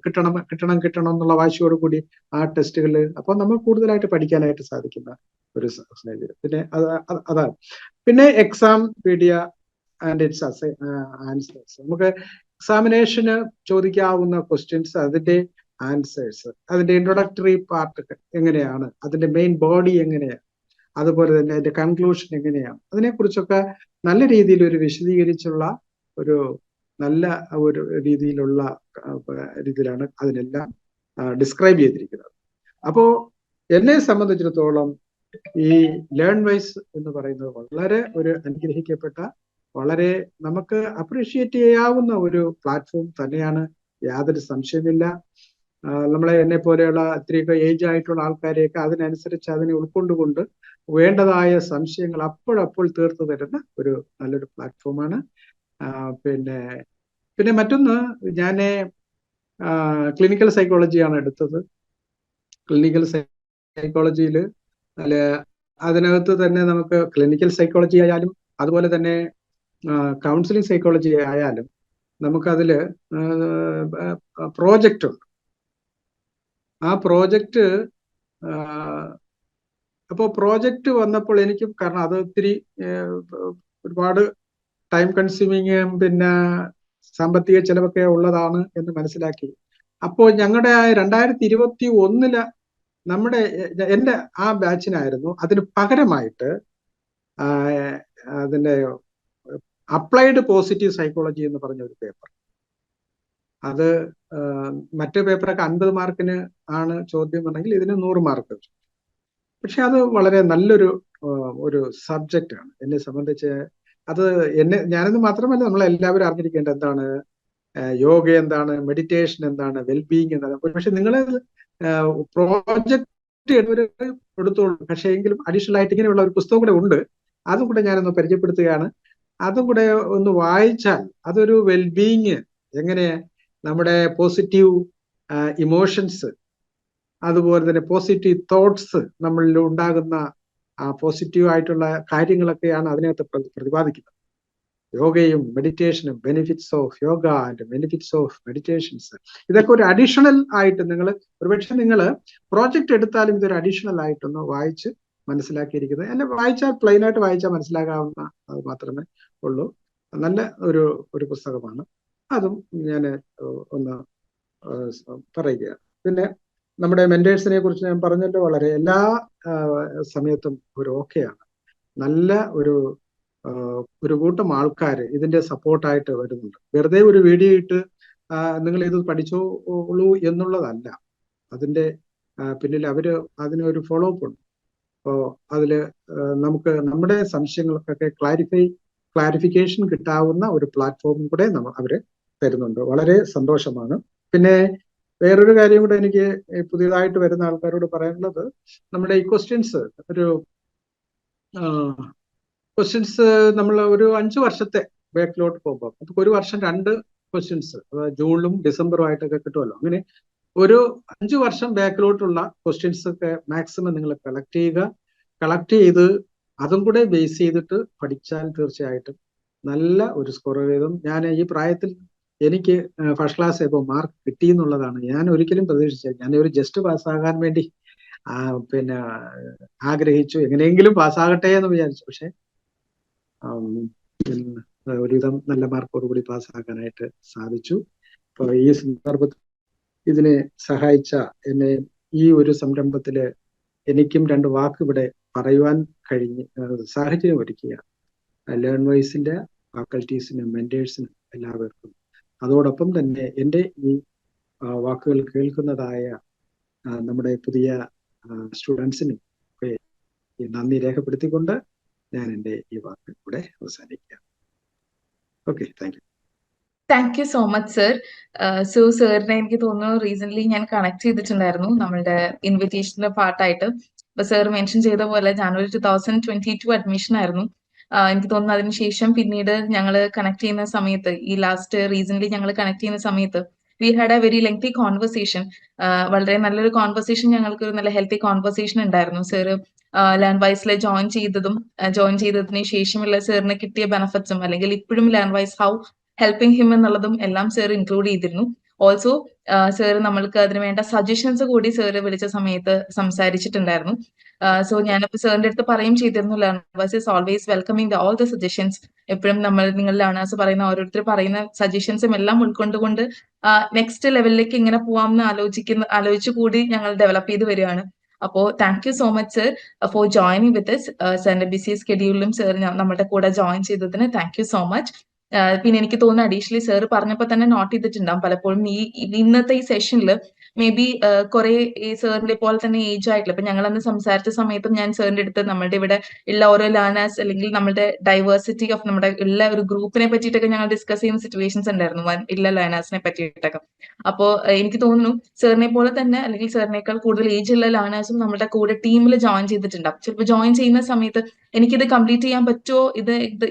കിട്ടണം എന്നുള്ള വാശിയോട് കൂടി ആ ടെസ്റ്റുകൾ, അപ്പൊ നമ്മൾ കൂടുതലായിട്ട് പഠിക്കാനായിട്ട് സാധിക്കുന്ന ഒരു സാഹചര്യം. പിന്നെ അതാണ്. പിന്നെ exam pedia and it's answers, നമുക്ക് എക്സാമിനേഷന് ചോദിക്കാവുന്ന ക്വസ്റ്റ്യൻസ്, അതിന്റെ ആൻസേഴ്സ്, അതിന്റെ ഇൻട്രൊഡക്ടറി പാർട്ട് എങ്ങനെയാണ്, അതിന്റെ മെയിൻ ബോഡി എങ്ങനെയാണ്, അതുപോലെ തന്നെ അതിന്റെ കൺക്ലൂഷൻ എങ്ങനെയാണ്, അതിനെക്കുറിച്ചൊക്കെ നല്ല രീതിയിൽ ഒരു വിശദീകരിച്ചുള്ള ഒരു നല്ല ഒരു രീതിയിലാണ് അതിനെല്ലാം ഡിസ്ക്രൈബ് ചെയ്തിരിക്കുന്നത്. അപ്പോ എന്നെ സംബന്ധിച്ചിടത്തോളം ഈ ലേൺ വൈസ് എന്ന് പറയുന്നത് വളരെ ഒരു അനുഗ്രഹിക്കപ്പെട്ട, വളരെ നമുക്ക് അപ്രീഷിയേറ്റ് ചെയ്യാവുന്ന ഒരു പ്ലാറ്റ്ഫോം തന്നെയാണ്, യാതൊരു സംശയമില്ല. എന്നെ പോലെയുള്ള ഇത്രയൊക്കെ ഏജ് ആയിട്ടുള്ള ആൾക്കാരെയൊക്കെ അതിനനുസരിച്ച് അതിനെ ഉൾക്കൊണ്ടുകൊണ്ട് വേണ്ടതായ സംശയങ്ങൾ അപ്പോഴപ്പോൾ തീർത്തു തരുന്ന ഒരു നല്ലൊരു പ്ലാറ്റ്ഫോമാണ്. പിന്നെ മറ്റൊന്ന്, ഞാൻ ക്ലിനിക്കൽ സൈക്കോളജിയാണ് എടുത്തത്. ക്ലിനിക്കൽ സൈക്കോളജിയിൽ അതിനകത്ത് തന്നെ നമുക്ക് ക്ലിനിക്കൽ സൈക്കോളജി ആയാലും അതുപോലെ തന്നെ കൗൺസിലിംഗ് സൈക്കോളജി ആയാലും നമുക്കതിൽ പ്രോജക്റ്റ് ഉണ്ട്. ആ പ്രോജക്റ്റ് അപ്പോൾ പ്രോജക്റ്റ് വന്നപ്പോൾ എനിക്ക്, കാരണം അത് ഒത്തിരി ഒരുപാട് ടൈം കൺസ്യൂമിങ് പിന്നെ സാമ്പത്തിക ചെലവൊക്കെ ഉള്ളതാണ് എന്ന് മനസ്സിലാക്കി അപ്പോൾ ഞങ്ങളുടെ 2021 എന്റെ ആ ബാച്ചിനായിരുന്നു അതിന് പകരമായിട്ട് അതിന്റെ അപ്ലൈഡ് പോസിറ്റീവ് സൈക്കോളജി എന്ന് പറഞ്ഞ ഒരു പേപ്പർ. അത് മറ്റു പേപ്പറൊക്കെ 50 മാർക്കിന് ആണ് ചോദ്യം ഉണ്ടെങ്കിൽ ഇതിന് 100 മാർക്ക്. പക്ഷെ അത് വളരെ നല്ലൊരു സബ്ജക്റ്റ് ആണ് എന്നെ സംബന്ധിച്ച്. അത് ഞാനെന്ന് മാത്രമല്ല നമ്മളെല്ലാവരും അറിഞ്ഞിരിക്കേണ്ട എന്താണ് യോഗ, എന്താണ് മെഡിറ്റേഷൻ, എന്താണ് വെൽബീയിങ്, എന്താണ്. പക്ഷെ നിങ്ങൾ പ്രോജക്റ്റ് എടുത്തോളൂ. പക്ഷേ എങ്കിലും അഡീഷണൽ ആയിട്ട് ഇങ്ങനെയുള്ള ഒരു പുസ്തകം കൂടെ ഉണ്ട്, അതും കൂടെ ഞാനൊന്ന് പരിചയപ്പെടുത്തുകയാണ്. അതും കൂടെ ഒന്ന് വായിച്ചാൽ അതൊരു വെൽബീയിങ്, എങ്ങനെ നമ്മുടെ പോസിറ്റീവ് ഇമോഷൻസ്, അതുപോലെ തന്നെ പോസിറ്റീവ് തോട്ട്സ്, നമ്മളിൽ ഉണ്ടാകുന്ന പോസിറ്റീവ് ആയിട്ടുള്ള കാര്യങ്ങളൊക്കെയാണ് അതിനകത്ത് പ്രതിപാദിക്കുന്നത്. യോഗയും മെഡിറ്റേഷനും, benefits of yoga and benefits of meditations, ഇതൊക്കെ ഒരു അഡീഷണൽ ആയിട്ട് നിങ്ങൾ ഒരുപക്ഷെ നിങ്ങൾ പ്രോജക്റ്റ് എടുത്താലും ഇതൊരു അഡീഷണൽ ആയിട്ടൊന്ന് വായിച്ച് മനസ്സിലാക്കിയിരിക്കുന്നത്. എന്നെ വായിച്ചാൽ പ്ലെയിൻ ആയിട്ട് വായിച്ചാൽ മനസ്സിലാകാവുന്ന അത് മാത്രമേ ഉള്ളൂ. നല്ല ഒരു പുസ്തകമാണ്. അതും ഞാൻ ഒന്ന് പറയുകയാണ്. പിന്നെ നമ്മുടെ മെന്റേഴ്സിനെ കുറിച്ച് ഞാൻ പറഞ്ഞല്ലോ, വളരെ എല്ലാ സമയത്തും ഓക്കെയാണ്. നല്ല ഒരു കൂട്ടം ആൾക്കാർ ഇതിന്റെ സപ്പോർട്ടായിട്ട് വരുന്നുണ്ട്. വെറുതെ ഒരു വീഡിയോ ഇട്ട് നിങ്ങൾ ഇത് പഠിച്ചോളൂ എന്നുള്ളതല്ല. അതിന്റെ പിന്നിൽ അതിനൊരു ഫോളോ അപ്പ് ഉണ്ട്. അപ്പോൾ അതില് നമുക്ക് നമ്മുടെ സംശയങ്ങൾക്കൊക്കെ ക്ലാരിഫിക്കേഷൻ കിട്ടാവുന്ന ഒരു പ്ലാറ്റ്ഫോം കൂടെ അവര് തരുന്നുണ്ട്. വളരെ സന്തോഷമാണ്. പിന്നെ വേറൊരു കാര്യം കൂടെ എനിക്ക് പുതിയതായിട്ട് വരുന്ന ആൾക്കാരോട് പറയാനുള്ളത്, നമ്മുടെ ഈ ക്വസ്റ്റ്യൻസ് നമ്മൾ ഒരു 5 വർഷത്തെ ബാക്കിലോട്ട് പോകുമ്പോൾ നമുക്ക് ഒരു വർഷം 2 ക്വസ്റ്റ്യൻസ് ജൂണിലും ഡിസംബറും ആയിട്ടൊക്കെ കിട്ടുമല്ലോ. അങ്ങനെ ഒരു 5 വർഷം ബാക്കിലോട്ടുള്ള ക്വസ്റ്റ്യൻസ് ഒക്കെ മാക്സിമം നിങ്ങൾ കളക്ട് ചെയ്ത് അതും കൂടെ ബേസ് ചെയ്തിട്ട് പഠിച്ചാൽ തീർച്ചയായിട്ടും നല്ല ഒരു സ്കോർ എഴുതും. ഞാൻ ഈ പ്രായത്തിൽ എനിക്ക് ഫസ്റ്റ് ക്ലാസ് ഇപ്പോൾ മാർക്ക് കിട്ടി എന്നുള്ളതാണ് ഞാൻ ഒരിക്കലും പ്രതീക്ഷിച്ചത്. ഞാൻ ഒരു ജസ്റ്റ് പാസ്സാകാൻ വേണ്ടി പിന്നെ ആഗ്രഹിച്ചു, എങ്ങനെയെങ്കിലും പാസ്സാകട്ടെ എന്ന് വിചാരിച്ചു. പക്ഷെ ഒരുവിധം നല്ല മാർക്കോടുകൂടി പാസ്സാക്കാനായിട്ട് സാധിച്ചു. അപ്പോൾ ഈ സന്ദർഭത്തിൽ ഇതിനെ സഹായിച്ച എന്നെ ഈ ഒരു സംരംഭത്തില് എനിക്കും 2 വാക്ക് ഇവിടെ പറയുവാൻ കഴിഞ്ഞ് സാഹചര്യം ഒരുക്കുക ലേൺ വൈസിന്റെ ഫാക്കൽറ്റീസിനും മെന്റേഴ്സിനും എല്ലാവർക്കും, അതോടൊപ്പം തന്നെ എൻ്റെ ഈ വാക്കുകൾ കേൾക്കുന്നതായ നമ്മുടെ പുതിയ സ്റ്റുഡൻസിനും ഒക്കെ നന്ദി രേഖപ്പെടുത്തിക്കൊണ്ട് ഞാൻ എൻ്റെ ഈ വാക്ക് ഇവിടെ അവസാനിക്കാം. Okay, thank you. Thank you so much sir. So സാറിനെ എനിക്ക് തോന്നുന്നു റീസെന്റ് ഞാൻ കണക്ട് ചെയ്തിട്ടുണ്ടായിരുന്നു നമ്മളുടെ ഇൻവിറ്റേഷന്റെ പാർട്ടായിട്ട്. അപ്പൊ സാർ മെൻഷൻ ചെയ്ത പോലെ ജാനുവരി 2022 അഡ്മിഷൻ ആയിരുന്നു. എനിക്ക് തോന്നുന്നു അതിനുശേഷം പിന്നീട് ഞങ്ങൾ കണക്ട് ചെയ്യുന്ന സമയത്ത്, ഈ റീസെന്റ് ഞങ്ങൾ കണക്ട് ചെയ്യുന്ന സമയത്ത് we had a very lengthy conversation. വളരെ നല്ലൊരു കോൺവെർസേഷൻ, ഞങ്ങൾക്ക് ഒരു നല്ല ഹെൽത്തി കോൺവെർസേഷൻ ഉണ്ടായിരുന്നു. സാറ് ലേൺ വൈസിൽ ജോയിൻ ചെയ്തതിന് ശേഷമുള്ള സാറിന് കിട്ടിയ ബെനിഫിറ്റ്സും അല്ലെങ്കിൽ ഇപ്പോഴും Learn Wise how helping him എന്നുള്ളതും എല്ലാം സാർ ഇൻക്ലൂഡ് ചെയ്തിരുന്നു. ഓൾസോ സാർ നമ്മൾക്ക് അതിന് വേണ്ട സജഷൻസ് കൂടി സാറ് വിളിച്ച സമയത്ത് സംസാരിച്ചിട്ടുണ്ടായിരുന്നു. സോ ഞാനിപ്പോ സാറിന്റെ അടുത്ത് പറയും ചെയ്തിരുന്നു, learners is always welcoming all the suggestions. എപ്പോഴും നിങ്ങൾ ലേണേഴ്സ് പറയുന്ന ഓരോരുത്തർ പറയുന്ന സജഷൻസും എല്ലാം ഉൾക്കൊണ്ടുകൊണ്ട് നെക്സ്റ്റ് ലെവലിലേക്ക് എങ്ങനെ പോവാമെന്ന് ആലോചിച്ചു കൂടി ഞങ്ങൾ ഡെവലപ്പ് ചെയ്ത് വരികയാണ്. അപ്പോൾ thank you so much sir for joining വിത്ത് സാറിന്റെ ബിസി സ്കെഡ്യൂളിലും സാർ നമ്മുടെ കൂടെ ജോയിൻ ചെയ്തതിന് താങ്ക് യു സോ മച്ച്. പിന്നെ എനിക്ക് തോന്നുന്നു അഡീഷണലി സാർ പറഞ്ഞപ്പോൾ തന്നെ നോട്ട് ചെയ്തിട്ടുണ്ടാവും പലപ്പോഴും ഇന്നത്തെ ഈ സെഷനിൽ മേ ബി കുറെ ഈ സാറിന്റെ പോലെ തന്നെ ഏജ് ആയിട്ടില്ല. ഇപ്പൊ ഞങ്ങൾ അന്ന് സംസാരിച്ച സമയത്തും ഞാൻ സാറിന്റെ അടുത്ത് നമ്മളുടെ ഇവിടെ ഉള്ള ഓരോ ലേണേഴ്സ് അല്ലെങ്കിൽ നമ്മുടെ ഡൈവേഴ്സിറ്റി ഓഫ് നമ്മുടെ ഉള്ള ഒരു ഗ്രൂപ്പിനെ പറ്റിയിട്ടൊക്കെ ഞങ്ങൾ ഡിസ്കസ് ചെയ്യുന്ന സിറ്റുവേഷൻസ് ഉണ്ടായിരുന്നു, ഉള്ള ലേണേഴ്സിനെ പറ്റിയിട്ടൊക്കെ. അപ്പോൾ എനിക്ക് തോന്നുന്നു സാറിനെ പോലെ തന്നെ അല്ലെങ്കിൽ സാറിനേക്കാൾ കൂടുതൽ ഏജ് ഉള്ള ലേണേഴ്സും നമ്മുടെ കൂടെ ടീമിൽ ജോയിൻ ചെയ്തിട്ടുണ്ടാവും. ചിലപ്പോൾ ജോയിൻ ചെയ്യുന്ന സമയത്ത് എനിക്കിത് കംപ്ലീറ്റ് ചെയ്യാൻ പറ്റുമോ,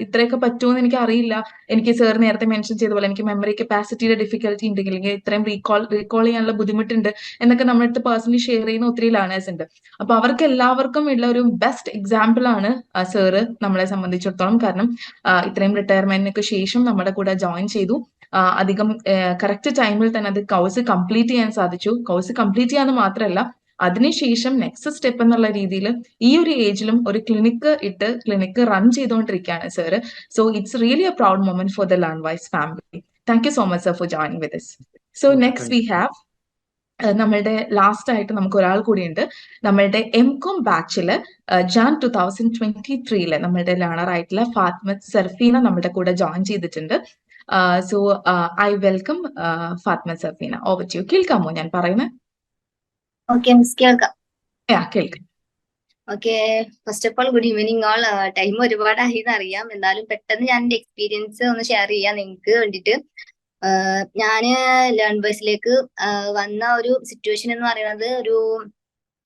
ഇത്രയൊക്കെ പറ്റുമോ എന്ന് എനിക്ക് അറിയില്ല. എനിക്ക് സാർ നേരത്തെ മെൻഷൻ ചെയ്ത പോലെ എനിക്ക് മെമ്മറി കപ്പാസിറ്റിയുടെ ഡിഫിക്കൽറ്റി ഉണ്ട്, അല്ലെങ്കിൽ ഇത്രയും റീകോൾ ചെയ്യാനുള്ള ബുദ്ധിമുട്ടുണ്ട് എന്നൊക്കെ നമ്മുടെ അടുത്ത് പേഴ്സണലി ഷെയർ ചെയ്യുന്ന ഒത്തിരി ലേണേഴ്സ് ഉണ്ട്. അപ്പൊ അവർക്ക് എല്ലാവർക്കും ഉള്ള ഒരു ബെസ്റ്റ് എക്സാമ്പിൾ ആണ് സാറ് നമ്മളെ സംബന്ധിച്ചിടത്തോളം. കാരണം ഇത്രയും റിട്ടയർമെന്റിനൊക്കെ ശേഷം നമ്മുടെ കൂടെ ജോയിൻ ചെയ്തു. അധികം കറക്റ്റ് ടൈമിൽ തന്നെ അത് കോഴ്സ് കംപ്ലീറ്റ് ചെയ്യാൻ സാധിച്ചു. കോഴ്സ് കംപ്ലീറ്റ് ചെയ്യാന്ന് മാത്രമല്ല, അതിനുശേഷം നെക്സ്റ്റ് സ്റ്റെപ്പ് എന്നുള്ള രീതിയിൽ ഈ ഒരു ഏജിലും ഒരു ക്ലിനിക്ക് റൺ ചെയ്തുകൊണ്ടിരിക്കുകയാണ് sir. So it's really a proud moment for the learn wise family. Thank you so much sir for joining with us. So next we have നമ്മളുടെ ലാസ്റ്റ് ആയിട്ട് നമുക്ക് ഒരാൾ കൂടിയുണ്ട്. നമ്മളുടെ എംകോം ബാച്ചില് ജാൻ 2023 നമ്മളുടെ ലേണർ ആയിട്ടുള്ള ഫാത്മത്ത് സർഫീന നമ്മുടെ കൂടെ ജോയിൻ ചെയ്തിട്ടുണ്ട്. So I welcome Fathimath Sarfeena. Over to you. കേൾക്കാമോ ഞാൻ പറയുന്നത്? ഓക്കെ മിസ്, കേൾക്കാം. കേൾക്കാം. Okay, first of all good evening all. Time ഒരുപാടായി എന്നറിയാം, എന്നാലും പെട്ടെന്ന് ഞാൻ എന്റെ എക്സ്പീരിയൻസ് ഒന്ന് ഷെയർ ചെയ്യാം നിങ്ങൾക്ക് വേണ്ടിയിട്ട്. ഞാന് ലേൺ ബേസിലേക്ക് വന്ന ഒരു സിറ്റുവേഷൻ എന്ന് പറയുന്നത്, ഒരു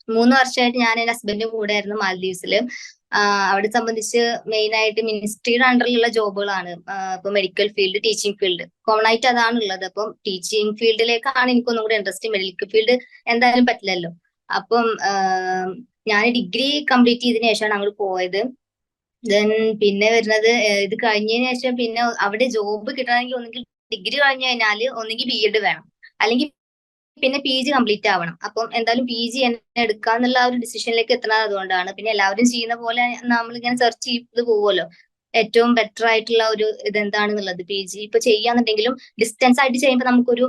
3 വർഷമായിട്ട് ഞാൻ എന്റെ ഹസ്ബൻഡിന്റെ കൂടെ ആയിരുന്നു മാൽദീവ്സില്. അവിടെ സംബന്ധിച്ച് മെയിൻ ആയിട്ട് മിനിസ്ട്രിയുടെ അണ്ടറിലുള്ള ജോബുകളാണ്. ഇപ്പൊ medical field, teaching field, common ആയിട്ട് അതാണ് ഉള്ളത്. അപ്പം ടീച്ചിങ് ഫീൽഡിലേക്കാണ് എനിക്കൊന്നും കൂടെ ഇൻട്രസ്റ്റ്. മെഡിക്കൽ ഫീൽഡ് എന്തായാലും പറ്റില്ലല്ലോ. അപ്പം ഞാൻ ഡിഗ്രി കംപ്ലീറ്റ് ചെയ്തതിനു ശേഷമാണ് അങ്ങോട്ട് പോയത്. ദെൻ പിന്നെ വരുന്നത്, ഇത് കഴിഞ്ഞതിന് ശേഷം പിന്നെ അവിടെ ജോബ് കിട്ടണമെങ്കിൽ ഒന്നുകിൽ ഡിഗ്രി കഴിഞ്ഞു കഴിഞ്ഞാല് ഒന്നുകിൽ BEd വേണം, അല്ലെങ്കിൽ പിന്നെ PG കംപ്ലീറ്റ് ആവണം. അപ്പം എന്തായാലും PG എന്നെ എടുക്കാന്നുള്ള ഒരു ഡിസിഷനിലേക്ക് എത്തുന്നത് അതുകൊണ്ടാണ്. പിന്നെ എല്ലാവരും ചെയ്യുന്ന പോലെ നമ്മളിങ്ങനെ സെർച്ച് ചെയ്ത് പോവുമല്ലോ, ഏറ്റവും ബെറ്റർ ആയിട്ടുള്ള ഒരു ഇതെന്താണെന്നുള്ളത്. PG ഇപ്പൊ ചെയ്യാന്നുണ്ടെങ്കിലും ഡിസ്റ്റൻസ് ആയിട്ട് ചെയ്യുമ്പോൾ നമുക്കൊരു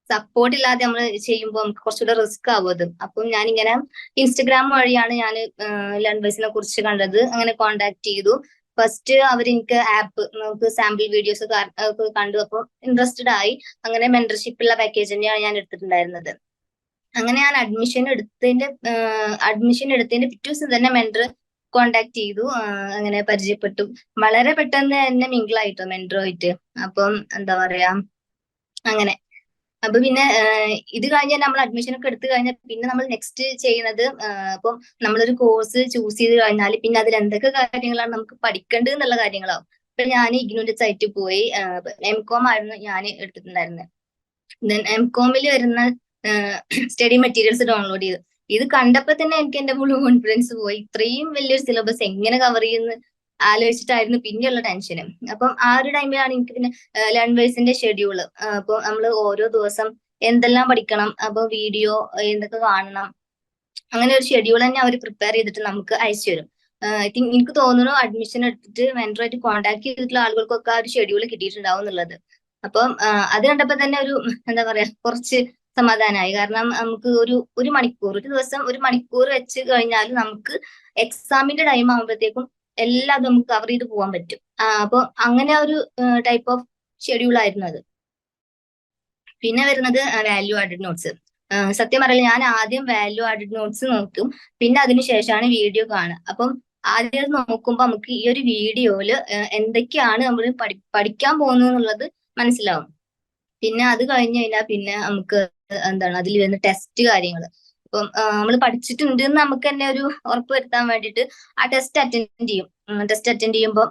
സപ്പോർട്ട് ഇല്ലാതെ നമ്മൾ ചെയ്യുമ്പോൾ നമുക്ക് കുറച്ചുകൂടെ റിസ്ക് ആവും അത്. അപ്പം ഞാനിങ്ങനെ ഇൻസ്റ്റഗ്രാം വഴിയാണ് ഞാൻ ലേൺ ബേസിനെ കുറിച്ച് കണ്ടത്. അങ്ങനെ കോണ്ടാക്ട് ചെയ്തു. ഫസ്റ്റ് എനിക്ക് ആപ്പ് നമുക്ക് സാമ്പിൾ വീഡിയോസ് കണ്ടു. അപ്പോൾ ഇൻട്രസ്റ്റഡ് ആയി. അങ്ങനെ മെന്റർഷിപ്പ് ഉള്ള പാക്കേജ് തന്നെയാണ് ഞാൻ എടുത്തിട്ടുണ്ടായിരുന്നത്. അങ്ങനെ ഞാൻ അഡ്മിഷൻ എടുത്തതിന്റെ പിറ്റേ ദിവസം തന്നെ മെന്റർ കോണ്ടാക്ട് ചെയ്തു. അങ്ങനെ പരിചയപ്പെട്ടു. വളരെ പെട്ടെന്ന് തന്നെ മിങ്കിളായിട്ടോ മെന്ററുമായിട്ട്. അപ്പം എന്താ പറയാ, അങ്ങനെ. അപ്പൊ പിന്നെ ഇത് കഴിഞ്ഞാൽ നമ്മൾ അഡ്മിഷൻ ഒക്കെ എടുത്തു കഴിഞ്ഞാൽ പിന്നെ നമ്മൾ നെക്സ്റ്റ് ചെയ്യുന്നത്, ഇപ്പം നമ്മളൊരു കോഴ്സ് ചൂസ് ചെയ്ത് കഴിഞ്ഞാൽ പിന്നെ അതിൽ എന്തൊക്കെ കാര്യങ്ങളാണ് നമുക്ക് പഠിക്കേണ്ടത് എന്നുള്ള കാര്യങ്ങളാവും. ഇപ്പൊ ഞാൻ ഇഗ്നോന്റെ സൈറ്റിൽ പോയി MCOM ആയിരുന്നു ഞാൻ എടുത്തിട്ടുണ്ടായിരുന്നത്. ദെൻ MCOMിൽ വരുന്ന സ്റ്റഡി മെറ്റീരിയൽസ് ഡൗൺലോഡ് ചെയ്തു. ഇത് കണ്ടപ്പോ തന്നെ എനിക്ക് എന്റെ ഫുൾ കോൺഫിഡൻസ് പോയി. ഇത്രയും വലിയൊരു സിലബസ് എങ്ങനെ കവർ ചെയ്യുന്ന ആലോചിച്ചിട്ടായിരുന്നു പിന്നെയുള്ള ടെൻഷന്. അപ്പം ആ ഒരു ടൈമിലാണ് എനിക്ക് പിന്നെ ലേൺ ബേസിന്റെ ഷെഡ്യൂള്. അപ്പൊ നമ്മൾ ഓരോ ദിവസം എന്തെല്ലാം പഠിക്കണം, അപ്പൊ വീഡിയോ എന്തൊക്കെ കാണണം, അങ്ങനെ ഒരു ഷെഡ്യൂൾ തന്നെ അവർ പ്രിപ്പയർ ചെയ്തിട്ട് നമുക്ക് അയച്ചു തരും. ഐ തിങ്ക് എനിക്ക് തോന്നുന്നു അഡ്മിഷൻ എടുത്തിട്ട് മെന്ററായിട്ട് കോൺടാക്ട് ചെയ്തിട്ടുള്ള ആളുകൾക്കൊക്കെ ആ ഒരു ഷെഡ്യൂൾ കിട്ടിയിട്ടുണ്ടാവും എന്നുള്ളത്. അപ്പം അത് കണ്ടപ്പോ തന്നെ ഒരു എന്താ പറയാ, കുറച്ച് സമാധാനമായി. കാരണം നമുക്ക് ഒരു മണിക്കൂർ, ഒരു ദിവസം 1 മണിക്കൂർ വെച്ച് കഴിഞ്ഞാൽ നമുക്ക് എക്സാമിന്റെ ടൈം ആകുമ്പോഴത്തേക്കും എല്ലാം നമുക്ക് കവർ ചെയ്ത് പോകാൻ പറ്റും. അപ്പൊ അങ്ങനെ ഒരു ടൈപ്പ് ഓഫ് ഷെഡ്യൂൾ ആയിരുന്നു അത്. പിന്നെ വരുന്നത് വാല്യൂ ആഡഡ് നോട്ട്സ്. സത്യം പറയില്ല, ഞാൻ ആദ്യം വാല്യൂ ആഡഡ് നോട്ട്സ് നോക്കും, പിന്നെ അതിനുശേഷമാണ് വീഡിയോ കാണുക. അപ്പം ആദ്യം നോക്കുമ്പോൾ നമുക്ക് ഈ ഒരു വീഡിയോയില് എന്തൊക്കെയാണ് നമ്മൾ പഠിക്കാൻ പോകുന്നത് എന്നുള്ളത് മനസ്സിലാവും. പിന്നെ അത് കഴിഞ്ഞ് കഴിഞ്ഞാൽ പിന്നെ നമുക്ക് എന്താണ് അതിൽ വരുന്ന ടെസ്റ്റ് കാര്യങ്ങൾ. ഇപ്പം നമ്മൾ പഠിച്ചിട്ടുണ്ട് എന്ന് നമുക്ക് തന്നെ ഒരു ഉറപ്പ് വരുത്താൻ വേണ്ടിയിട്ട് ആ ടെസ്റ്റ് അറ്റൻഡ് ചെയ്യും. ടെസ്റ്റ് അറ്റൻഡ് ചെയ്യുമ്പോൾ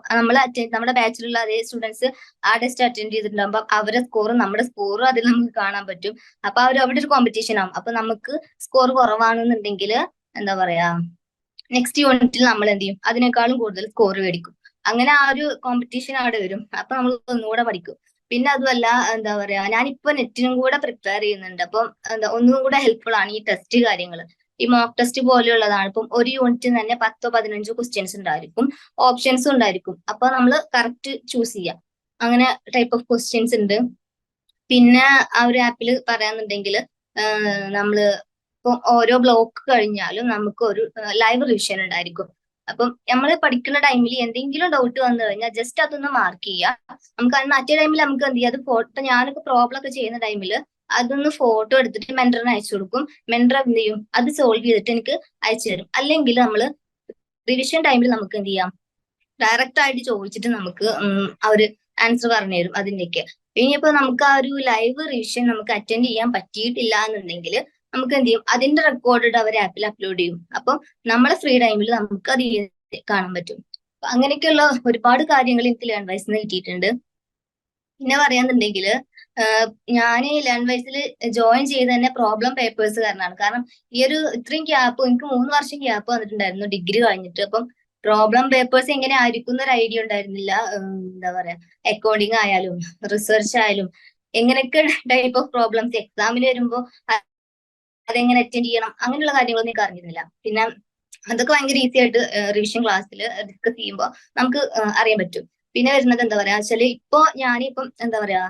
നമ്മുടെ ബാച്ചിലുള്ള അതേ സ്റ്റുഡൻസ് ആ ടെസ്റ്റ് അറ്റൻഡ് ചെയ്തിട്ടുണ്ടാകുമ്പോൾ അവരുടെ സ്കോറും നമ്മുടെ സ്കോറും അതിൽ നമുക്ക് കാണാൻ പറ്റും. അപ്പൊ അവിടെ ഒരു കോമ്പറ്റീഷൻ ആവും. അപ്പൊ നമുക്ക് സ്കോർ കുറവാണെന്നുണ്ടെങ്കിൽ എന്താ പറയാ, നെക്സ്റ്റ് യൂണിറ്റിൽ നമ്മൾ എന്ത് ചെയ്യും, അതിനേക്കാളും കൂടുതൽ സ്കോർ മേടിക്കും. അങ്ങനെ ആ ഒരു കോമ്പറ്റീഷൻ അവിടെ വരും. അപ്പൊ നമ്മൾ ഒന്നുകൂടെ പഠിക്കും. പിന്നെ അതുമല്ല എന്താ പറയാ, ഞാനിപ്പോ നെറ്റിനും കൂടെ പ്രിപ്പയർ ചെയ്യുന്നുണ്ട്. അപ്പം ഒന്നും കൂടെ ഹെൽപ്ഫുൾ ആണ് ഈ ടെസ്റ്റ് കാര്യങ്ങൾ. ഈ മോക്ക് ടെസ്റ്റ് പോലെയുള്ളതാണ്. ഇപ്പം ഒരു യൂണിറ്റിന് തന്നെ 10-15 ക്വസ്റ്റ്യൻസ് ഉണ്ടായിരിക്കും, ഓപ്ഷൻസും ഉണ്ടായിരിക്കും. അപ്പൊ നമ്മൾ കറക്റ്റ് ചൂസ് ചെയ്യാം. അങ്ങനെ ടൈപ്പ് ഓഫ് ക്വസ്റ്റ്യൻസ് ഉണ്ട്. പിന്നെ ആ ഒരു ആപ്പിൽ പറയാന്നുണ്ടെങ്കിൽ നമ്മള് ഇപ്പം ഓരോ ബ്ലോക്ക് കഴിഞ്ഞാലും നമുക്ക് ഒരു ലൈവ് റിവിഷൻ ഉണ്ടായിരിക്കും. അപ്പം നമ്മൾ പഠിക്കുന്ന ടൈമിൽ എന്തെങ്കിലും ഡൗട്ട് വന്നു കഴിഞ്ഞാൽ ജസ്റ്റ് അതൊന്ന് മാർക്ക് ചെയ്യുക. നമുക്ക് അത് മറ്റേ ടൈമിൽ നമുക്ക് എന്ത് ചെയ്യാം, അത് ഫോട്ടോ, ഞാനൊക്കെ പ്രോബ്ലം ഒക്കെ ചെയ്യുന്ന ടൈമിൽ അതൊന്ന് ഫോട്ടോ എടുത്തിട്ട് മെന്ററിന് അയച്ചു കൊടുക്കും. മെന്റർ എന്ത് ചെയ്യും, അത് സോൾവ് ചെയ്തിട്ട് എനിക്ക് അയച്ചു തരും. അല്ലെങ്കിൽ നമ്മൾ റിവിഷൻ ടൈമിൽ നമുക്ക് എന്ത് ചെയ്യാം, ഡയറക്റ്റ് ആയിട്ട് ചോദിച്ചിട്ട് നമുക്ക് അവര് ആൻസർ പറഞ്ഞു തരും അതിന്റെയൊക്കെ. ഇനിയിപ്പോ നമുക്ക് ആ ഒരു ലൈവ് റിവിഷൻ നമുക്ക് അറ്റൻഡ് ചെയ്യാൻ പറ്റിയിട്ടില്ല എന്നുണ്ടെങ്കിൽ നമുക്ക് എന്ത് ചെയ്യും, അതിന്റെ റെക്കോർഡ് അവർ ആപ്പിൽ അപ്ലോഡ് ചെയ്യും. അപ്പം നമ്മളെ ഫ്രീ ടൈമിൽ നമുക്ക് അത് കാണാൻ പറ്റും. അപ്പൊ അങ്ങനെയൊക്കെയുള്ള ഒരുപാട് കാര്യങ്ങൾ എനിക്ക് ലേൺ വൈസിൽ കിട്ടിയിട്ടുണ്ട്. പിന്നെ പറയാന്നുണ്ടെങ്കിൽ ഞാൻ ലേൺ വൈസിൽ ജോയിൻ ചെയ്ത് തന്നെ പ്രോബ്ലം പേപ്പേഴ്സ് കാരണമാണ്. കാരണം ഈ ഒരു ഇത്രയും ഗ്യാപ്പ്, എനിക്ക് 3 വർഷം ഗ്യാപ്പ് വന്നിട്ടുണ്ടായിരുന്നു ഡിഗ്രി കഴിഞ്ഞിട്ട്. അപ്പം പ്രോബ്ലം പേപ്പേഴ്സ് എങ്ങനെ ആയിരിക്കും എന്നൊരു ഐഡിയ ഉണ്ടായിരുന്നില്ല. എന്താ പറയാ, അക്കൗണ്ടിങ് ആയാലും റിസർച്ച് ആയാലും എങ്ങനെയൊക്കെ ടൈപ്പ് ഓഫ് പ്രോബ്ലംസ് എക്സാമിന് വരുമ്പോൾ അതെങ്ങനെ അറ്റൻഡ് ചെയ്യണം, അങ്ങനെയുള്ള കാര്യങ്ങളൊന്നും എനിക്ക് അറിഞ്ഞിരുന്നില്ല. പിന്നെ അതൊക്കെ ഭയങ്കര ഈസി ആയിട്ട് റിവിഷൻ ക്ലാസ്സിൽ ഡിസ്കസ് ചെയ്യുമ്പോൾ നമുക്ക് അറിയാൻ പറ്റും. പിന്നെ വരുന്നത് എന്താ പറയാ വെച്ചാല്, ഞാനിപ്പം എന്താ പറയാ,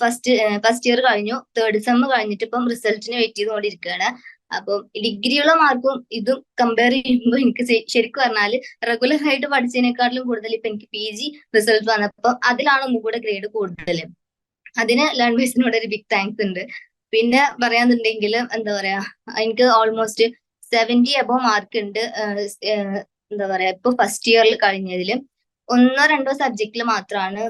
ഫസ്റ്റ് ഇയർ കഴിഞ്ഞു, തേർഡ് സെം കഴിഞ്ഞിട്ട് ഇപ്പം റിസൾട്ടിന് വെയിറ്റ് ചെയ്തുകൊണ്ടിരിക്കുകയാണ്. അപ്പം ഡിഗ്രിയുള്ള മാർക്കും ഇതും കമ്പയർ ചെയ്യുമ്പോൾ എനിക്ക് ശരിക്കും പറഞ്ഞാല് റെഗുലർ ആയിട്ട് പഠിച്ചതിനേക്കാട്ടിലും കൂടുതൽ ഇപ്പൊ എനിക്ക് PG റിസൾട്ട് വന്നപ്പോ അതിലാണ് ഒന്നും കൂടെ ഗ്രേഡ് കൂടുതൽ. അതിന് ലേൺവേഴ്സിനോട് ഒരു ബിഗ് താങ്ക്സ് ഉണ്ട്. പിന്നെ പറയാന്നുണ്ടെങ്കിൽ എന്താ പറയാ, എനിക്ക് ഓൾമോസ്റ്റ് 70 അബവ് മാർക്ക് ഉണ്ട്. എന്താ പറയാ, ഇപ്പൊ ഫസ്റ്റ് ഇയറിൽ കഴിഞ്ഞതില് 1-2 സബ്ജക്റ്റിൽ മാത്രമാണ്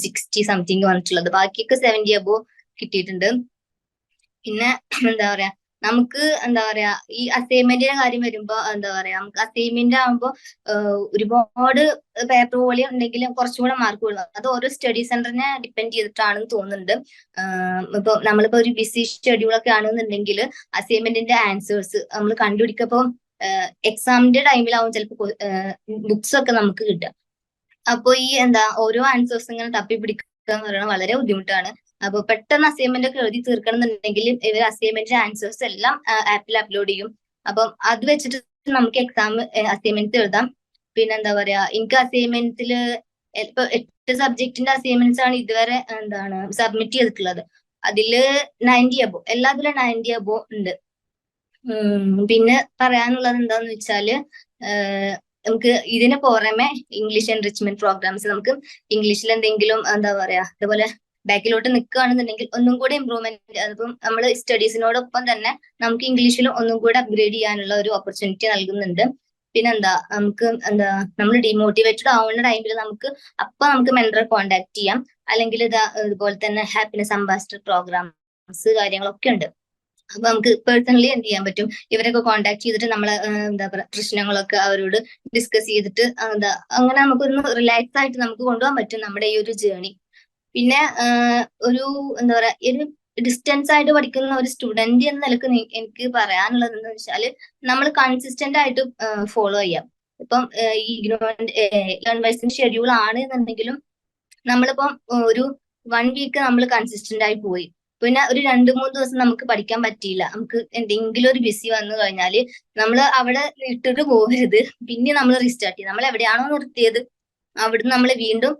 60 സംതിങ് വന്നിട്ടുള്ളത്. ബാക്കിയൊക്കെ 70 അബവ് കിട്ടിയിട്ടുണ്ട്. പിന്നെ എന്താ പറയാ, നമുക്ക് എന്താ പറയാ ഈ അസൈൻമെന്റിന്റെ കാര്യം വരുമ്പോ എന്താ പറയാ, നമുക്ക് അസൈൻമെന്റ് ആകുമ്പോ ഒരുപാട് പേപ്പർ പോലെ ഉണ്ടെങ്കിലും കുറച്ചും കൂടെ മാർക്ക് കൊടുക്കും. അത് ഓരോ സ്റ്റഡി സെന്ററിനെ ഡിപ്പെൻഡ് ചെയ്തിട്ടാണെന്ന് തോന്നുന്നുണ്ട്. ഇപ്പൊ നമ്മളിപ്പോ ഒരു ബിസി ഷെഡ്യൂൾ ഒക്കെ ആണെന്നുണ്ടെങ്കിൽ അസൈൻമെന്റിന്റെ ആൻസേഴ്സ് നമ്മൾ കണ്ടുപിടിക്കപ്പോ എക്സാമിന്റെ ടൈമിലാവും ചിലപ്പോൾ ബുക്സ് ഒക്കെ നമുക്ക് കിട്ടുക. അപ്പൊ ഈ എന്താ ഓരോ ആൻസേഴ്സ് ഇങ്ങനെ തപ്പി പിടിക്കുക എന്ന് പറയുന്നത് വളരെ ബുദ്ധിമുട്ടാണ്. അപ്പൊ പെട്ടെന്ന് അസൈൻമെന്റ് ഒക്കെ എഴുതി തീർക്കണം എന്നുണ്ടെങ്കിൽ ഇവർ അസൈൻമെന്റിന്റെ ആൻസേഴ്സ് എല്ലാം ആപ്പിൽ അപ്ലോഡ് ചെയ്യും. അപ്പം അത് വെച്ചിട്ട് നമുക്ക് എക്സാം അസൈൻമെന്റ്സ് എഴുതാം. പിന്നെ എന്താ പറയാ, എനിക്ക് അസൈൻമെന്റ്സിൽ ഇപ്പൊ 8 സബ്ജക്റ്റിന്റെ അസൈൻമെന്റ്സ് ആണ് ഇതുവരെ എന്താണ് സബ്മിറ്റ് ചെയ്തിട്ടുള്ളത്. അതില് 90 അബോ, എല്ലാത്തിലും 90 അബോ ഉണ്ട്. പിന്നെ പറയാനുള്ളത് എന്താന്ന് വെച്ചാല്, നമുക്ക് ഇതിന് പുറമെ ഇംഗ്ലീഷ് എൻറിച്ച്മെന്റ് പ്രോഗ്രാംസ്, നമുക്ക് ഇംഗ്ലീഷിൽ എന്തെങ്കിലും എന്താ പറയാ ഇതുപോലെ ബാക്കിലോട്ട് നിൽക്കുകയാണെന്നുണ്ടെങ്കിൽ ഒന്നും കൂടെ ഇമ്പ്രൂവ്മെന്റ്, അതിപ്പം നമ്മൾ സ്റ്റഡീസിനോടൊപ്പം തന്നെ നമുക്ക് ഇംഗ്ലീഷിൽ ഒന്നും കൂടെ അപ്ഗ്രേഡ് ചെയ്യാനുള്ള ഒരു ഓപ്പർച്യൂണിറ്റി നൽകുന്നുണ്ട്. പിന്നെന്താ, നമുക്ക് എന്താ നമ്മൾ ഡിമോട്ടിവേറ്റഡ് ആവുന്ന ടൈമിൽ നമുക്ക് മെന്ററെ കോൺടാക്ട് ചെയ്യാം. അല്ലെങ്കിൽ ഇതുപോലെ തന്നെ ഹാപ്പിനെസ് അംബാസിഡർ പ്രോഗ്രാംസ് കാര്യങ്ങളൊക്കെ ഉണ്ട്. അപ്പൊ നമുക്ക് പേഴ്സണലി എന്ത് ചെയ്യാൻ പറ്റും, ഇവരൊക്കെ കോൺടാക്ട് ചെയ്തിട്ട് നമ്മളെ എന്താ പറയുക പ്രശ്നങ്ങളൊക്കെ അവരോട് ഡിസ്കസ് ചെയ്തിട്ട് അങ്ങനെ നമുക്കൊന്ന് റിലാക്സ് ആയിട്ട് നമുക്ക് കൊണ്ടുപോകാൻ പറ്റും നമ്മുടെ ഈ ഒരു ജേണി. പിന്നെ ഒരു എന്താ പറയാ, ഒരു ഡിസ്റ്റൻസ് ആയിട്ട് പഠിക്കുന്ന ഒരു സ്റ്റുഡന്റ് എന്ന നിലക്ക് എനിക്ക് പറയാനുള്ളത് എന്താ വെച്ചാൽ, നമ്മൾ കൺസിസ്റ്റന്റ് ആയിട്ട് ഫോളോ ചെയ്യാം. ഇപ്പം ഈ ലേൺവൈസിന്റെ ഷെഡ്യൂൾ ആണ് എന്നുണ്ടെങ്കിലും നമ്മളിപ്പം ഒരു 1 വീക്ക് നമ്മൾ കൺസിസ്റ്റന്റ് ആയി പോയി, പിന്നെ ഒരു 2-3 ദിവസം നമുക്ക് പഠിക്കാൻ പറ്റിയില്ല, നമുക്ക് എന്തെങ്കിലും ഒരു ബിസി വന്നു കഴിഞ്ഞാല് നമ്മൾ അവിടെ ഇട്ടിട്ട് പോകരുത്. പിന്നെ നമ്മൾ റീസ്റ്റാർട്ട് ചെയ്യും. നമ്മൾ എവിടെയാണോ നിർത്തിയത് അവിടുന്ന് നമ്മൾ വീണ്ടും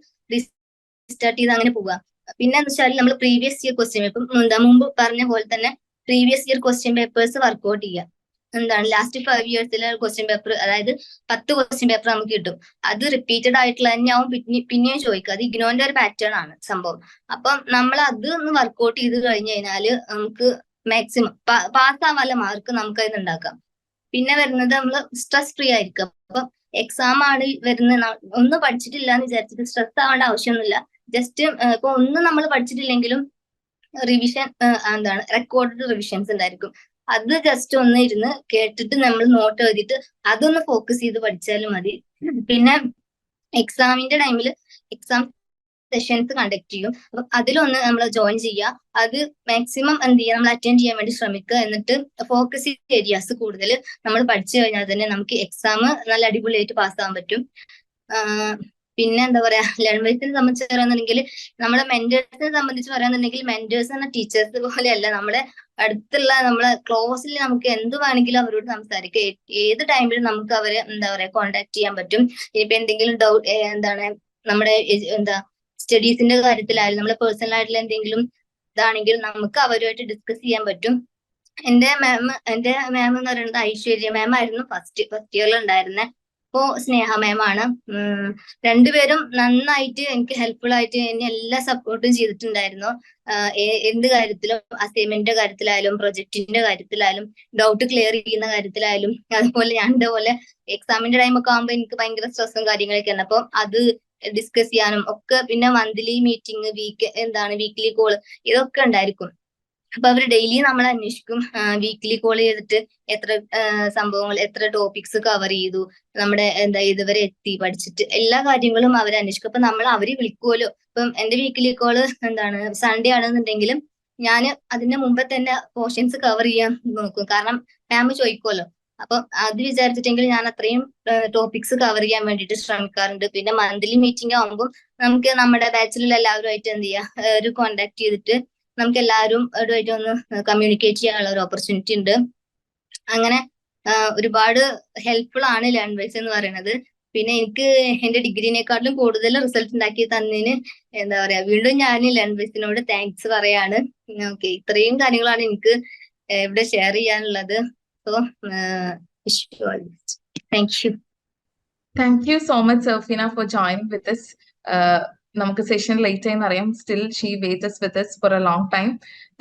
സ്റ്റാർട്ട് ചെയ്ത് അങ്ങനെ പോവുക. പിന്നെ എന്താ വെച്ചാൽ നമ്മൾ പ്രീവിയസ് ഇയർ ക്വസ്റ്റ്യൻ പേപ്പർ, മുമ്പ് പറഞ്ഞ പോലെ തന്നെ previous year question papers work out ചെയ്യുക. എന്താണ് ലാസ്റ്റ് 5 ഇയേഴ്സിലെ ക്വസ്റ്റ്യൻ പേപ്പർ, അതായത് 10 ക്വസ്റ്റ്യൻ പേപ്പർ നമുക്ക് കിട്ടും. അത് റിപ്പീറ്റഡ് ആയിട്ടുള്ള തന്നെയാവും പിന്നെയും ചോദിക്കുക. അത് ഇഗ്നോന്റെ ഒരു പാറ്റേൺ ആണ് സംഭവം. അപ്പം നമ്മൾ അത് ഒന്ന് വർക്ക്ഔട്ട് ചെയ്ത് കഴിഞ്ഞു കഴിഞ്ഞാല് നമുക്ക് മാക്സിമം പാസ് ആവാനുള്ള മാർക്ക് നമുക്ക് അതിന് ഉണ്ടാക്കാം. പിന്നെ വരുന്നത് നമ്മൾ സ്ട്രെസ് ഫ്രീ ആയിരിക്കും. അപ്പം എക്സാം ആണ് വരുന്നത്, ഒന്നും പഠിച്ചിട്ടില്ല എന്ന് വിചാരിച്ചിട്ട് സ്ട്രെസ് ആവേണ്ട ആവശ്യമൊന്നുമില്ല. ജസ്റ്റ് ഇപ്പൊ ഒന്നും നമ്മൾ പഠിച്ചിട്ടില്ലെങ്കിലും റിവിഷൻ എന്താണ് റെക്കോർഡഡ് റിവിഷൻസ് ഉണ്ടായിരിക്കും. അത് ജസ്റ്റ് ഒന്ന് ഇരുന്ന് കേട്ടിട്ട് നമ്മൾ നോട്ട് എഴുതിയിട്ട് അതൊന്ന് ഫോക്കസ് ചെയ്ത് പഠിച്ചാലും മതി. പിന്നെ എക്സാമിന്റെ ടൈമിൽ എക്സാം സെഷൻസ് കണ്ടക്ട് ചെയ്യും. അപ്പം അതിലൊന്ന് നമ്മൾ ജോയിൻ ചെയ്യുക. അത് മാക്സിമം എന്ത് ചെയ്യുക, നമ്മൾ അറ്റൻഡ് ചെയ്യാൻ വേണ്ടി ശ്രമിക്കുക. എന്നിട്ട് ഫോക്കസ് ഏരിയാസ് കൂടുതൽ നമ്മൾ പഠിച്ചു കഴിഞ്ഞാൽ തന്നെ നമുക്ക് എക്സാം നല്ല അടിപൊളിയായിട്ട് പാസ്സാകാൻ പറ്റും. പിന്നെ എന്താ പറയാ, ലേൺവൈസിനെ സംബന്ധിച്ച് പറയുകയാണെന്നുണ്ടെങ്കിൽ നമ്മളെ മെന്റേഴ്സിനെ സംബന്ധിച്ച് പറയുകയാണെന്നുണ്ടെങ്കിൽ മെന്റേഴ്സ് എന്ന ടീച്ചേഴ്സ് പോലെയല്ല, നമ്മുടെ അടുത്തുള്ള നമ്മളെ ക്ലോസിൽ നമുക്ക് എന്ത് വേണമെങ്കിലും അവരോട് സംസാരിക്കുക. ഏത് ടൈമിലും നമുക്ക് അവരെ എന്താ പറയാ കോൺടാക്ട് ചെയ്യാൻ പറ്റും. ഇനിയിപ്പോ എന്തെങ്കിലും ഡൗട്ട് എന്താണ് നമ്മുടെ സ്റ്റഡീസിന്റെ കാര്യത്തിലായാലും നമ്മളെ പേഴ്സണൽ ആയിട്ടുള്ള എന്തെങ്കിലും ഇതാണെങ്കിൽ നമുക്ക് അവരുമായിട്ട് ഡിസ്കസ് ചെയ്യാൻ പറ്റും. എന്റെ മാം എന്ന് പറയുന്നത് ഐശ്വര്യ മാം ആയിരുന്നു ഫസ്റ്റ് ഇയറിൽ ഉണ്ടായിരുന്നെ. ഇപ്പോ സ്നേഹ മാമാണ്. രണ്ടുപേരും നന്നായിട്ട് എനിക്ക് ഹെൽപ്ഫുൾ ആയിട്ട് എന്നെ എല്ലാ സപ്പോർട്ടും ചെയ്തിട്ടുണ്ടായിരുന്നു. എന്ത് കാര്യത്തിലും, അസൈൻമെന്റിന്റെ കാര്യത്തിലായാലും പ്രൊജക്ടിന്റെ കാര്യത്തിലായാലും ഡൗട്ട് ക്ലിയർ ചെയ്യുന്ന കാര്യത്തിലായാലും. അതുപോലെ ഞാൻ ഇതേപോലെ എക്സാമിന്റെ ടൈമൊക്കെ ആകുമ്പോൾ എനിക്ക് ഭയങ്കര സ്ട്രെസ്സും കാര്യങ്ങളൊക്കെ ആണ്. അപ്പം അത് ഡിസ്കസ് ചെയ്യാനും ഒക്കെ. പിന്നെ മന്ത്ലി മീറ്റിംഗ്, വീക്ക്ലി കോൾ ഇതൊക്കെ ഉണ്ടായിരിക്കും. അപ്പൊ അവർ ഡെയിലി നമ്മളെ അന്വേഷിക്കും. വീക്ക്ലി കോൾ ചെയ്തിട്ട് എത്ര സംഭവങ്ങൾ, എത്ര ടോപ്പിക്സ് കവർ ചെയ്തു, നമ്മുടെ ഇതുവരെ എത്തി പഠിച്ചിട്ട് എല്ലാ കാര്യങ്ങളും അവർ അന്വേഷിക്കും. അപ്പൊ അവര് വിളിക്കുമല്ലോ. ഇപ്പം എന്റെ വീക്ക്ലി കോള് സൺഡേ ആണെന്നുണ്ടെങ്കിലും ഞാൻ അതിന്റെ മുമ്പേ തന്നെ പോർഷൻസ് കവർ ചെയ്യാൻ നോക്കും. കാരണം മാം ചോദിക്കുമല്ലോ. അപ്പൊ അത് വിചാരിച്ചിട്ടെങ്കിൽ ഞാൻ അത്രയും ടോപ്പിക്സ് കവർ ചെയ്യാൻ വേണ്ടിയിട്ട് ശ്രമിക്കാറുണ്ട്. പിന്നെ മന്ത്ലി മീറ്റിംഗ് ആകുമ്പോൾ നമുക്ക് നമ്മുടെ ബാച്ചിലുള്ള എല്ലാവരുമായിട്ട് എന്ത് ചെയ്യാം, ഒരു കോണ്ടാക്ട് ചെയ്തിട്ട് നമുക്ക് എല്ലാവരും ആയിട്ട് ഒന്ന് കമ്മ്യൂണിക്കേറ്റ് ചെയ്യാനുള്ള ഒരു ഓപ്പർച്യൂണിറ്റി ഉണ്ട്. അങ്ങനെ ഒരുപാട് ഹെൽപ്ഫുൾ ആണ് ലേൺവൈസ് എന്ന് പറയുന്നത്. പിന്നെ എനിക്ക് എന്റെ ഡിഗ്രീനെക്കാട്ടിലും കൂടുതൽ റിസൾട്ട് ഉണ്ടാക്കി തന്നതിന് എന്താ പറയാ വീണ്ടും ഞാൻ ലേൺവൈസിനോട് താങ്ക്സ് പറയാണ്. ഓക്കെ, ഇത്രയും കാര്യങ്ങളാണ് എനിക്ക് ഇവിടെ ഷെയർ ചെയ്യാനുള്ളത്. So thank you. Thank you so much Sarfeena for joining with us. നമുക്ക് സെഷൻ ലേറ്റ് ആയെന്ന് അറിയാം. Still she waits with us for a long time.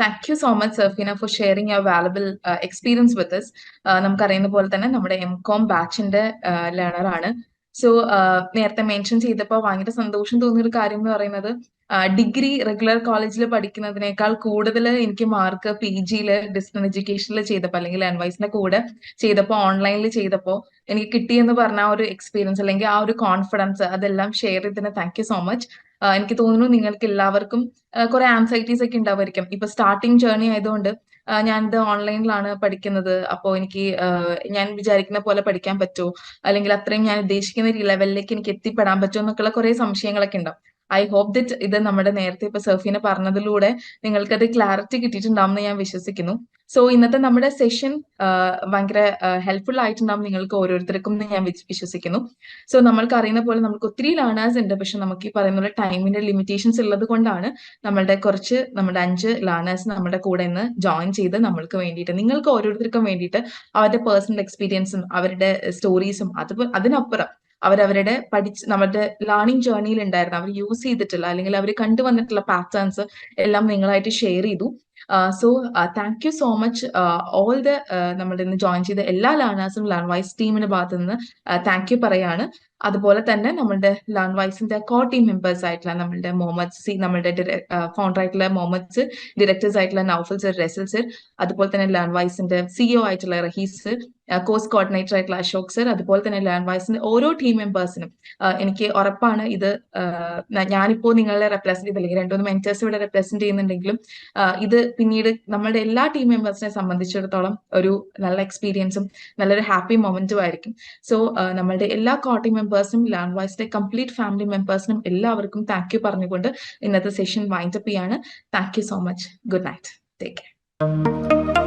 Thank you so much Sarfeena for sharing your valuable experience with us. നമുക്കറിയുന്ന പോലെ തന്നെ നമ്മുടെ MCOM ബാച്ചിന്റെ ലേണർ ആണ്. സോ നേരത്തെ മെൻഷൻ ചെയ്തപ്പോൾ ഭയങ്കര സന്തോഷം തോന്നിയ ഒരു കാര്യം എന്ന് പറയുന്നത്, ഡിഗ്രി റെഗുലർ കോളേജിൽ പഠിക്കുന്നതിനേക്കാൾ കൂടുതൽ എനിക്ക് മാർക്ക് PGയിൽ ഡിസ്റ്റൻസ് എഡ്യൂക്കേഷനിൽ ചെയ്തപ്പോൾ അല്ലെങ്കിൽ ലേൺവൈസിന്റെ കൂടെ ചെയ്തപ്പോൾ ഓൺലൈനിൽ ചെയ്തപ്പോൾ എനിക്ക് കിട്ടിയെന്ന് പറഞ്ഞ ആ ഒരു എക്സ്പീരിയൻസ് അല്ലെങ്കിൽ ആ ഒരു കോൺഫിഡൻസ് അതെല്ലാം ഷെയർ ചെയ്തതിന് താങ്ക് യു സോ മച്ച്. എനിക്ക് തോന്നുന്നു നിങ്ങൾക്ക് എല്ലാവർക്കും കുറെ ആൻസൈറ്റീസ് ഒക്കെ ഉണ്ടാവുമായിരിക്കും. ഇപ്പൊ സ്റ്റാർട്ടിങ് ജേർണി ആയതുകൊണ്ട് ഞാനിത് ഓൺലൈനിലാണ് പഠിക്കുന്നത്, അപ്പോൾ എനിക്ക് ഞാൻ വിചാരിക്കുന്ന പോലെ പഠിക്കാൻ പറ്റുമോ, അല്ലെങ്കിൽ അത്രയും ഞാൻ ഉദ്ദേശിക്കുന്ന ലെവലിലേക്ക് എനിക്ക് എത്തിപ്പെടാൻ പറ്റുമോ എന്നൊക്കെയുള്ള കുറെ സംശയങ്ങളൊക്കെ ഉണ്ടാവും. ഐ ഹോപ്പ് ദറ്റ് ഇത് നമ്മുടെ നേരത്തെ ഇപ്പൊ സർഫീന പറഞ്ഞതിലൂടെ നിങ്ങൾക്കത് ക്ലാരിറ്റി കിട്ടിയിട്ടുണ്ടാവും എന്ന് ഞാൻ വിശ്വസിക്കുന്നു. സോ ഇന്നത്തെ നമ്മുടെ സെഷൻ ഭയങ്കര ഹെൽപ്ഫുൾ ആയിട്ടുണ്ടാവും നിങ്ങൾക്ക് ഓരോരുത്തർക്കും എന്ന് ഞാൻ വിശ്വസിക്കുന്നു. സോ നമ്മൾക്ക് അറിയുന്ന പോലെ നമുക്ക് ഒത്തിരി ലേണേഴ്സ് ഉണ്ട്, പക്ഷെ നമുക്ക് ഈ പറയുന്ന പോലെ ടൈമിന്റെ ലിമിറ്റേഷൻസ് ഉള്ളത് കൊണ്ടാണ് നമ്മുടെ 5 ലേണേഴ്സ് നമ്മുടെ കൂടെ ഇന്ന് ജോയിൻ ചെയ്ത് നമ്മൾക്ക് വേണ്ടിയിട്ട്, നിങ്ങൾക്ക് ഓരോരുത്തർക്കും വേണ്ടിയിട്ട് അവരുടെ പേഴ്സണൽ എക്സ്പീരിയൻസും അവരുടെ സ്റ്റോറീസും അതിനപ്പുറം അവരവരുടെ നമ്മുടെ ലേണിംഗ് ജേർണിയിൽ ഉണ്ടായിരുന്ന അവർ യൂസ് ചെയ്തിട്ടുള്ള അല്ലെങ്കിൽ അവർ കണ്ടുവന്നിട്ടുള്ള പാറ്റേൺസ് എല്ലാം നിങ്ങളായിട്ട് ഷെയർ ചെയ്തു. So thank you so much all the നമ്മുടെ ഇന്ന് ജോയിൻ ചെയ്ത എല്ലാ ലേണേഴ്സും ലേൺവൈസ് ടീമിന്റെ ഭാഗത്ത് നിന്ന് താങ്ക് യു പറയാണ്. അതുപോലെ തന്നെ നമ്മുടെ ലേൺവൈസിന്റെ ടീം മെമ്പേഴ്സ് ആയിട്ടുള്ള നമ്മുടെ നമ്മുടെ ഫൗണ്ടർ ആയിട്ടുള്ള മുഹമ്മദ് സർ, ഡയറക്ടേഴ്സ് ആയിട്ടുള്ള നൗഫൽ സർ, റസൽ സർ, അതുപോലെ തന്നെ ലേൺവൈസിന്റെ CEO ആയിട്ടുള്ള റഹീസ് സർ, കോഴ്സ് കോർഡിനേറ്റർ ആയിട്ടുള്ള അശോക് സർ, അതുപോലെ തന്നെ ലേൺവൈസിന്റെ ഓരോ ടീം മെമ്പേഴ്സിനും എനിക്ക് ഉറപ്പാണ് ഇത് ഞാനിപ്പോ നിങ്ങളെ റെപ്രസെന്റ് ചെയ്ത് അല്ലെങ്കിൽ 2-3 മെന്റേഴ്സ് ഇവിടെ റെപ്രസെന്റ് ചെയ്യുന്നുണ്ടെങ്കിലും ഇത് പിന്നീട് നമ്മുടെ എല്ലാ ടീം മെമ്പേഴ്സിനെ സംബന്ധിച്ചിടത്തോളം ഒരു നല്ല എക്സ്പീരിയൻസും നല്ലൊരു ഹാപ്പി മൊമെന്റും ആയിരിക്കും. സോ നമ്മളുടെ എല്ലാ ടീം മെമ്പേഴ്സിനും ലേൺവൈസിന്റെ കംപ്ലീറ്റ് ഫാമിലി മെമ്പേഴ്സിനും എല്ലാവർക്കും താങ്ക് യു പറഞ്ഞുകൊണ്ട് ഇന്നത്തെ സെഷൻ വൈൻഡ് അപ്പ് ചെയ്യാണ്. Thank you so much. Good night. Take care.